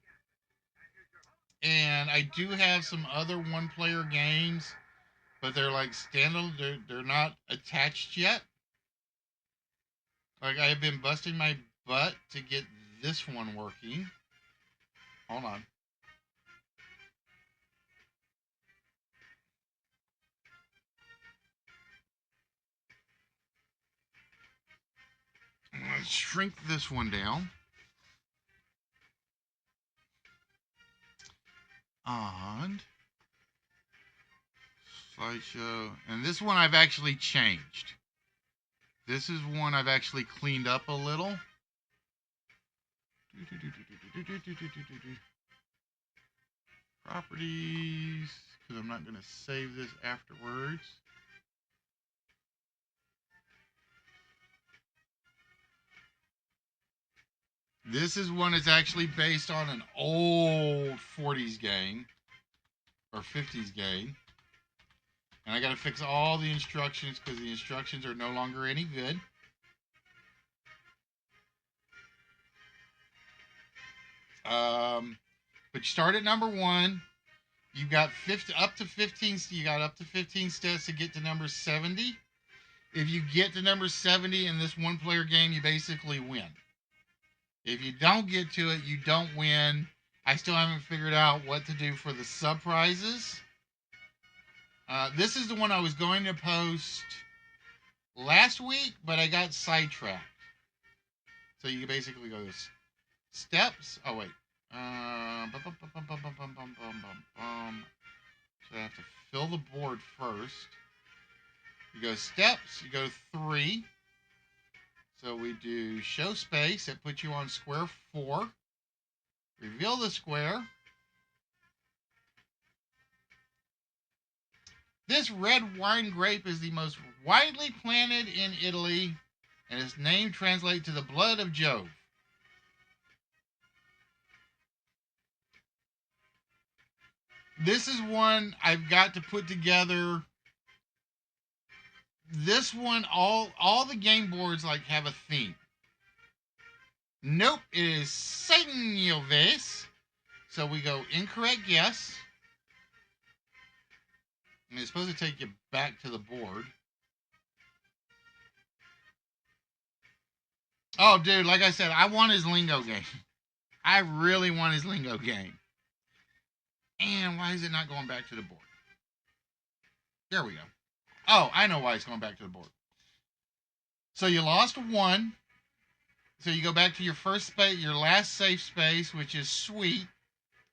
And I do have some other one-player games, but they're like standalone. They're not attached yet. Like, I have been busting my butt to get this one working. Hold on. Let's shrink this one down. And slideshow. And this one I've actually changed. This is one I've actually cleaned up a little. Properties, because I'm not going to save this afterwards. This is one that's actually based on an old 40s game or 50s game. And I got to fix all the instructions because the instructions are no longer any good. But you start at number 1. You got 50 up to 15. You got up to 15 steps to get to number 70. If you get to number 70 in this one-player game, you basically win. If you don't get to it, you don't win. I still haven't figured out what to do for the sub prizes. This is the one I was going to post last week, but I got sidetracked. So you basically go to steps. Oh, wait. So I have to fill the board first. You go steps. You go 3. So we do show space. That puts you on square 4. Reveal the square. This red wine grape is the most widely planted in Italy, and its name translates to the blood of Jove. This is one I've got to put together. This one, all the game boards like have a theme. Nope, it is Sangiovese. So we go incorrect guess. And it's supposed to take you back to the board. Oh, dude, like I said, I want his lingo game. I really want his lingo game. And why is it not going back to the board? There we go. Oh, I know why it's going back to the board. So you lost 1. So you go back to your first space, your last safe space, which is sweet.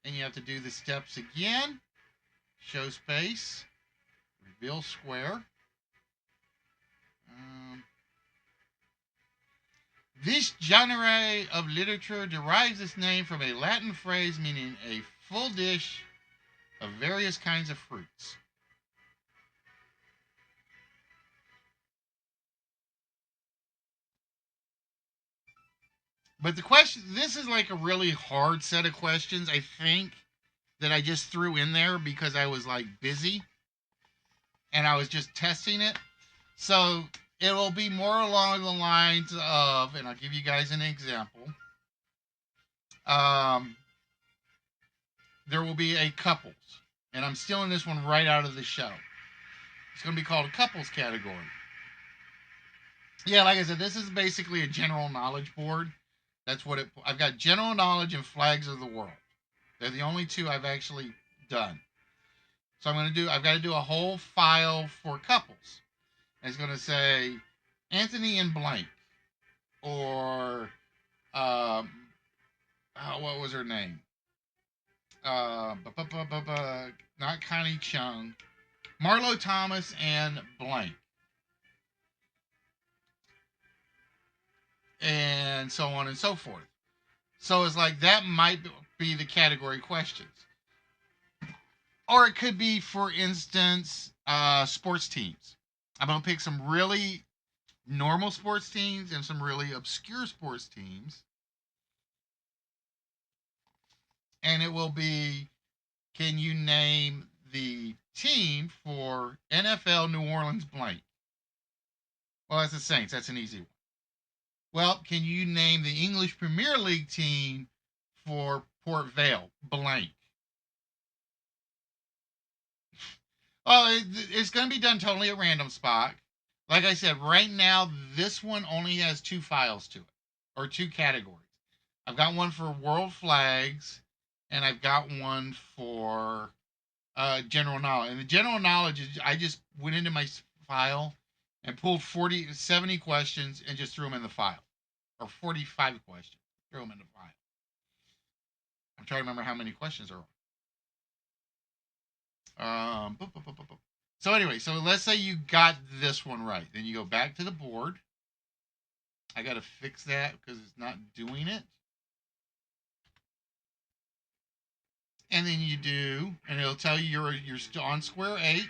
And you have to do the steps again. Show space. Reveal square. This genre of literature derives its name from a Latin phrase meaning a full dish of various kinds of fruits. But the question, this is like a really hard set of questions, I think, that I just threw in there because I was like busy and I was just testing it. So it will be more along the lines of, and I'll give you guys an example. there will be a couples. And I'm stealing this one right out of the show. It's going to be called a couples category. Yeah, like I said, this is basically a general knowledge board. That's what it. I've got general knowledge and flags of the world. They're the only two I've actually done. So I've got to do a whole file for couples. And it's going to say Anthony and blank, or what was her name? Not Connie Chung, Marlo Thomas and blank, and so on and so forth. So it's like that might be the category questions. Or it could be, for instance, sports teams. I'm going to pick some really normal sports teams and some really obscure sports teams. And it will be, can you name the team for NFL New Orleans blank? Well, that's the Saints. That's an easy one. Well, can you name the English Premier League team for Port Vale blank? Well, it's going to be done totally at random spot. Like I said, right now, this one only has 2 files to it, or 2 categories. I've got one for world flags, and I've got one for general knowledge. And the general knowledge is, I just went into my file and pulled 70 questions and just threw them in the file. Or 45 questions, threw them in the file. I'm trying to remember how many questions are on. So anyway, so let's say you got this one right. Then you go back to the board. I got to fix that because it's not doing it. And then you do, and it'll tell you you're still on square 8.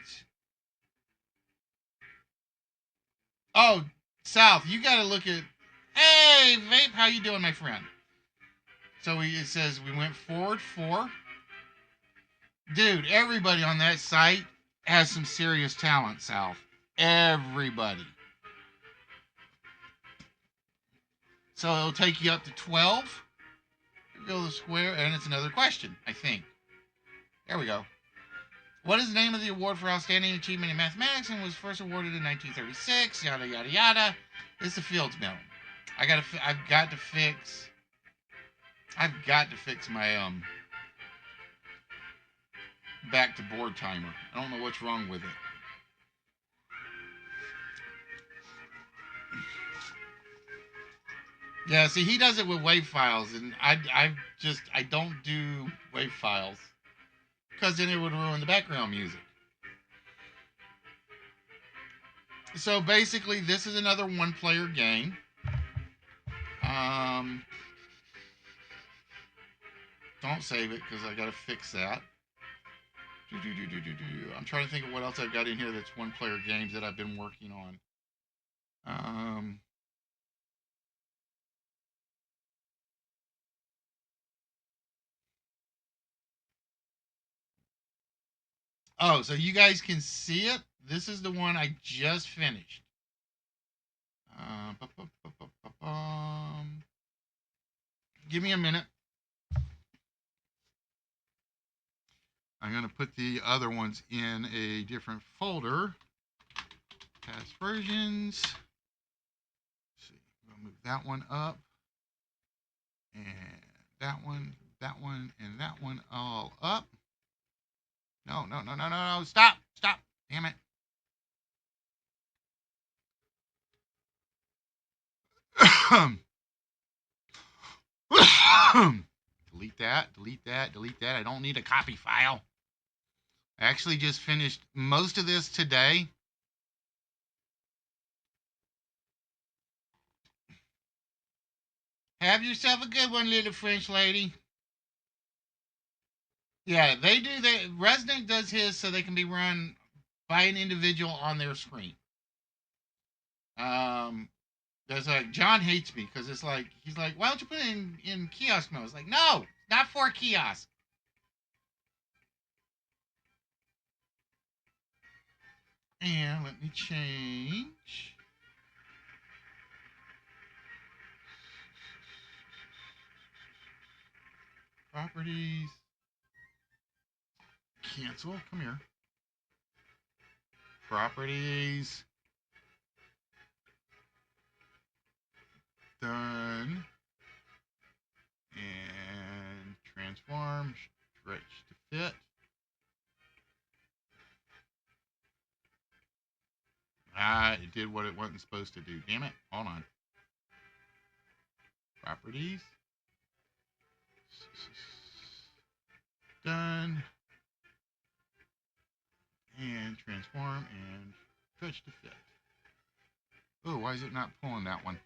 Oh, South, you got to look at. Hey, Vape, how you doing, my friend? So it says we went forward 4. Dude, everybody on that site has some serious talent, South. Everybody. So it'll take you up to 12. Go to the square, and it's another question, I think. There we go. What is the name of the award for outstanding achievement in mathematics and was first awarded in 1936? Yada yada yada. It's the Fields Medal. I've got to fix my back to board timer. I don't know what's wrong with it. Yeah, see, he does it with WAV files, and I don't do WAV files because then it would ruin the background music. So basically, this is another one-player game. Don't save it because I got to fix that. I'm trying to think of what else I've got in here that's one-player games that I've been working on. Oh, so you guys can see it. This is the one I just finished. Give me a minute. I'm going to put the other ones in a different folder. Past versions. Let's see. We'll move that one up. And that one, and that one all up. No. Stop. Damn it. Delete that. I don't need a copy file. I actually just finished most of this today. Have yourself a good one, little French lady. Yeah, they do that. Resnick does his so they can be run by an individual on their screen. There's like, John hates me because it's like, he's like, why don't you put it in kiosk mode? It's like, no, not for kiosk. And let me change. Properties. Cancel. Come here. Properties. Done. And transform. Stretch to fit. It did what it wasn't supposed to do. Damn it. Hold on. Properties. Done. And transform and stretch to fit. Oh, why is it not pulling that one?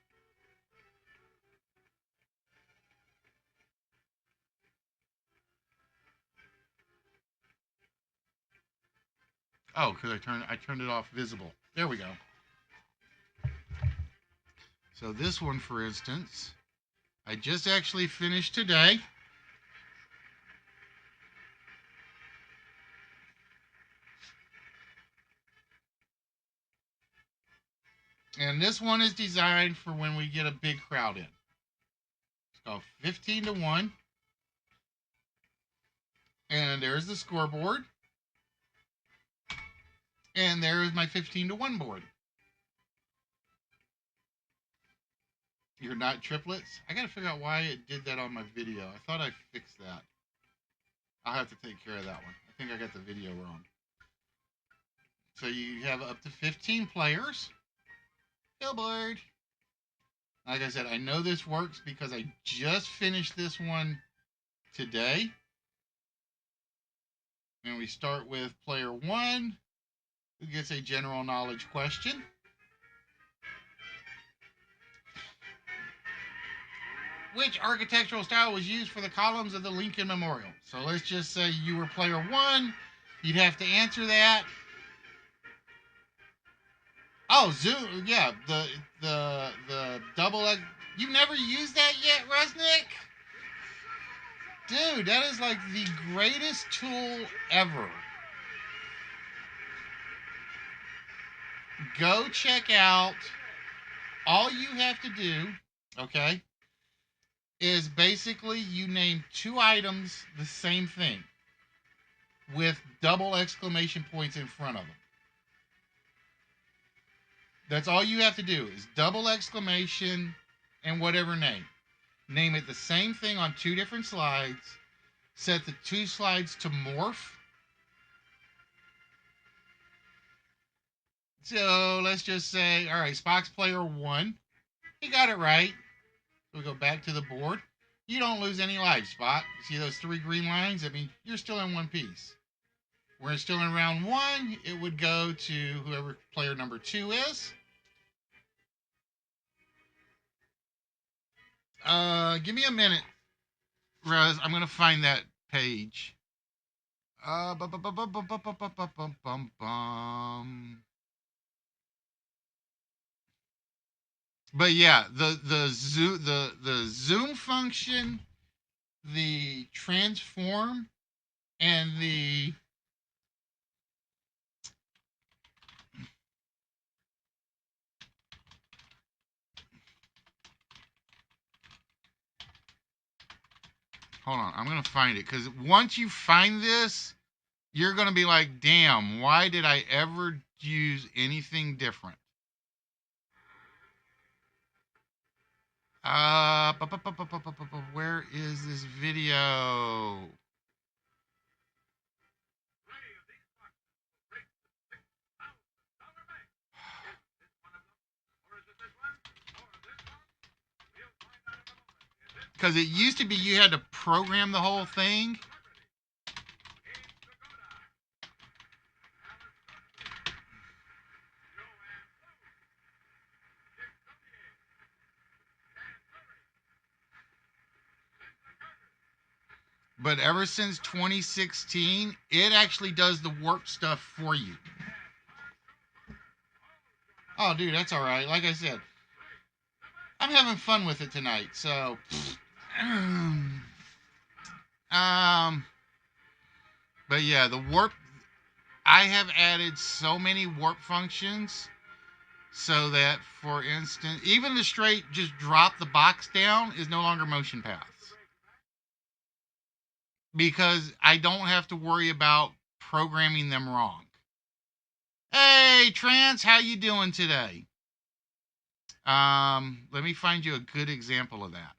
Oh, because I turned it off visible. There we go. So this one, for instance, I just actually finished today. And this one is designed for when we get a big crowd in. It's called 15 to 1. And there's the scoreboard. And there's my 15 to 1 board. You're not triplets? I gotta figure out why it did that on my video. I thought I fixed that. I'll have to take care of that one. I think I got the video wrong. So you have up to 15 players. Billboard. Like I said, I know this works because I just finished this one today. And we start with player 1, who gets a general knowledge question. Which architectural style was used for the columns of the Lincoln Memorial? So let's just say you were player 1. You'd have to answer that. Oh, Zoom, yeah, the double egg. You've never used that yet, Resnick? Dude, that is like the greatest tool ever. Go check out. All you have to do, okay, is basically you name 2 items the same thing with double exclamation points in front of them. That's all you have to do is double exclamation and whatever name. Name it the same thing on 2 different slides. Set the 2 slides to morph. So let's just say, all right, Spock's player 1. He got it right. We'll go back to the board. You don't lose any lives, Spock. See those 3 green lines? I mean, you're still in one piece. We're still in round 1. It would go to whoever player number 2 is. Give me a minute, Rez. I'm gonna find that page. But yeah, the zoom function, the transform, and the hold on, I'm gonna find it because once you find this, you're gonna be like, damn, why did I ever use anything different? Where is this video? Because it used to be you had to program the whole thing. But ever since 2016, it actually does the warp stuff for you. Oh, dude, that's all right. Like I said, I'm having fun with it tonight. So, but yeah, the warp. I have added so many warp functions so that, for instance, even the straight just drop the box down is no longer motion paths. Because I don't have to worry about programming them wrong. Hey, Trance, how you doing today? Let me find you a good example of that.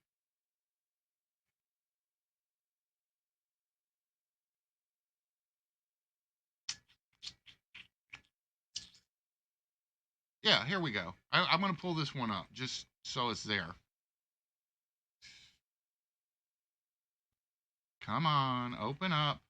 Yeah, here we go. I'm going to pull this one up just so it's there. Come on, open up.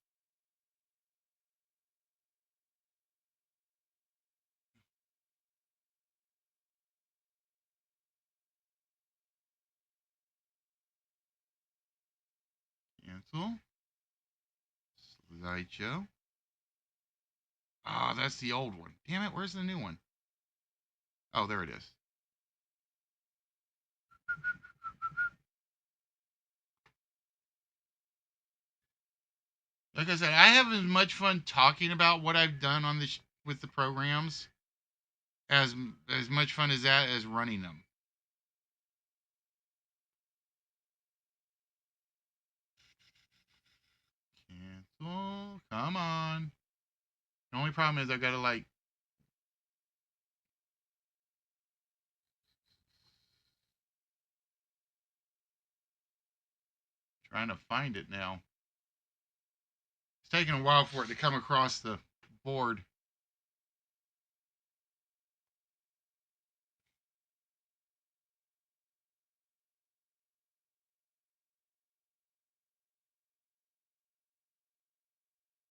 Cancel. Slideshow. Ah, that's the old one. Damn it, where's the new one? Oh, there it is. Like I said, I have as much fun talking about what I've done on this with the programs as much fun as that as running them. Cancel. Come on. The only problem is I gotta like trying to find it now. It's taking a while for it to come across the board.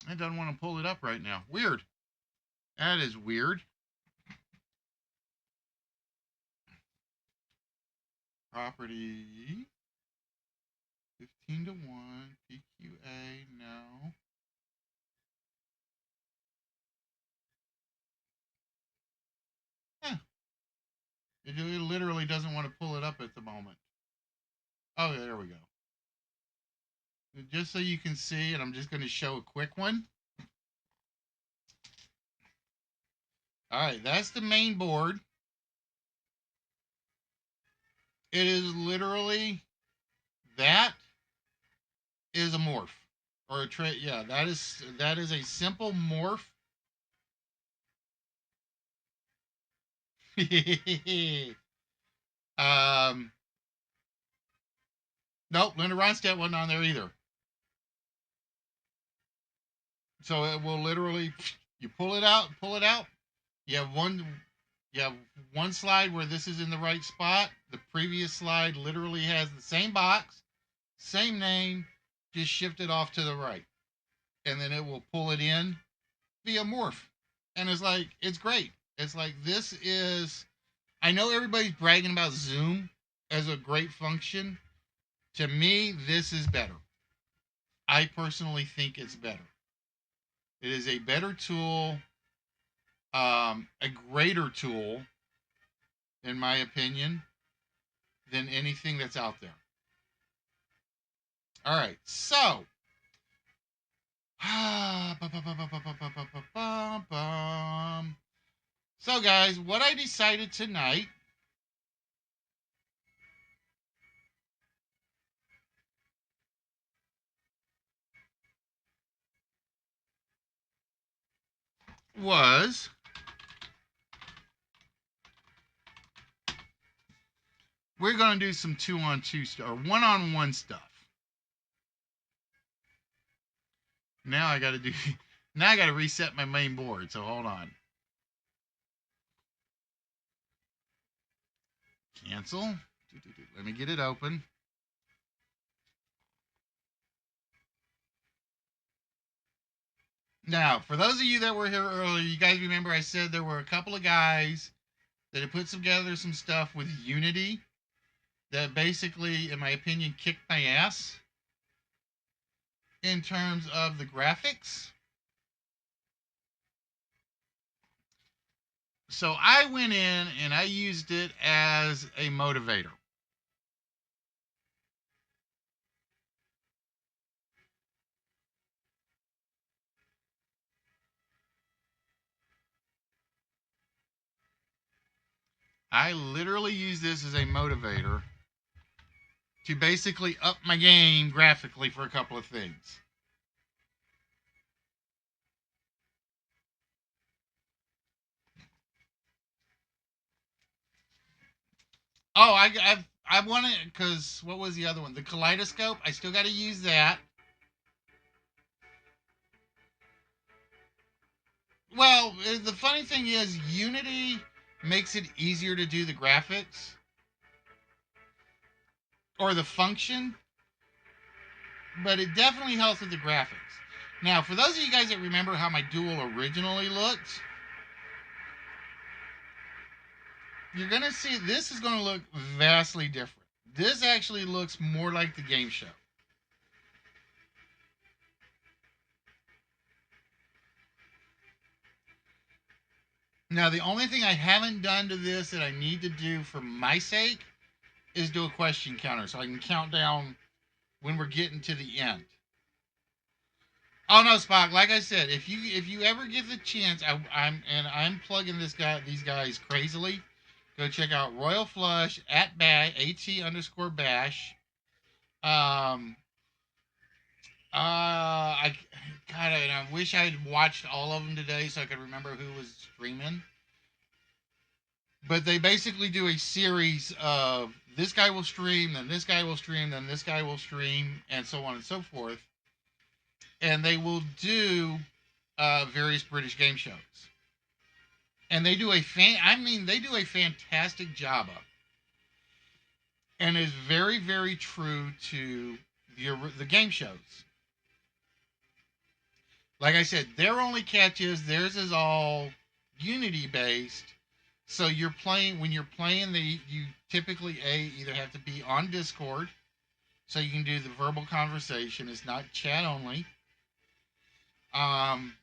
It doesn't want to pull it up right now. Weird. That is weird. Property 15 to 1. PQA, no. Huh. It literally doesn't want to pull it up at the moment. Oh, there we go. Just so you can see, and I'm just going to show a quick one. All right, that's the main board. It is literally, that is a morph. Or a trait, yeah, that is a simple morph. Nope, Linda Ronstadt wasn't on there either. So it will literally, you pull it out. You have one slide where this is in the right spot. The previous slide literally has the same box, same name, just shifted off to the right. And then it will pull it in via morph. And it's like, it's great. It's like, this is, I know everybody's bragging about Zoom as a great function. To me, this is better. I personally think it's better. It is a better tool, a greater tool, in my opinion, than anything that's out there. All right, so so guys, what I decided tonight was we're going to do some 2-on-2 stuff, or 1-on-1 stuff. Now I got to reset my main board, so hold on. Cancel. Let me get it open. Now, for those of you that were here earlier, you guys remember I said there were a couple of guys that had put together some stuff with Unity that basically, in my opinion, kicked my ass in terms of the graphics. So I went in and I used it as a motivator. I literally use this as a motivator to basically up my game graphically for a couple of things. Oh, I want it because what was the other one? The kaleidoscope. I still got to use that. Well, the funny thing is, Unity makes it easier to do the graphics or the function, but it definitely helps with the graphics. Now, for those of you guys that remember how my duel originally looked, you're going to see this is going to look vastly different. This actually looks more like the game show. Now, the only thing I haven't done to this that I need to do for my sake is do a question counter so I can count down when we're getting to the end. Oh no, Spock! Like I said, if you ever get the chance, I'm plugging these guys crazily. Go check out Royal Flush at Bash AT_Bash. Um, I God, I wish I had watched all of them today so I could remember who was streaming. But they basically do a series of this guy will stream, then this guy will stream, then this guy will stream, and so on and so forth. And they will do various British game shows, and they do they do a fantastic job of, and is very very true to the game shows. Like I said, their only catch is theirs is all Unity based. So when you're playing, you typically either have to be on Discord, so you can do the verbal conversation. It's not chat only. And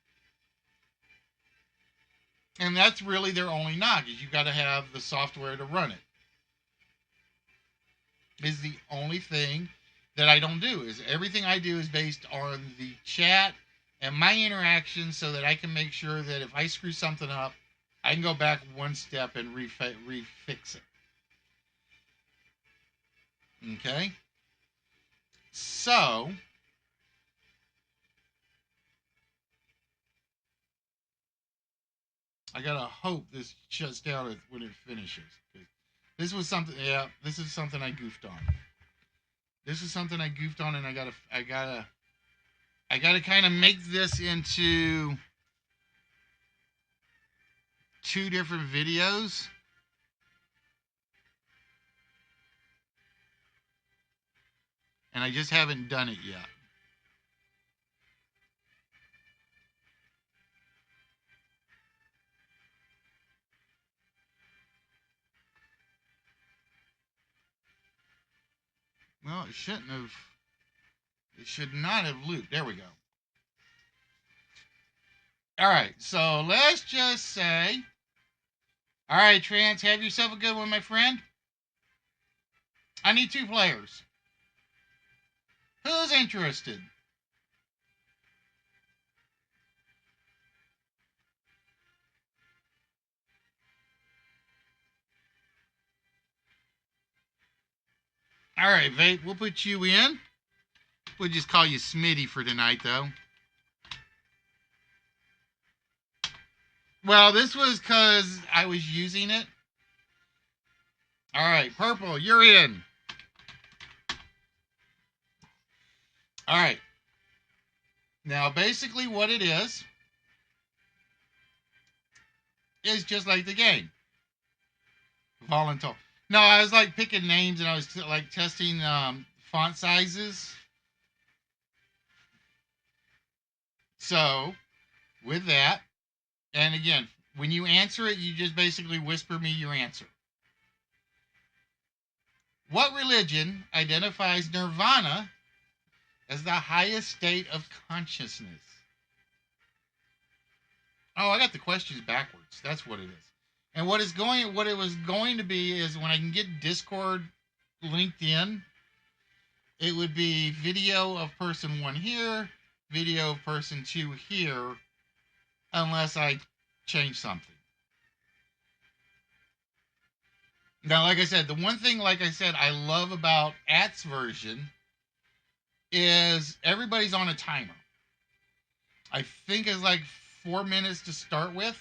that's really their only knock is you got to have the software to run it. Is the only thing that I don't do. Is everything I do is based on the chat and my interaction, so that I can make sure that if I screw something up, I can go back one step and refix it. Okay? So, I gotta hope this shuts down when it finishes. This was something. Yeah, this is something I goofed on. This is something I goofed on, and I gotta kind of make this into two different videos. And I just haven't done it yet. Well, it shouldn't have. It should not have looped. There we go. All right, so let's just say. All right, Trans, have yourself a good one, my friend. I need 2 players. Who's interested? All right, Vape, we'll put you in. We'll just call you Smitty for tonight, though. Well, this was because I was using it. All right, Purple, you're in. All right. Now, basically what it is just like the game. Voluntold. No, I was like picking names and I was like testing font sizes. So, with that, and again, when you answer it, you just basically whisper me your answer. What religion identifies nirvana as the highest state of consciousness? Oh, I got the questions backwards. That's what it is. And what it was going to be is when I can get Discord linked in, it would be video of person 1 here, video of person 2 here, unless I change something. Now, like I said, the one thing, like I said, I love about At's version is everybody's on a timer. I think it's like 4 minutes to start with.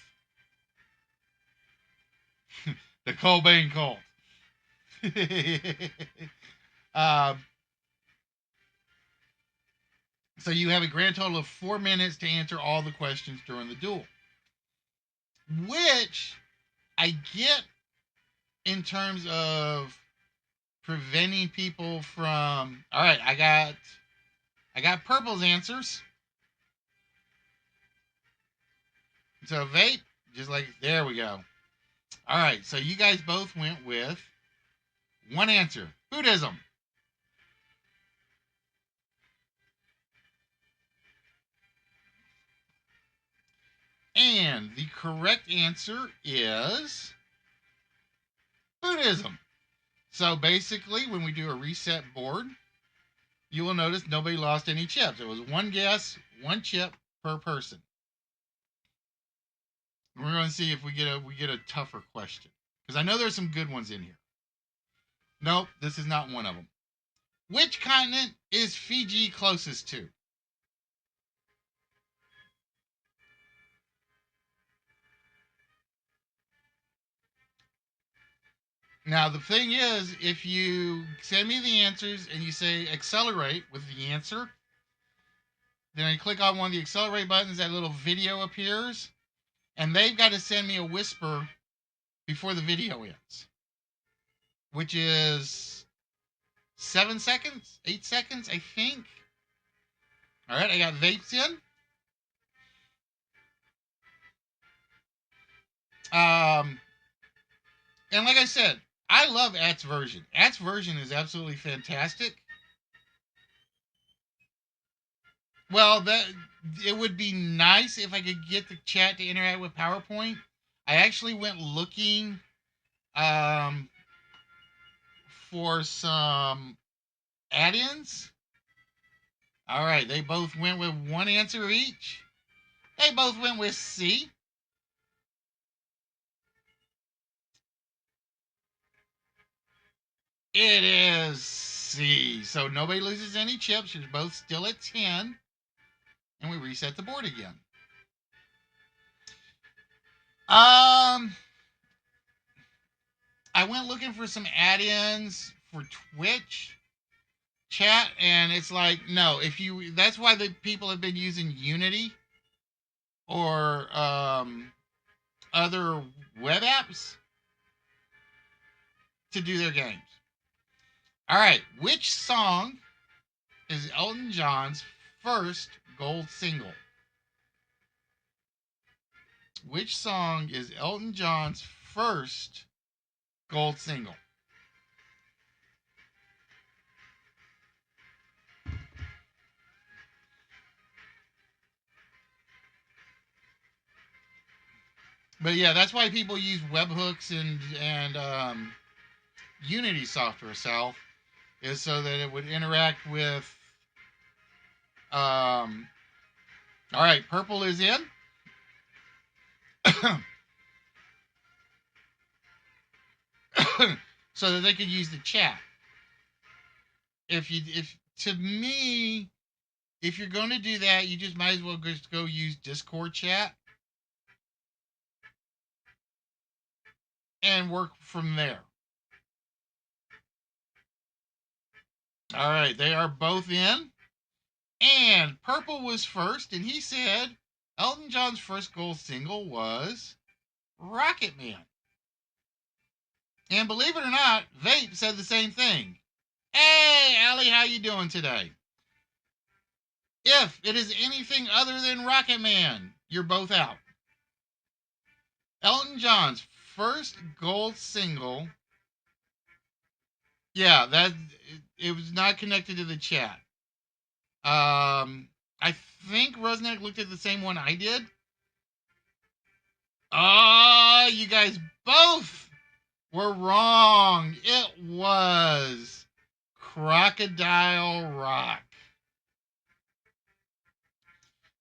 The Cobain cult. um, so you have a grand total of 4 minutes to answer all the questions during the duel, which I get in terms of preventing people from. All right, I got Purple's answers. So vape, just like there we go. All right, so you guys both went with one answer: Buddhism. And the correct answer is Buddhism. So basically, when we do a reset board, you will notice nobody lost any chips. It was one guess, one chip per person. We're going to see if we get a tougher question, because I know there's some good ones in here. Nope, this is not one of them. Which continent is Fiji closest to? Now, the thing is, if you send me the answers and you say accelerate with the answer, then I click on one of the accelerate buttons, that little video appears, and they've got to send me a whisper before the video ends, which is 7 seconds, 8 seconds, I think. All right, I got vapes in. And like I said, I love At's version. At's version is absolutely fantastic. Well, it would be nice if I could get the chat to interact with PowerPoint. I actually went looking for some add-ins. All right, they both went with one answer each. They both went with C. It is C. So nobody loses any chips. You're both still at 10. And we reset the board again. I went looking for some add-ins for Twitch chat, and it's like, no, that's why the people have been using Unity or other web apps to do their games. All right, which song is Elton John's first gold single? Which song is Elton John's first gold single? But yeah, that's why people use webhooks and Unity software itself, is so that it would interact with. All right, purple is in. So that they could use the chat. If to me, if you're going to do that, you just might as well just go use Discord chat and work from there. All right, they are both in. And purple was first, and he said Elton John's first gold single was Rocket Man. And believe it or not, Vape said the same thing. Hey, Allie, how you doing today? If it is anything other than Rocket Man, you're both out. Elton John's first gold single. Yeah, that it was not connected to the chat. I think Rosnek looked at the same one I did. Oh, you guys both were wrong. It was Crocodile Rock.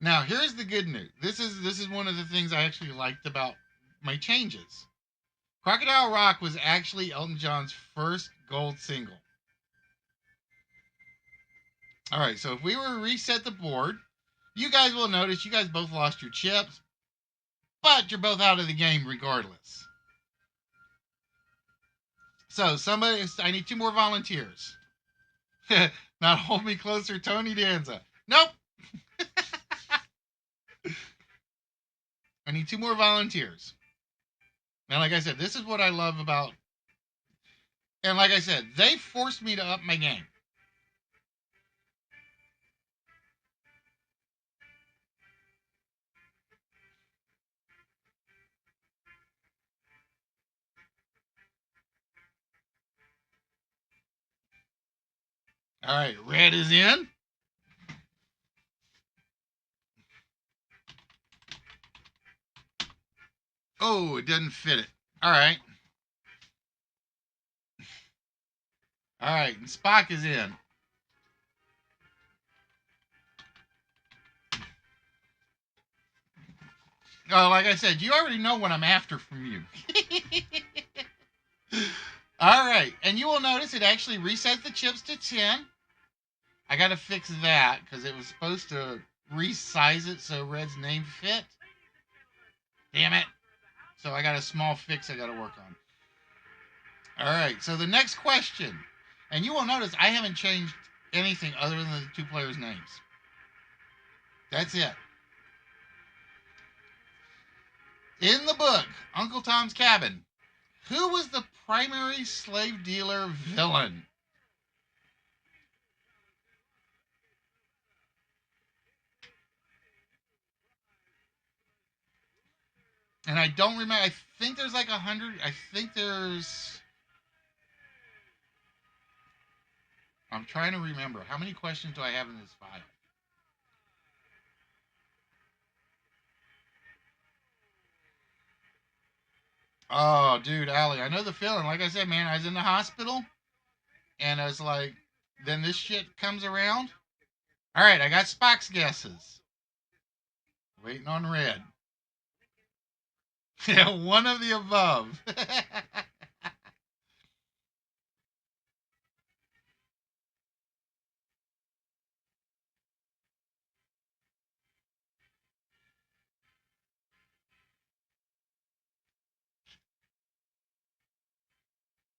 Now, here's the good news. This is one of the things I actually liked about my changes. Crocodile Rock was actually Elton John's first gold single. All right, so if we were to reset the board, you guys will notice you guys both lost your chips, but you're both out of the game regardless. So I need 2 more volunteers. Not Hold Me Closer, Tony Danza. Nope. I need 2 more volunteers. And like I said, this is what I love about. And like I said, they forced me to up my game. All right, red is in. Oh, it doesn't fit it. All right. All right, and Spock is in. Oh, like I said, you already know what I'm after from you. All right, and you will notice it actually resets the chips to 10. I got to fix that because it was supposed to resize it so Red's name fit. Damn it. So I got a small fix I got to work on. All right, so the next question. And you will notice I haven't changed anything other than the 2 players' names. That's it. In the book, Uncle Tom's Cabin, who was the primary slave dealer villain? And I don't remember. I think there's like 100. I think there's. I'm trying to remember. How many questions do I have in this file? Oh, dude, Allie, I know the feeling. Like I said, man, I was in the hospital, and I was like, then this shit comes around. All right, I got Spock's guesses. Waiting on Red. Yeah, one of the above.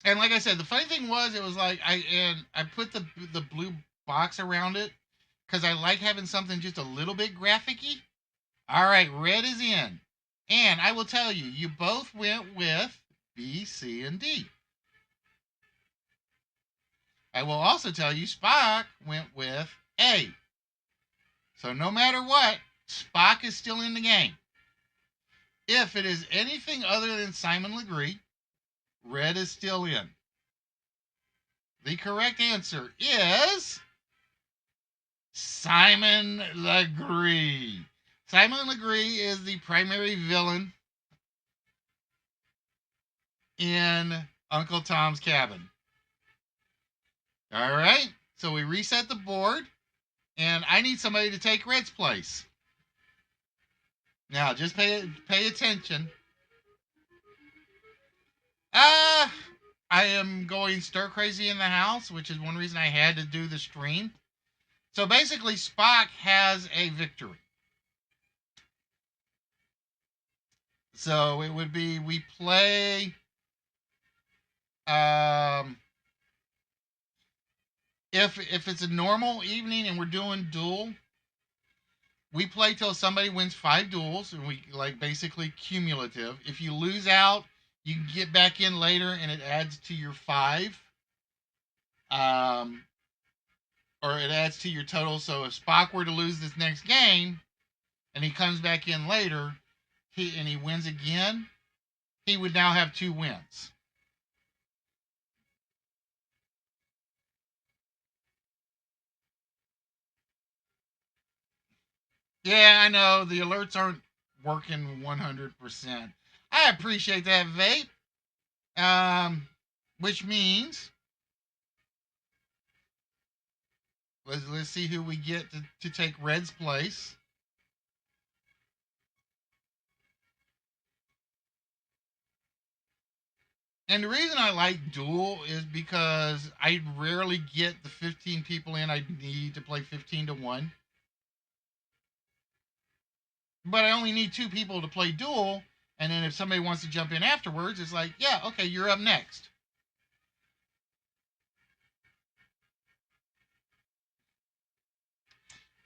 And like I said, the funny thing was, it was like I put the blue box around it because I like having something just a little bit graphic-y. All right, Red is in, and I will tell you, you both went with B, C, and D. I will also tell you, Spock went with A. So no matter what, Spock is still in the game. If it is anything other than Simon Legree, Red is still in. The correct answer is Simon Legree. Simon Legree is the primary villain in Uncle Tom's Cabin. All right, so we reset the board, and I need somebody to take Red's place. Now, just pay attention. I am going stir crazy in the house, which is one reason I had to do the stream. So basically, Spock has a victory. So it would be we play. If it's a normal evening and we're doing duel, we play till somebody wins 5 duels, and we like basically cumulative. If you lose out, you can get back in later, and it adds to your 5. Or it adds to your total. So if Spock were to lose this next game, and he comes back in later, and he wins again, he would now have 2 wins. Yeah, I know the alerts aren't working 100%. I appreciate that, Vape. Which means let's see who we get to take Red's place. And the reason I like duel is because I rarely get the 15 people in I need to play 15 to 1. But I only need 2 people to play duel, and then if somebody wants to jump in afterwards, it's like, yeah, okay, you're up next.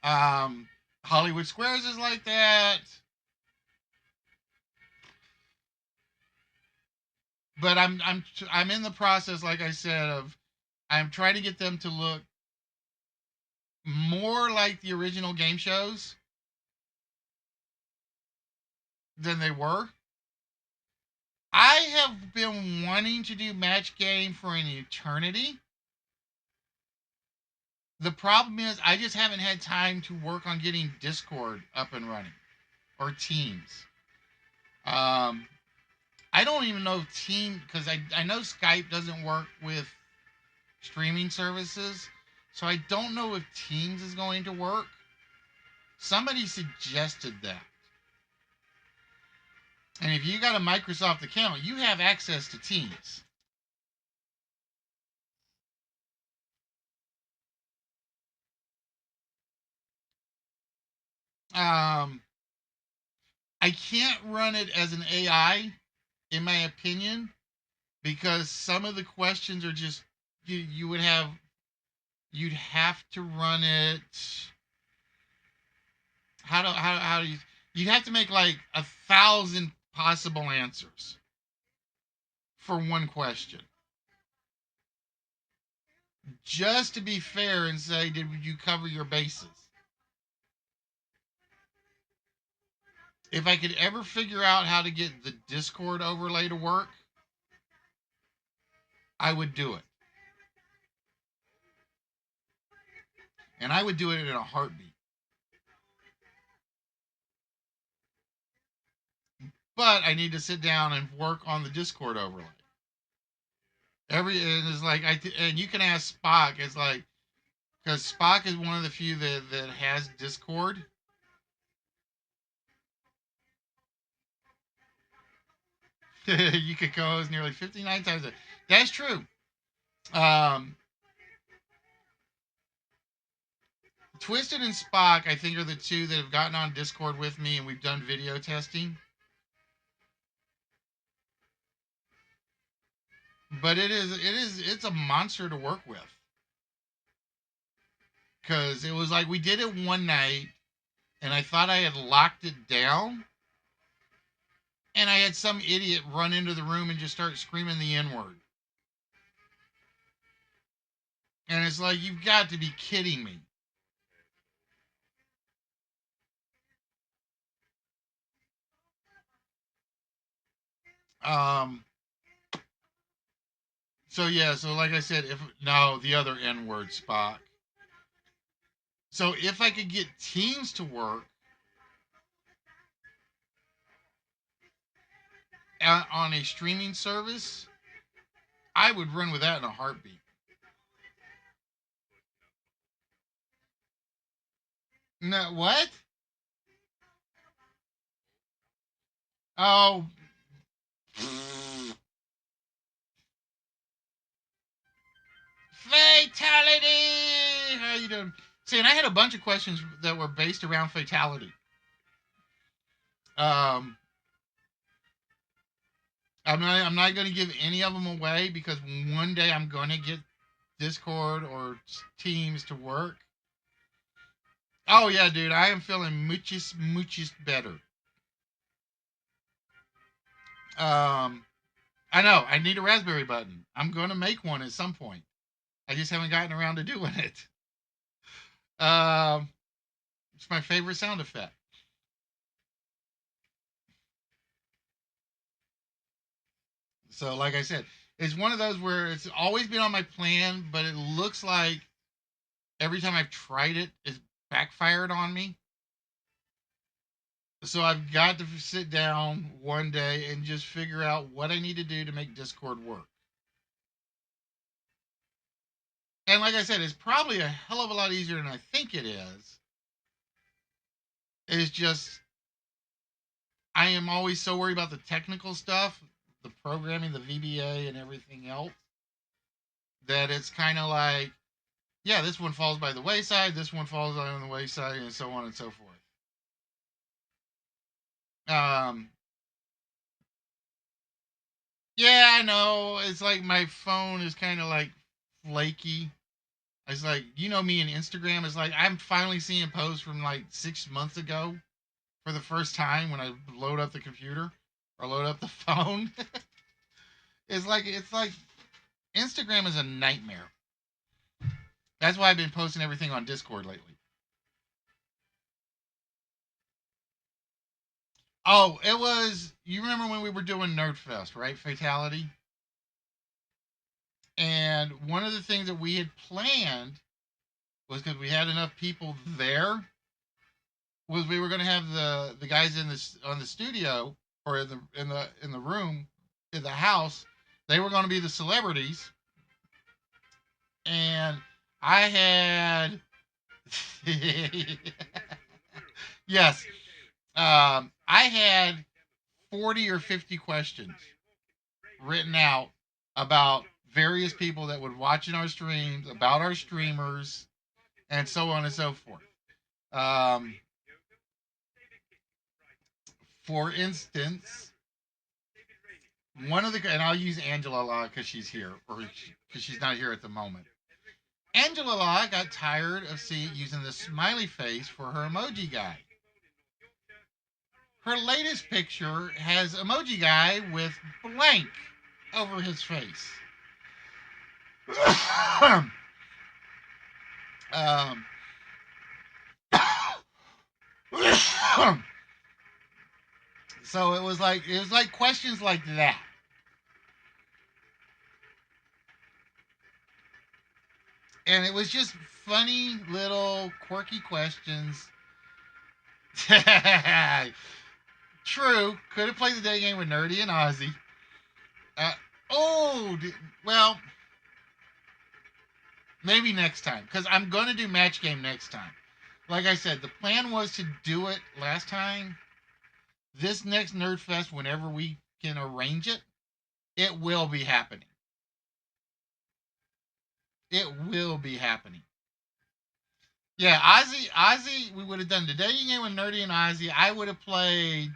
Hollywood Squares is like that. But I'm in the process, like I said, of I'm trying to get them to look more like the original game shows than they were. I have been wanting to do match game for an eternity. The problem is I just haven't had time to work on getting Discord up and running or Teams. Um, I don't even know if Team, because I know Skype doesn't work with streaming services, so I don't know if Teams is going to work. Somebody suggested that. And if you got a Microsoft account, you have access to Teams. I can't run it as an AI, in my opinion, because some of the questions are just you'd have to run it. How do you'd have to make like 1,000 possible answers for one question, just to be fair and say, did you cover your bases? If I could ever figure out how to get the Discord overlay to work, I would do it. And I would do it in a heartbeat. But I need to sit down and work on the Discord overlay. And it's like and you can ask Spock. It's like, because Spock is one of the few that has Discord. You could co-host nearly 59 times. That's true. Twisted and Spock, I think, are the two that have gotten on Discord with me, and we've done video testing. But it's a monster to work with. Because it was like we did it one night, and I thought I had locked it down, and I had some idiot run into the room and just start screaming the N-word. And it's like, you've got to be kidding me. So yeah, so like I said, the other N-word, Spock. So if I could get Teams to work on a streaming service, I would run with that in a heartbeat. No, what? Oh. Fatality! How you doing? See, and I had a bunch of questions that were based around fatality. I'm not going to give any of them away, because one day I'm going to get Discord or Teams to work. Oh yeah, dude, I am feeling muchis better. I know I need a raspberry button. I'm going to make one at some point. I just haven't gotten around to doing it. It's my favorite sound effect. So, like I said, it's one of those where it's always been on my plan, but it looks like every time I've tried it, it's backfired on me. So I've got to sit down one day and just figure out what I need to do to make Discord work. And like I said, it's probably a hell of a lot easier than I think it is. It's just, I am always so worried about the technical stuff, the programming, the VBA, and everything else, that it's kind of like, yeah, this one falls by the wayside, this one falls on the wayside, and so on and so forth. Yeah, I know. It's like my phone is kind of like flaky. It's like, you know me and Instagram is like, I'm finally seeing posts from like 6 months ago for the first time when I load up the computer or load up the phone. It's like Instagram is a nightmare. That's why I've been posting everything on Discord lately. Oh, it was, you remember when we were doing Nerdfest, right? Fatality. And one of the things that we had planned was because we had enough people there, was we were going to have the guys in this on the studio or in the room in the house. They were going to be the celebrities, and I had yes, I had 40 or 50 questions written out about various people that would watch in our streams, about our streamers, and so on and so forth. Um, for instance, one of the, and I'll use Angela Law because she's here, or because she's not here at the moment. Angela Law got tired of using the smiley face for her emoji guy. Her latest picture has emoji guy with blank over his face. um, so it was like questions like that. And it was just funny little quirky questions. True, could have played the day game with Nerdy and Ozzy. Uh, oh, well, maybe next time, because I'm going to do match game next time. Like I said, the plan was to do it last time. This next Nerdfest, whenever we can arrange it, it will be happening. It will be happening. Yeah, Ozzy, we would have done the dating game with Nerdy and Ozzy. I would have played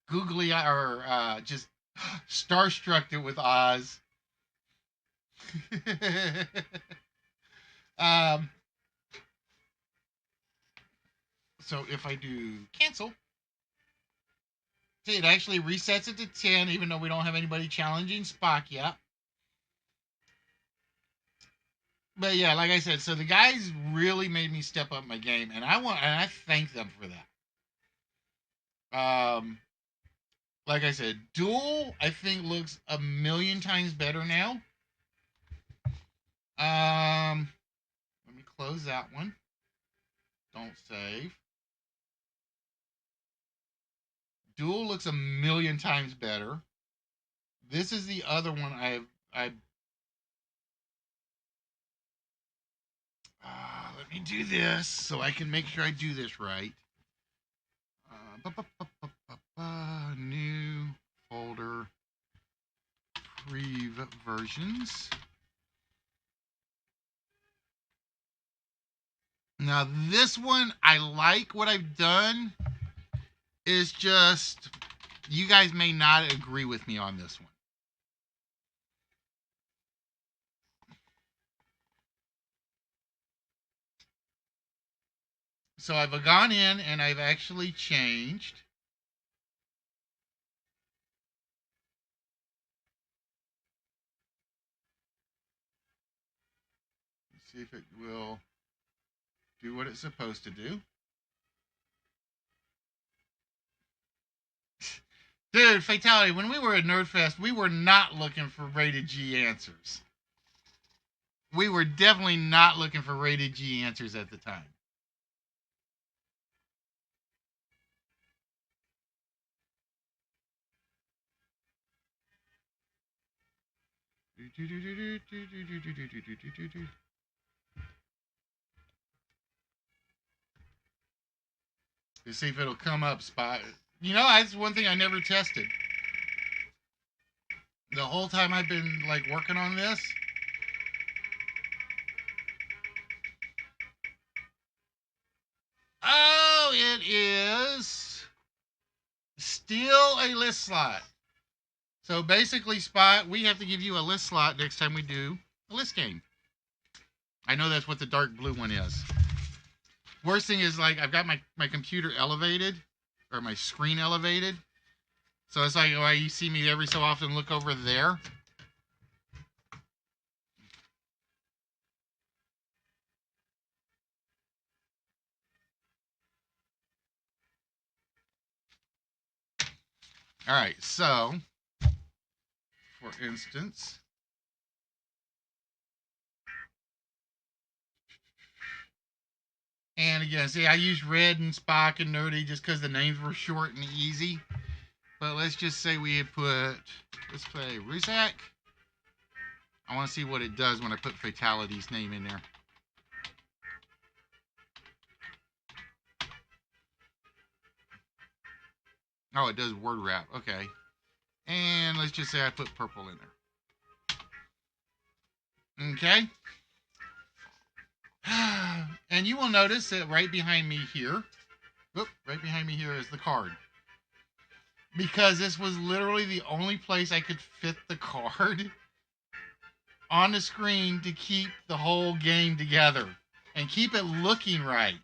googly or just starstruck it with Oz. um, so if I do cancel, see, it actually resets it to 10, even though we don't have anybody challenging Spock yet. But yeah, like I said, so the guys really made me step up my game, and I thank them for that. Like I said, Duel I think looks a million times better now. Let me close that one. Don't save. Duel looks a million times better. This is the other one I let me do this so I can make sure I do this right. New folder, Prev versions. Now this one, I like what I've done. Is just, you guys may not agree with me on this one. So I've gone in and I've actually changed. Let's see if it will do what it's supposed to do. Dude, Fatality, when we were at Nerdfest, we were not looking for rated G answers. We were definitely not looking for rated G answers at the time. To see if it'll come up, Spot. You know, that's one thing I never tested. The whole time I've been like working on this. Oh, it is still a list slot. So basically, Spot, we have to give you a list slot next time we do a list game. I know that's what the dark blue one is. Worst thing is, like, I've got my computer elevated, or my screen elevated. So it's like why you see me every so often look over there. All right, so, for instance, and again, see, I use Red and Spock and Nerdy just because the names were short and easy. But let's just say we had put, let's play Rusak. I want to see what it does when I put Fatality's name in there. Oh, it does word wrap. Okay. And let's just say I put purple in there. Okay. And you will notice that right behind me here, right behind me here is the card. Because this was literally the only place I could fit the card on the screen to keep the whole game together and keep it looking right.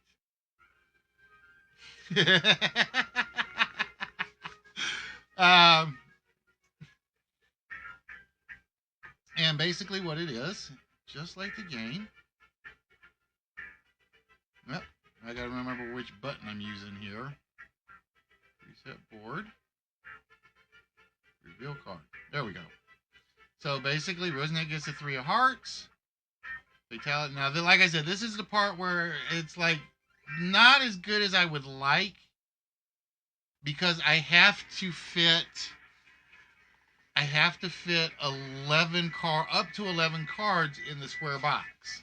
And basically what it is, just like the game. Well, I gotta remember which button I'm using here. Reset board. Reveal card. There we go. So basically, Rosenet gets the 3 of hearts. Fatality. Now, like I said, this is the part where it's like not as good as I would like because I have to fit 11 up to 11 cards in the square box,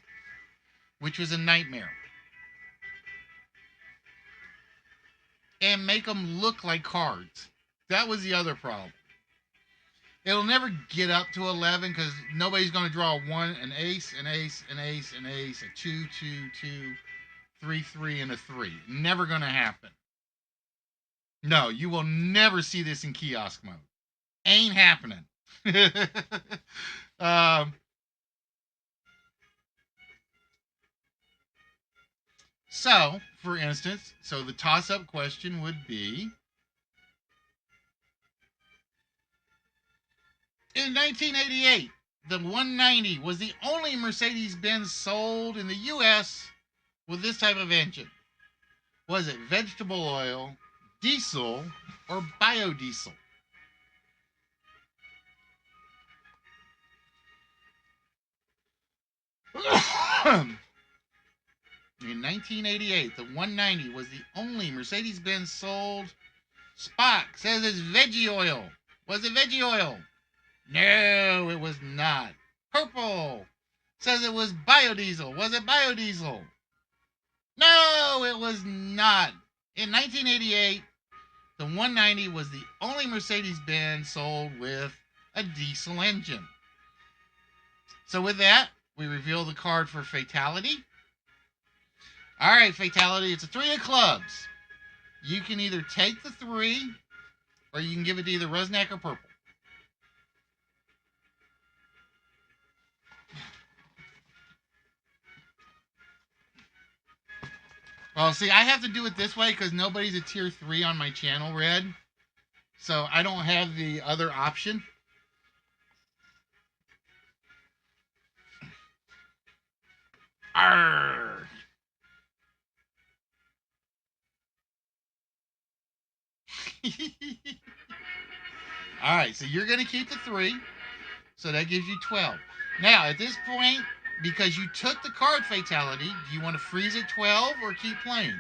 which was a nightmare. And make them look like cards. That was the other problem. It'll never get up to 11 because nobody's going to draw a 1, an ace, an ace, an ace, an ace, a 2, 2, 2, 3, 3, and a 3. Never going to happen. No, you will never see this in kiosk mode. Ain't happening. So, for instance, the toss-up question would be, in 1988, the 190 was the only Mercedes-Benz sold in the U.S. with this type of engine. Was it vegetable oil, diesel, or biodiesel? In 1988, the 190 was the only Mercedes-Benz sold. Spock says it's veggie oil. Was it veggie oil? No, it was not. Purple says it was biodiesel. Was it biodiesel? No, it was not. In 1988, the 190 was the only Mercedes-Benz sold with a diesel engine. So with that, we reveal the card for Fatality. All right, Fatality, it's a 3 of clubs. You can either take the 3, or you can give it to either Rusnak or purple. Well, see, I have to do it this way because nobody's a tier 3 on my channel, Red. So I don't have the other option. Arrgh. All right, so you're going to keep the 3. So that gives you 12. Now, at this point, because you took the card Fatality, do you want to freeze at 12 or keep playing?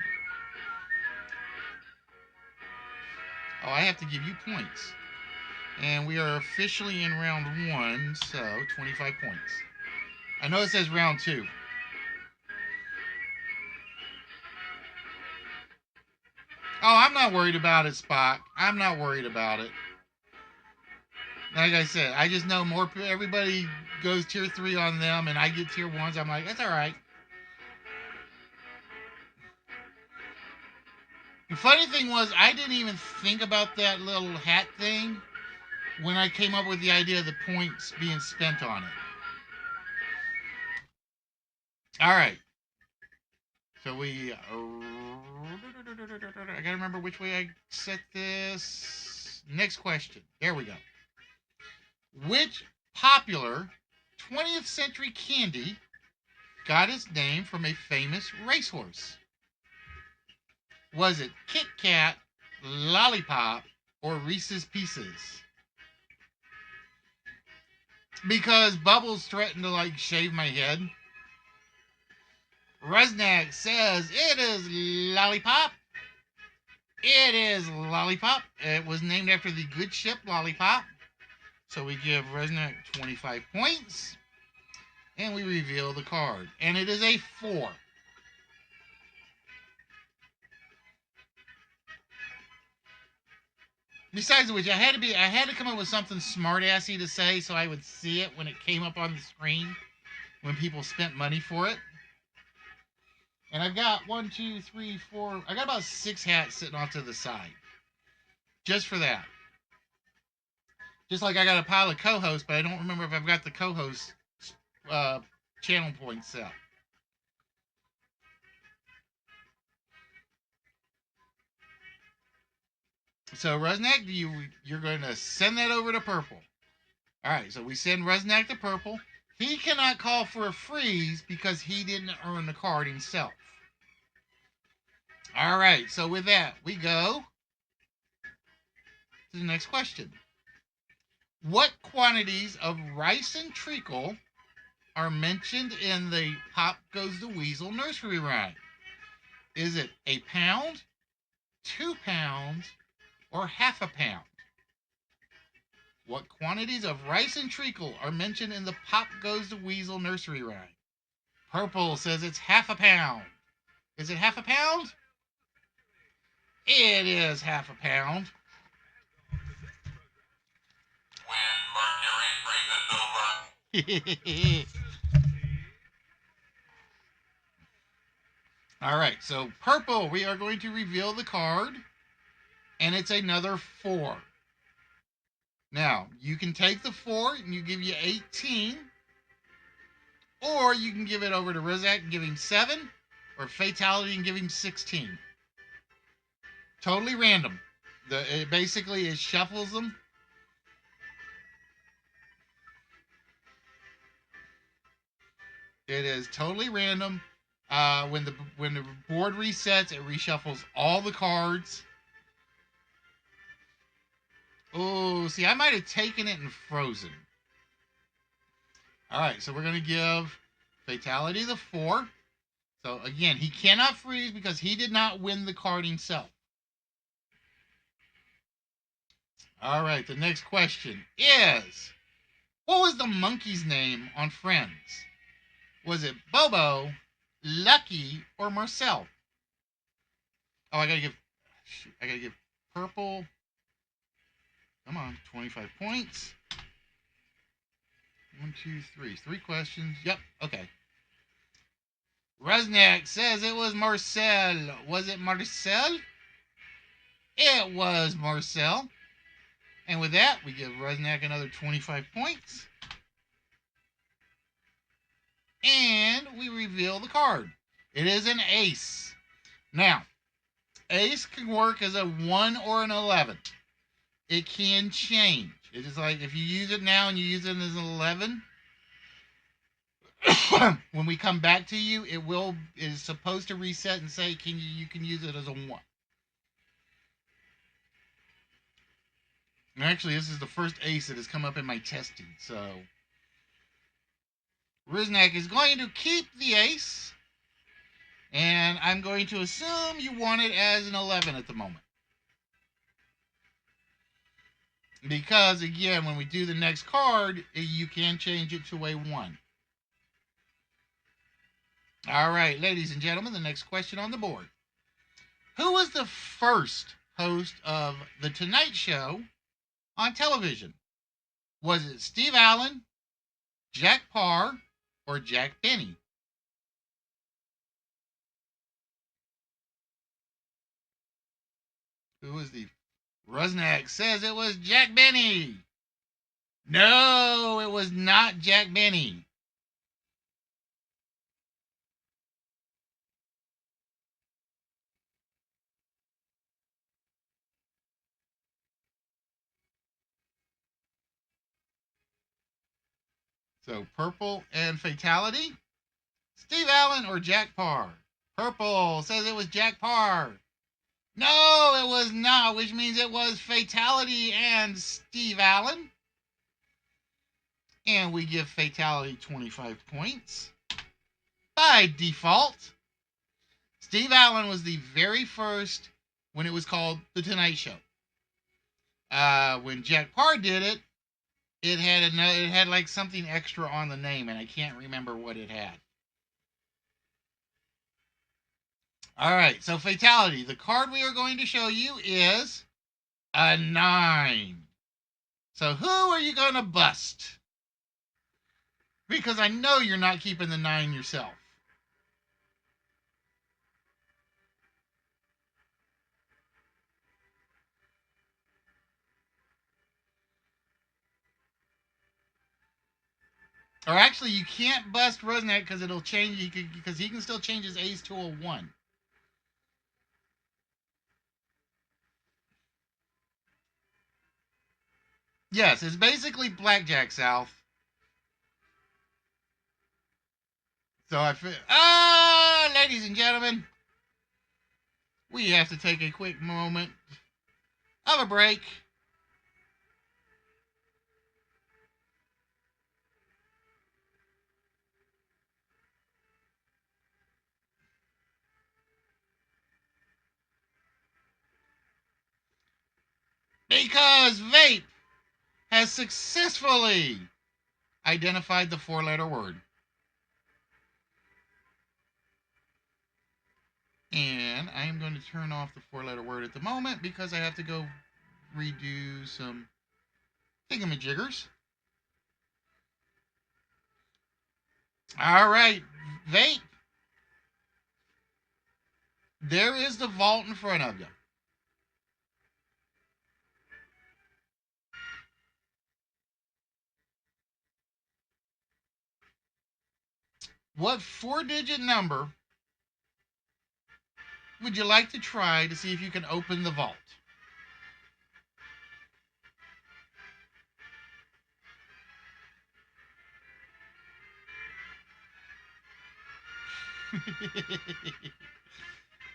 Oh, I have to give you points. And we are officially in round 1, so 25 points. I know it says round 2. Oh, I'm not worried about it, Spock. I'm not worried about it. Like I said, I just know everybody goes tier 3 on them, and I get tier 1s. I'm like, that's all right. The funny thing was, I didn't even think about that little hat thing when I came up with the idea of the points being spent on it. All right. So we. I gotta remember which way I set this. Next question. There we go. Which popular 20th century candy got its name from a famous racehorse? Was it Kit Kat, Lollipop, or Reese's Pieces? Because Bubbles threatened to like shave my head. Resnack says it is Lollipop. It is Lollipop. It was named after the good ship Lollipop. So we give Resnack 25 points. And we reveal the card. And it is a 4. Besides which, I had to come up with something smart-assy to say so I would see it when it came up on the screen when people spent money for it. And I've got 1, 2, 3, 4. I got about 6 hats sitting off to the side. Just for that. Just like I got a pile of co-hosts, but I don't remember if I've got the co-host channel points set. So Resnack, you're going to send that over to purple. All right, so we send Resnack to purple. He cannot call for a freeze because he didn't earn the card himself. All right, so with that, we go to the next question. What quantities of rice and treacle are mentioned in the Pop Goes the Weasel nursery rhyme? Is it a pound, 2 pounds, or half a pound? What quantities of rice and treacle are mentioned in the Pop Goes the Weasel nursery rhyme? Purple says it's half a pound. Is it half a pound? It is half a pound. All right, so purple, we are going to reveal the card, and it's another 4. Now, you can take the 4 and you give you 18, or you can give it over to Rizak and give him 7, or Fatality and give him 16. Totally random. It basically shuffles them. It is totally random. When the board resets, it reshuffles all the cards. Oh, see, I might have taken it and frozen. All right, so we're going to give Fatality the 4. So, again, he cannot freeze because he did not win the card himself. All right, the next question is, what was the monkey's name on Friends? Was it Bobo, Lucky, or Marcel? Oh, I gotta give purple. Come on, 25 points. 1, 2, 3. 3 questions. Yep, okay. Resnack says it was Marcel. Was it Marcel? It was Marcel. And with that, we give Resnack another 25 points. And we reveal the card. It is an ace. Now, ace can work as a 1 or an 11. It can change. It is like if you use it now and you use it as an 11, when we come back to you, it is supposed to reset and say you can use it as a 1. And actually, this is the first ace that has come up in my testing, so Riznak is going to keep the ace, and I'm going to assume you want it as an 11 at the moment. Because, again, when we do the next card, you can change it to a 1. All right, ladies and gentlemen, the next question on the board. Who was the first host of The Tonight Show on television? Was it Steve Allen, Jack Parr, or Jack Benny? Who was the... Rusnak says it was Jack Benny. No, it was not Jack Benny. So purple and fatality. Steve Allen or Jack Parr? Purple says it was Jack Parr. No, it was not, which means it was fatality and Steve Allen. And we give fatality 25 points. By default, Steve Allen was the very first when it was called The Tonight Show. When Jack Parr did it, it had like something extra on the name, and I can't remember what it had. All right, so fatality. The card we are going to show you is a 9. So who are you going to bust? Because I know you're not keeping the 9 yourself. Or actually, you can't bust Rusnak because it'll change. Because he can still change his ace to a 1. Yes, it's basically blackjack, South. So ladies and gentlemen, we have to take a quick moment of a break. Because vape has successfully identified the 4-letter word. And I am going to turn off the 4-letter word at the moment because I have to go redo some thingamajiggers. All right, vape. There is the vault in front of you. What 4-digit number would you like to try to see if you can open the vault?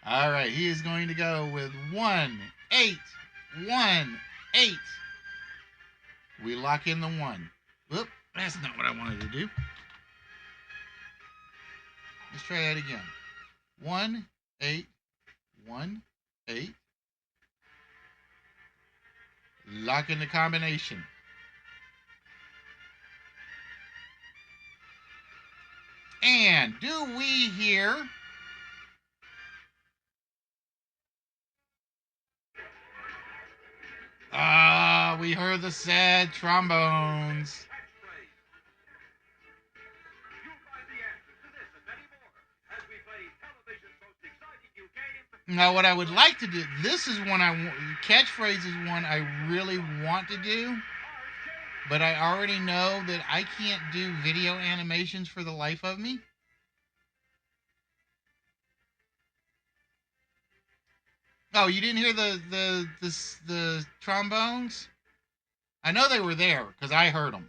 All right, he is going to go with 1818. We lock in the 1. Whoop, that's not what I wanted to do. Let's try that again. 1818. Lock in the combination. And do we hear? We heard the sad trombones. Now, what I would like to do, this is one catchphrase is one I really want to do, but I already know that I can't do video animations for the life of me. Oh, you didn't hear the trombones? I know they were there because I heard them.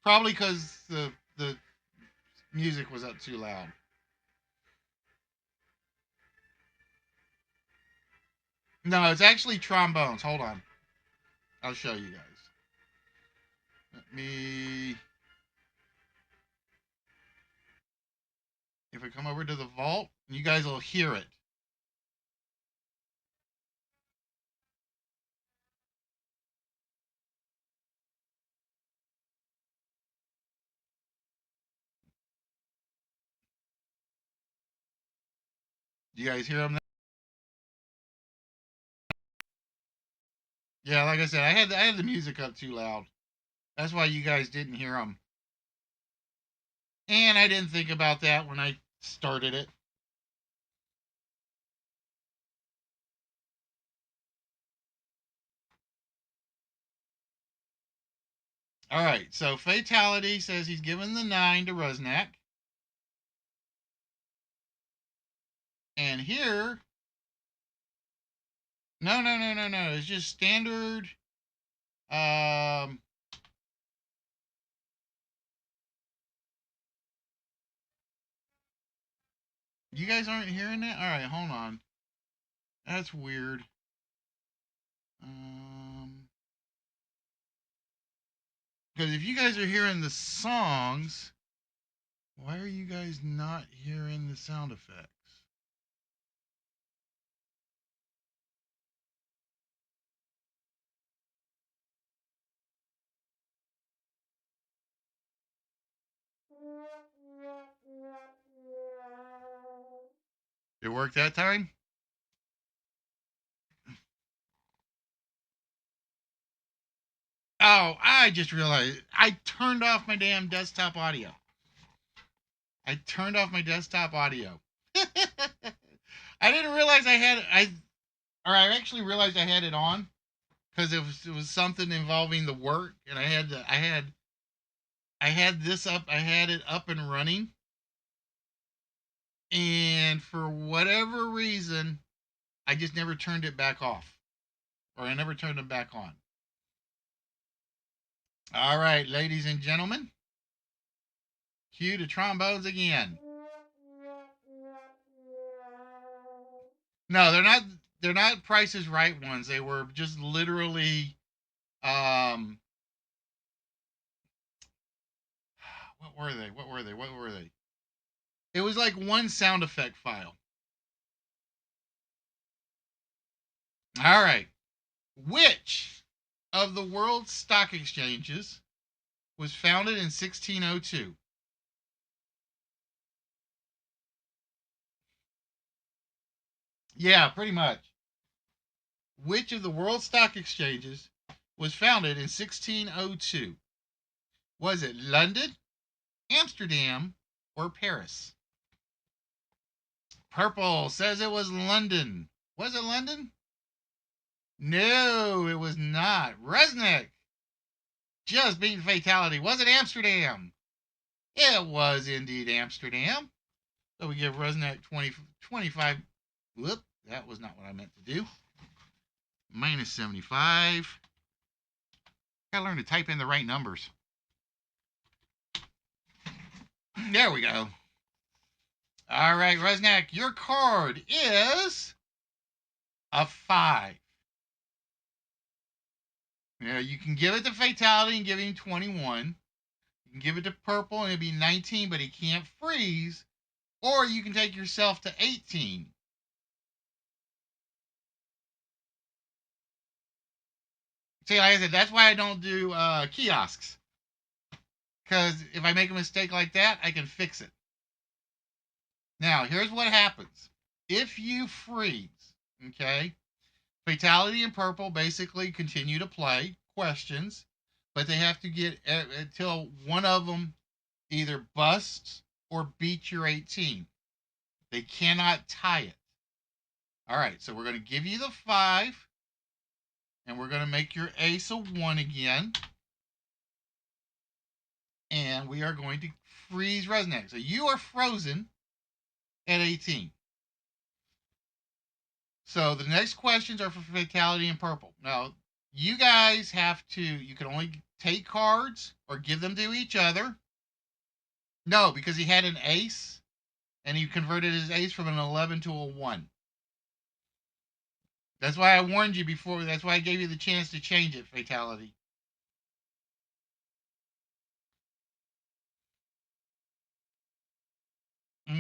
Probably because the music was up too loud. No, it's actually trombones. Hold on. I'll show you guys. Let me... If I come over to the vault, you guys will hear it. Do you guys hear them now? Yeah, like I said, I had the music up too loud. That's why you guys didn't hear them. And I didn't think about that when I started it. All right, so Fatality says he's given the 9 to Rusnak. And here... No. It's just standard... You guys aren't hearing that? All right, hold on. That's weird. Because if you guys are hearing the songs, why are you guys not hearing the sound effects? It worked that time? Oh, I just realized I turned off my damn desktop audio. I turned off my desktop audio. I didn't realize I actually realized I had it on because it was something involving the work, and I had this up, I had it up and running, and for whatever reason, I just never turned it back off, or I never turned it back on. All right, ladies and gentlemen, cue the trombones again. No, they're not. They're not Price is Right ones. They were just literally, um, what were they? What were they? What were they? It was like one sound effect file. All right. Which of the world's stock exchanges was founded in 1602? Yeah, pretty much. Which of the world's stock exchanges was founded in 1602? Was it London, Amsterdam, or Paris? Purple says it was London. Was it London? No, it was not. Resnick just beating fatality. Was it Amsterdam? It was indeed Amsterdam. So we give Resnick 25. Whoop, that was not what I meant to do. Minus 75. Gotta learn to type in the right numbers. There we go. All right, Resnick, your card is a 5. Now, you can give it to Fatality and give him 21. You can give it to Purple and it'll be 19, but he can't freeze. Or you can take yourself to 18. See, like I said, that's why I don't do kiosks. Because if I make a mistake like that, I can fix it. Now, here's what happens. If you freeze, okay, Fatality and Purple basically continue to play questions, but they have to get until one of them either busts or beats your 18. They cannot tie it. All right, so we're going to give you the 5, and we're going to make your ace a 1 again. And we are going to freeze Resnick. So you are frozen at 18. So the next questions are for Fatality and Purple. Now, you guys have to, you can only take cards or give them to each other. No, because he had an ace, and he converted his ace from an 11 to a 1. That's why I warned you before. That's why I gave you the chance to change it, Fatality.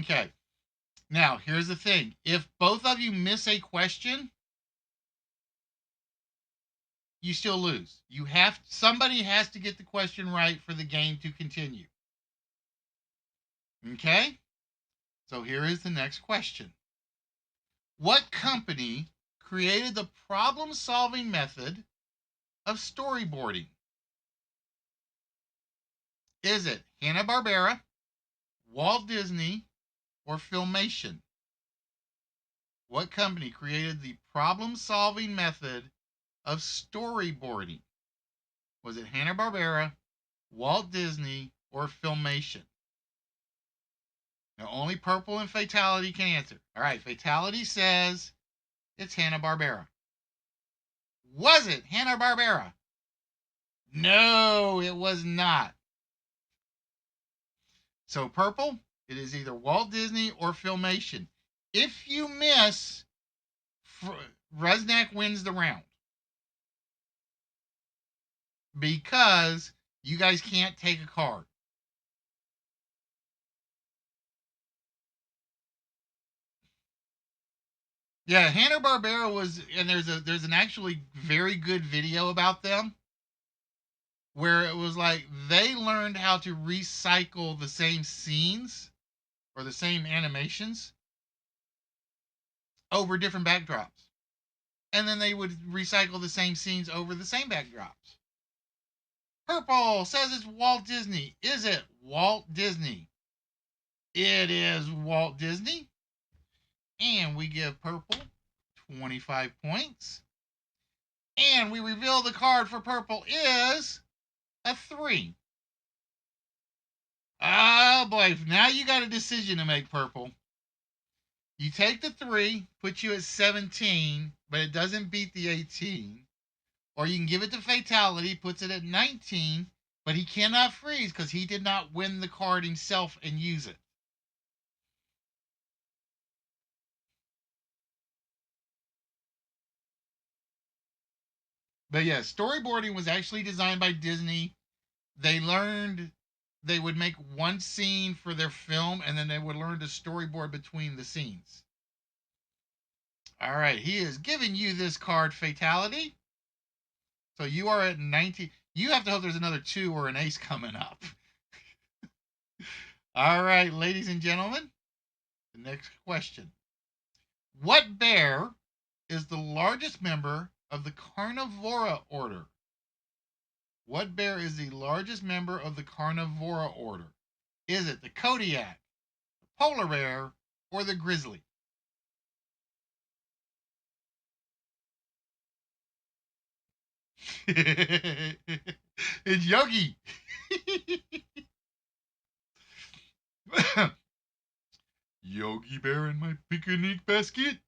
Okay. Now, here's the thing. If both of you miss a question, you still lose. Somebody has to get the question right for the game to continue. Okay? So here is the next question. What company created the problem-solving method of storyboarding? Is it Hanna-Barbera, Walt Disney, or Filmation? What company created the problem-solving method of storyboarding? Was it Hanna-Barbera, Walt Disney, or Filmation? Now, only Purple and Fatality can answer. All right, Fatality says it's Hanna-Barbera. Was it Hanna-Barbera? No, it was not. So, Purple, It is either Walt Disney or Filmation. If you miss, Rusnak wins the round. Because you guys can't take a card. Yeah, Hanna-Barbera was, and there's an actually very good video about them where it was like they learned how to recycle the same scenes or the same animations over different backdrops. And then they would recycle the same scenes over the same backdrops. Purple says it's Walt Disney. Is it Walt Disney? It is Walt Disney. And we give Purple 25 points. And we reveal the card for Purple is a 3. Oh boy, now you got a decision to make, Purple. You take the 3, put you at 17, but it doesn't beat the 18. Or you can give it to Fatality, puts it at 19, but he cannot freeze because he did not win the card himself and use it. But yeah, storyboarding was actually designed by Disney. They learned they would make one scene for their film, and then they would learn to storyboard between the scenes. All right, he is giving you this card, Fatality. So you are at 19. You have to hope there's another 2 or an ace coming up. All right, ladies and gentlemen, the next question. What bear is the largest member of the Carnivora order? What bear is the largest member of the Carnivora order? Is it the Kodiak, the polar bear, or the grizzly? It's Yogi. Yogi Bear in my picnic basket.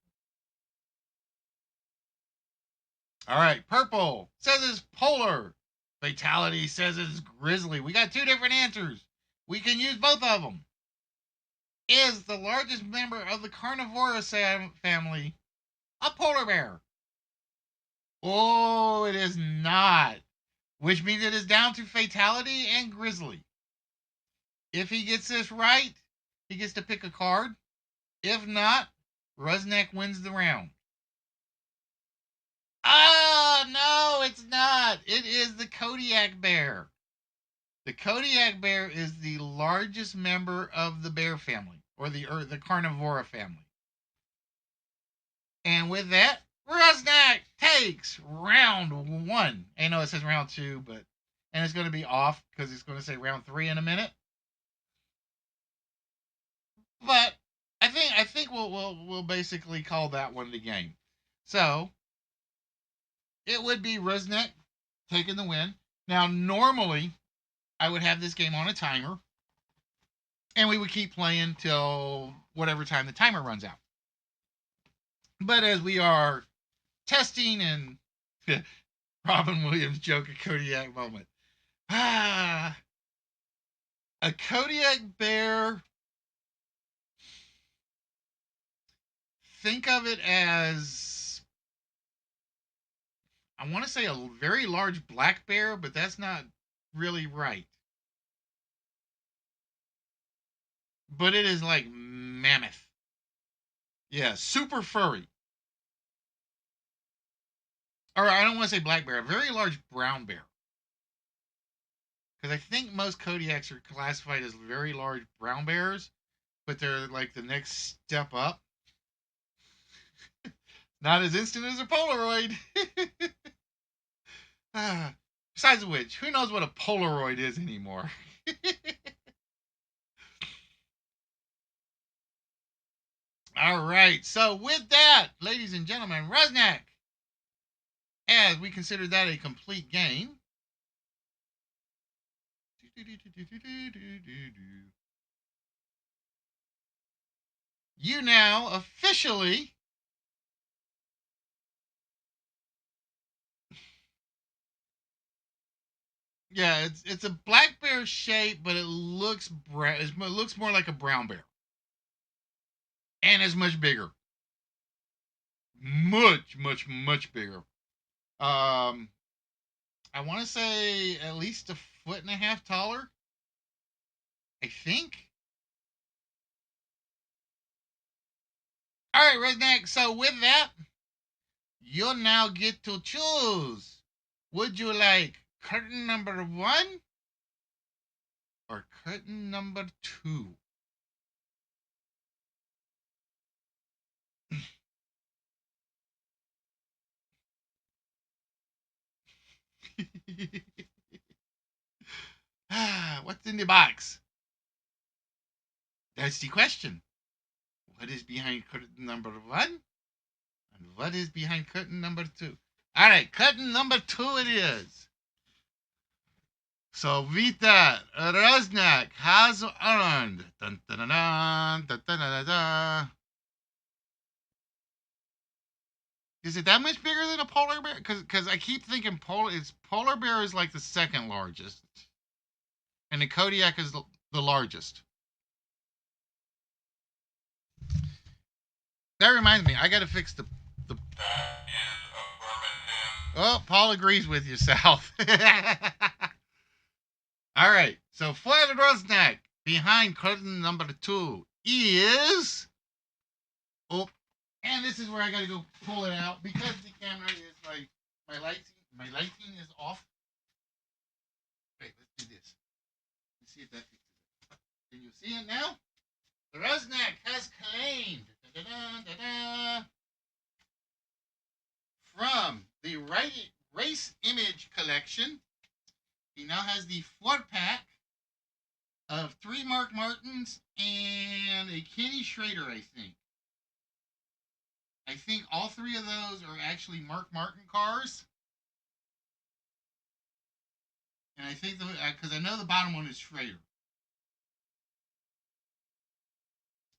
All right, Purple says it's polar. Fatality says it's grizzly. We got 2 different answers. We can use both of them. Is the largest member of the Carnivora family a polar bear? Oh, it is not. Which means it is down to Fatality and Grizzly. If he gets this right, he gets to pick a card. If not, Rusnak wins the round. Oh, no, it's not. It is the Kodiak bear. The Kodiak bear is the largest member of the bear family, or the Carnivora family. And with that, Rusnak takes round 1. I know it says round 2, but and it's going to be off because it's going to say round 3 in a minute. But I think we'll basically call that one the game. So it would be Rusnak taking the win. Now normally I would have this game on a timer, and we would keep playing till whatever time the timer runs out. But as we are testing and Robin Williams joke, a Kodiak moment. A Kodiak bear, think of it as, I want to say a very large black bear, but that's not really right. But it is like mammoth. Yeah, super furry. Or I don't want to say black bear, a very large brown bear. Because I think most Kodiaks are classified as very large brown bears, but they're like the next step up. Not as instant as a Polaroid. Besides which, who knows what a Polaroid is anymore? All right, so with that, ladies and gentlemen, Rusnak, as we consider that a complete game, you now officially Yeah, it's a black bear shape, but it looks it looks more like a brown bear, and it's much bigger, much bigger. Um, I want to say at least a foot and a half taller. I think. All right, redneck. So with that, you'll now get to choose. Would you like curtain number 1 or curtain number 2? What's in the box? That's the question. What is behind curtain number 1? And what is behind curtain number 2? All right, curtain number 2 it is. So Vita Roznak has earned. Dun, dun, dun, dun, dun, dun, dun, dun. Is it that much bigger than a polar bear? Because I keep thinking polar bear is like the second largest, and the Kodiak is the largest. That reminds me, I got to fix the. That is affirmative. Oh, Paul agrees with you, Sal. All right, so Flat Rosnack behind curtain number 2 is. Oh, and this is where I got to go pull it out because the camera is like my lighting is off. Wait, let's do this. Let's see if that fixes it. Can you see it now? The Rosnack has claimed from the Race Image collection. He now has the 4-pack of 3 Mark Martins and a Kenny Schrader, I think. I think all 3 of those are actually Mark Martin cars. And I think, because I know the bottom one is Schrader.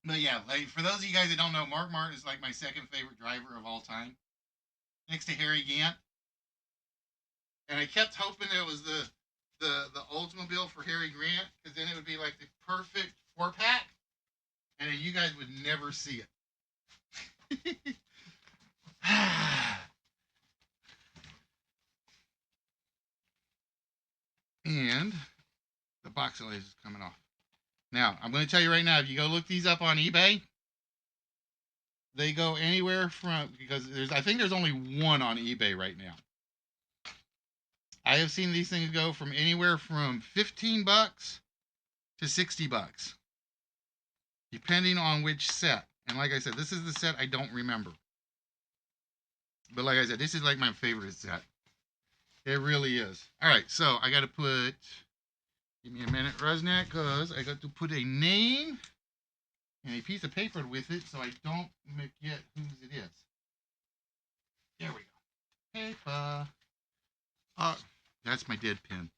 But yeah, like for those of you guys that don't know, Mark Martin is like my second favorite driver of all time, next to Harry Gant. And I kept hoping it was the Oldsmobile for Harry Grant, because then it would be like the perfect 4-pack, and then you guys would never see it. And the box laser is coming off. Now, I'm going to tell you right now, if you go look these up on eBay, they go anywhere from, because I think there's only one on eBay right now. I have seen these things go from anywhere from $15 to $60, depending on which set. And like I said, this is the set I don't remember. But like I said, this is like my favorite set. It really is. All right, so I got to put, give me a minute, Rosnak, because I got to put a name and a piece of paper with it so I don't forget whose it is. There we go. Paper. That's my dead pen.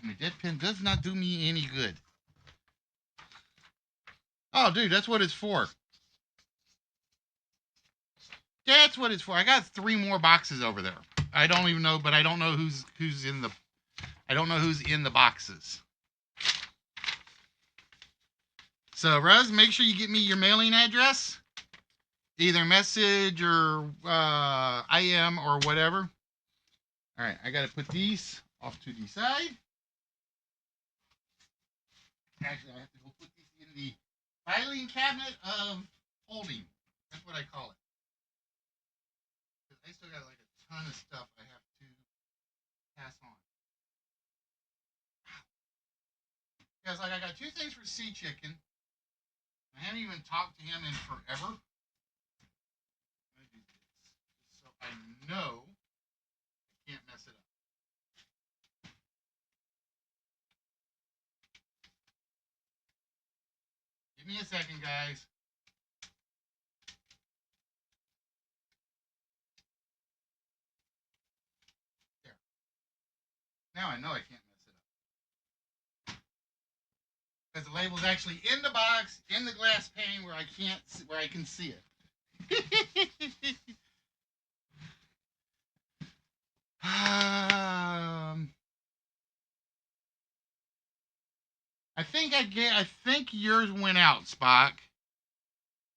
My dead pen does not do me any good. Oh, dude, that's what it's for. That's what it's for. I got 3 more boxes over there. I don't even know, but I don't know who's in the. I don't know who's in the boxes. So, Rose, make sure you get me your mailing address, either message or IM or whatever. All right, I got to put these off to the side. Actually, I have to go put these in the filing cabinet of holding. That's what I call it. Because I still got like a ton of stuff I have to pass on. Because like I got 2 things for Sea Chicken. I haven't even talked to him in forever. I'm going to do this so I know I can't mess it up. Give me a second, guys. There. Now I know I can't mess it up. Because the label's actually in the box, in the glass pane where I can see it. I think yours went out, Spock.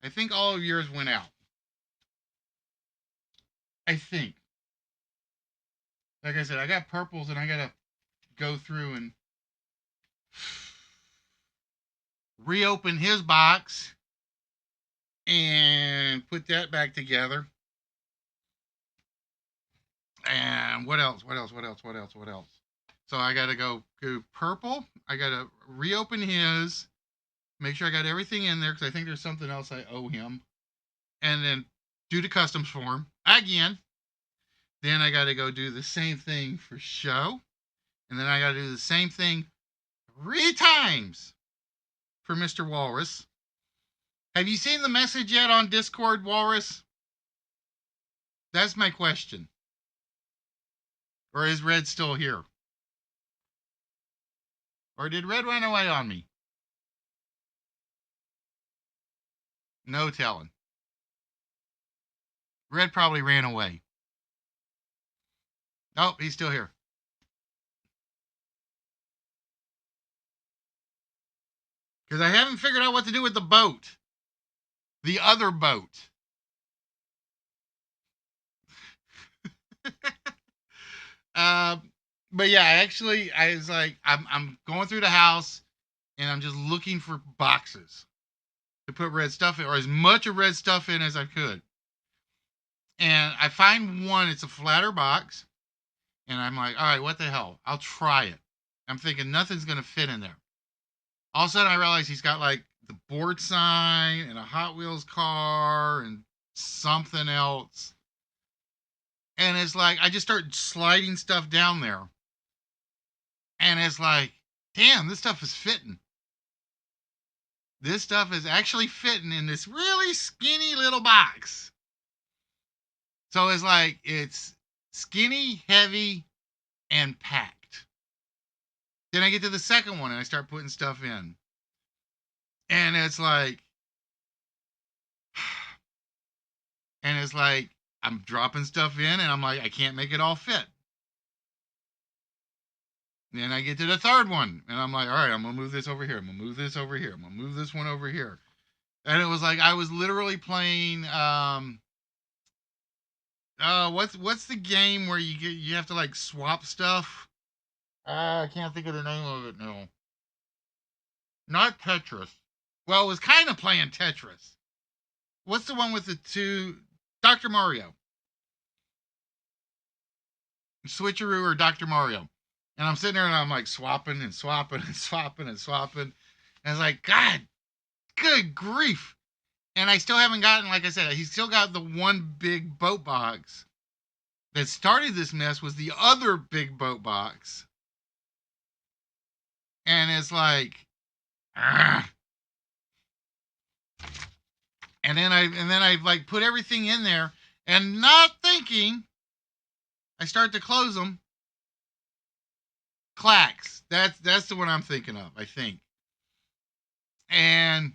I think all of yours went out. I think. Like I said, I got purples and I gotta go through and reopen his box and put that back together. And what else? So I gotta go purple. I gotta reopen his, make sure I got everything in there because I think there's something else I owe him. And then do the customs form again. Then I gotta go do the same thing for show. And then I gotta do the same thing 3 times for Mr. Walrus. Have you seen the message yet on Discord, Walrus? That's my question. Or is Red still here? Or did Red run away on me? No telling. Red probably ran away. Oh, he's still here. Because I haven't figured out what to do with the boat. The other boat. But yeah, actually, I was like, I'm going through the house and I'm just looking for boxes to put red stuff in, or as much of red stuff in as I could. And I find one, it's a flatter box. And I'm like, all right, what the hell? I'll try it. I'm thinking nothing's going to fit in there. All of a sudden, I realize he's got like the board sign and a Hot Wheels car and something else. And it's like, I just start sliding stuff down there. And it's like, damn, this stuff is fitting. This stuff is actually fitting in this really skinny little box. So it's like, it's skinny, heavy, and packed. Then I get to the second one and I start putting stuff in. And it's like, I'm dropping stuff in and I'm like, I can't make it all fit. Then I get to the third one and I'm like, all right, I'm going to move this over here. I'm going to move this over here. I'm going to move this one over here. And it was like, I was literally playing, what's the game where you have to like swap stuff? I can't think of the name of it now. Not Tetris. Well, it was kind of playing Tetris. What's the one with the two? Dr. Mario. Switcheroo or Dr. Mario. And I'm sitting there and I'm like swapping and swapping and swapping and swapping. And it's like, God, good grief. And I still haven't gotten, like I said, he's still got the one big boat box. That started this mess was the other big boat box. And it's like, and then I like put everything in there and not thinking, I start to close them. Clacks. That's the one I'm thinking of, I think. And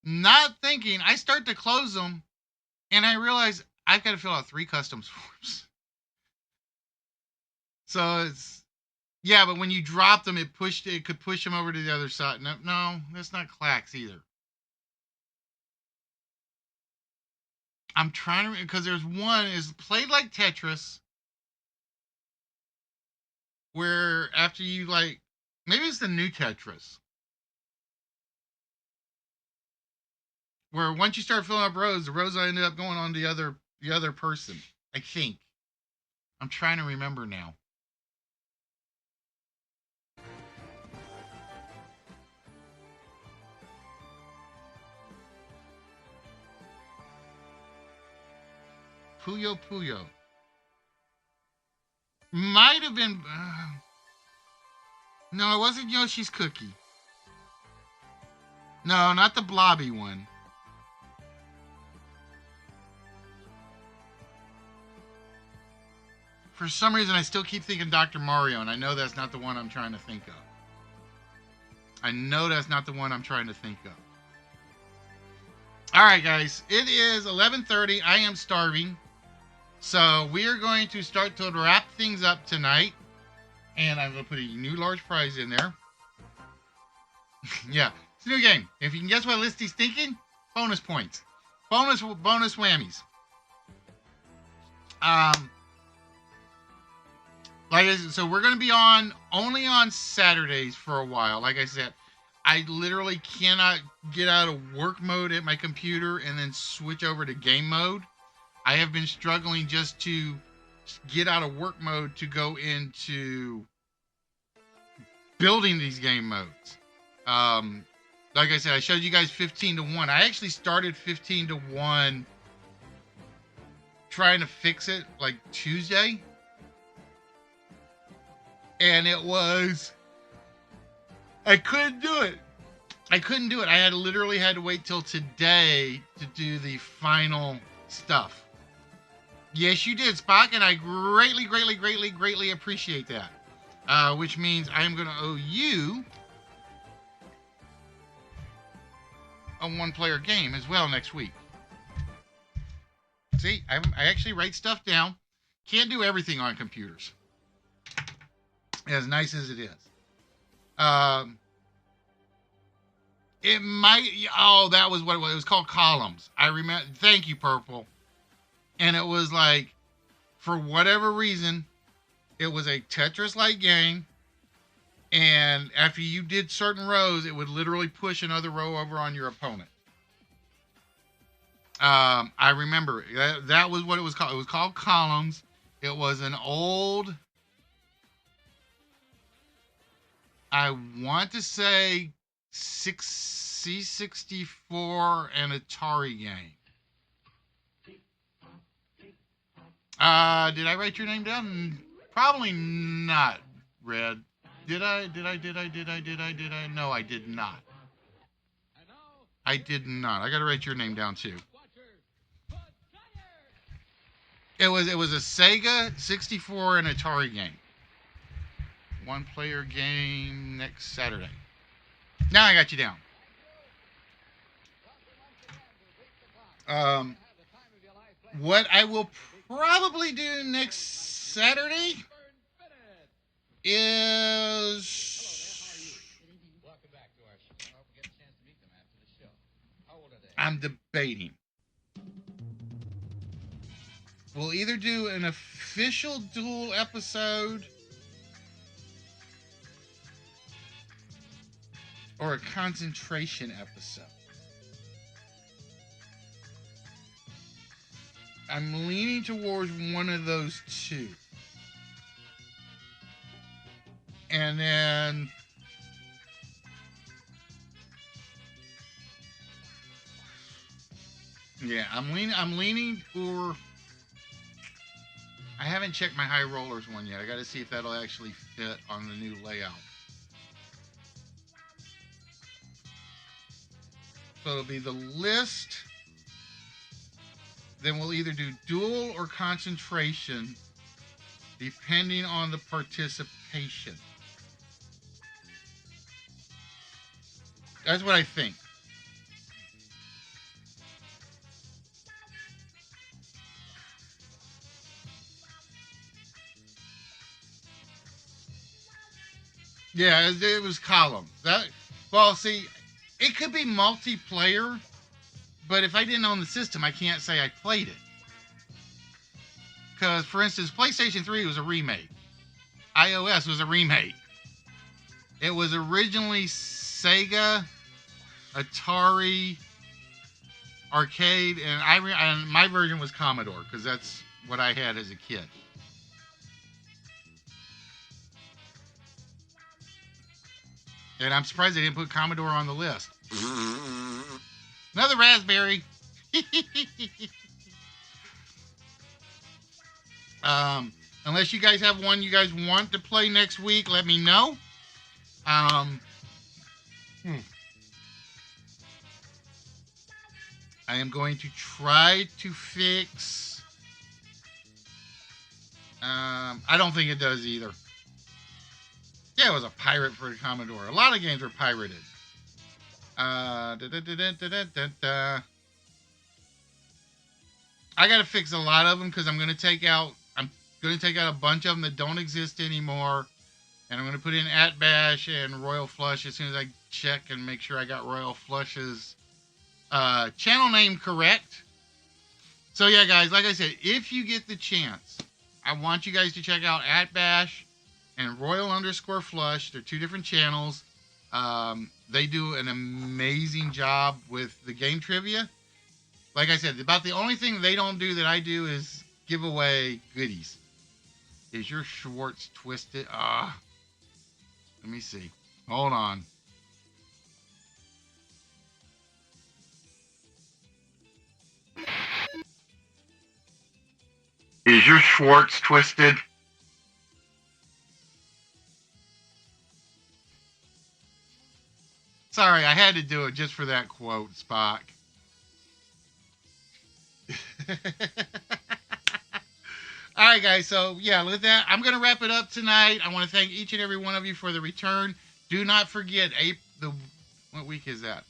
not thinking, I start to close them and I realize I've got to fill out 3 customs forms. So it's, yeah, but when you dropped them, it could push them over to the other side. No, that's not clacks either. I'm trying to, because there's one is played like Tetris, where after you like, maybe it's the new Tetris, where once you start filling up rows, the rows ended up going on the other person. I think. I'm trying to remember now. Puyo Puyo. Might have been. No, it wasn't Yoshi's Cookie. No, not the blobby one. For some reason, I still keep thinking Dr. Mario, and I know that's not the one I'm trying to think of. All right, guys. It is 11:30. I am starving. So we are going to start to wrap things up tonight. And I'm going to put a new large fries in there. Yeah, it's a new game. If you can guess what list he's thinking, bonus points. Bonus whammies. So we're gonna be only on Saturdays for a while. Like I said, I literally cannot get out of work mode at my computer and then switch over to game mode. I have been struggling just to get out of work mode to go into building these game modes. Like I said, I showed you guys 15 to 1. I actually started 15 to 1 trying to fix it like Tuesday. And it was, I couldn't do it. I had literally had to wait till today to do the final stuff. Yes, you did, Spock, and I greatly appreciate that. Which means I am going to owe you a one-player game as well next week. See, I actually write stuff down. Can't do everything on computers, as nice as it is. It might. Oh, that was what it was. It was called Columns. I remember. Thank you, Purple. And it was like, for whatever reason, it was a Tetris-like game. And after you did certain rows, it would literally push another row over on your opponent. I remember that was what it was called. It was called Columns. It was an old, I want to say, C64 and Atari game. Did I write your name down? Probably not, Red. Did I? No, I did not. I did not. I gotta write your name down too. It was a Sega 64 and Atari game. One-player game next Saturday. Now I got you down. What I will probably do next Saturday is I'm debating. We'll either do an official duel episode or a concentration episode. I'm leaning towards one of those two. And then yeah, I'm leaning for, I haven't checked my high rollers one yet. I got to see if that'll actually fit on the new layout. So it'll be the list. Then we'll either do duel or concentration, depending on the participation. That's what I think. Yeah, it was column. Well, see, it could be multiplayer, but if I didn't own the system, I can't say I played it. Because, for instance, PlayStation 3 was a remake. iOS was a remake. It was originally Sega, Atari, arcade, and my version was Commodore, because that's what I had as a kid. And I'm surprised they didn't put Commodore on the list. Another raspberry. Unless you guys have one you guys want to play next week, let me know. I am going to try to fix. I don't think it does either. Yeah, it was a pirate for the Commodore. A lot of games were pirated. I got to fix a lot of them because I'm going to take out a bunch of them that don't exist anymore, And I'm going to put in @bash and Royal Flush as soon as I check and make sure I got Royal Flush's channel name correct. So yeah, guys, like I said, if you get the chance, I want you guys to check out @bash and Royal_Flush. They're two different channels. They do an amazing job with the game trivia. Like I said, about the only thing they don't do that I do is give away goodies. Is your Schwartz twisted? Let me see. Hold on. Is your Schwartz twisted? Sorry, I had to do it just for that quote, Spock. All right, guys. So, yeah, with that, I'm going to wrap it up tonight. I want to thank each and every one of you for the return. Do not forget, what week is that?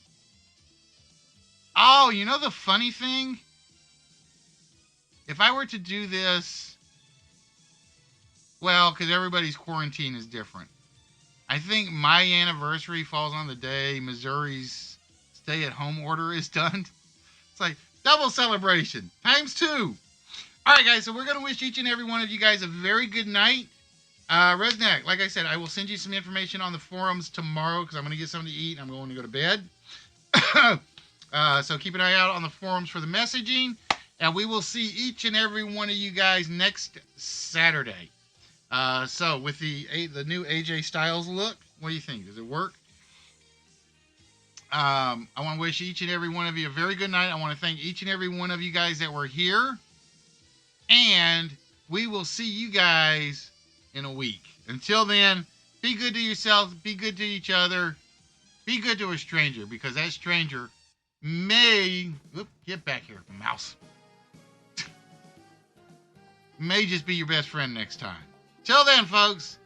Oh, you know the funny thing? If I were to do this, well, because everybody's quarantine is different. I think my anniversary falls on the day Missouri's stay-at-home order is done. It's like double celebration, ×2. All right, guys, so we're going to wish each and every one of you guys a very good night. Resnack, like I said, I will send you some information on the forums tomorrow because I'm going to get something to eat and I'm going to go to bed. So keep an eye out on the forums for the messaging. And we will see each and every one of you guys next Saturday. So with the new AJ Styles look, what do you think? Does it work? I want to wish each and every one of you a very good night. I want to thank each and every one of you guys that were here. And we will see you guys in a week. Until then, be good to yourselves. Be good to each other. Be good to a stranger because that stranger may... get back here, mouse. May just be your best friend next time. Till then, folks,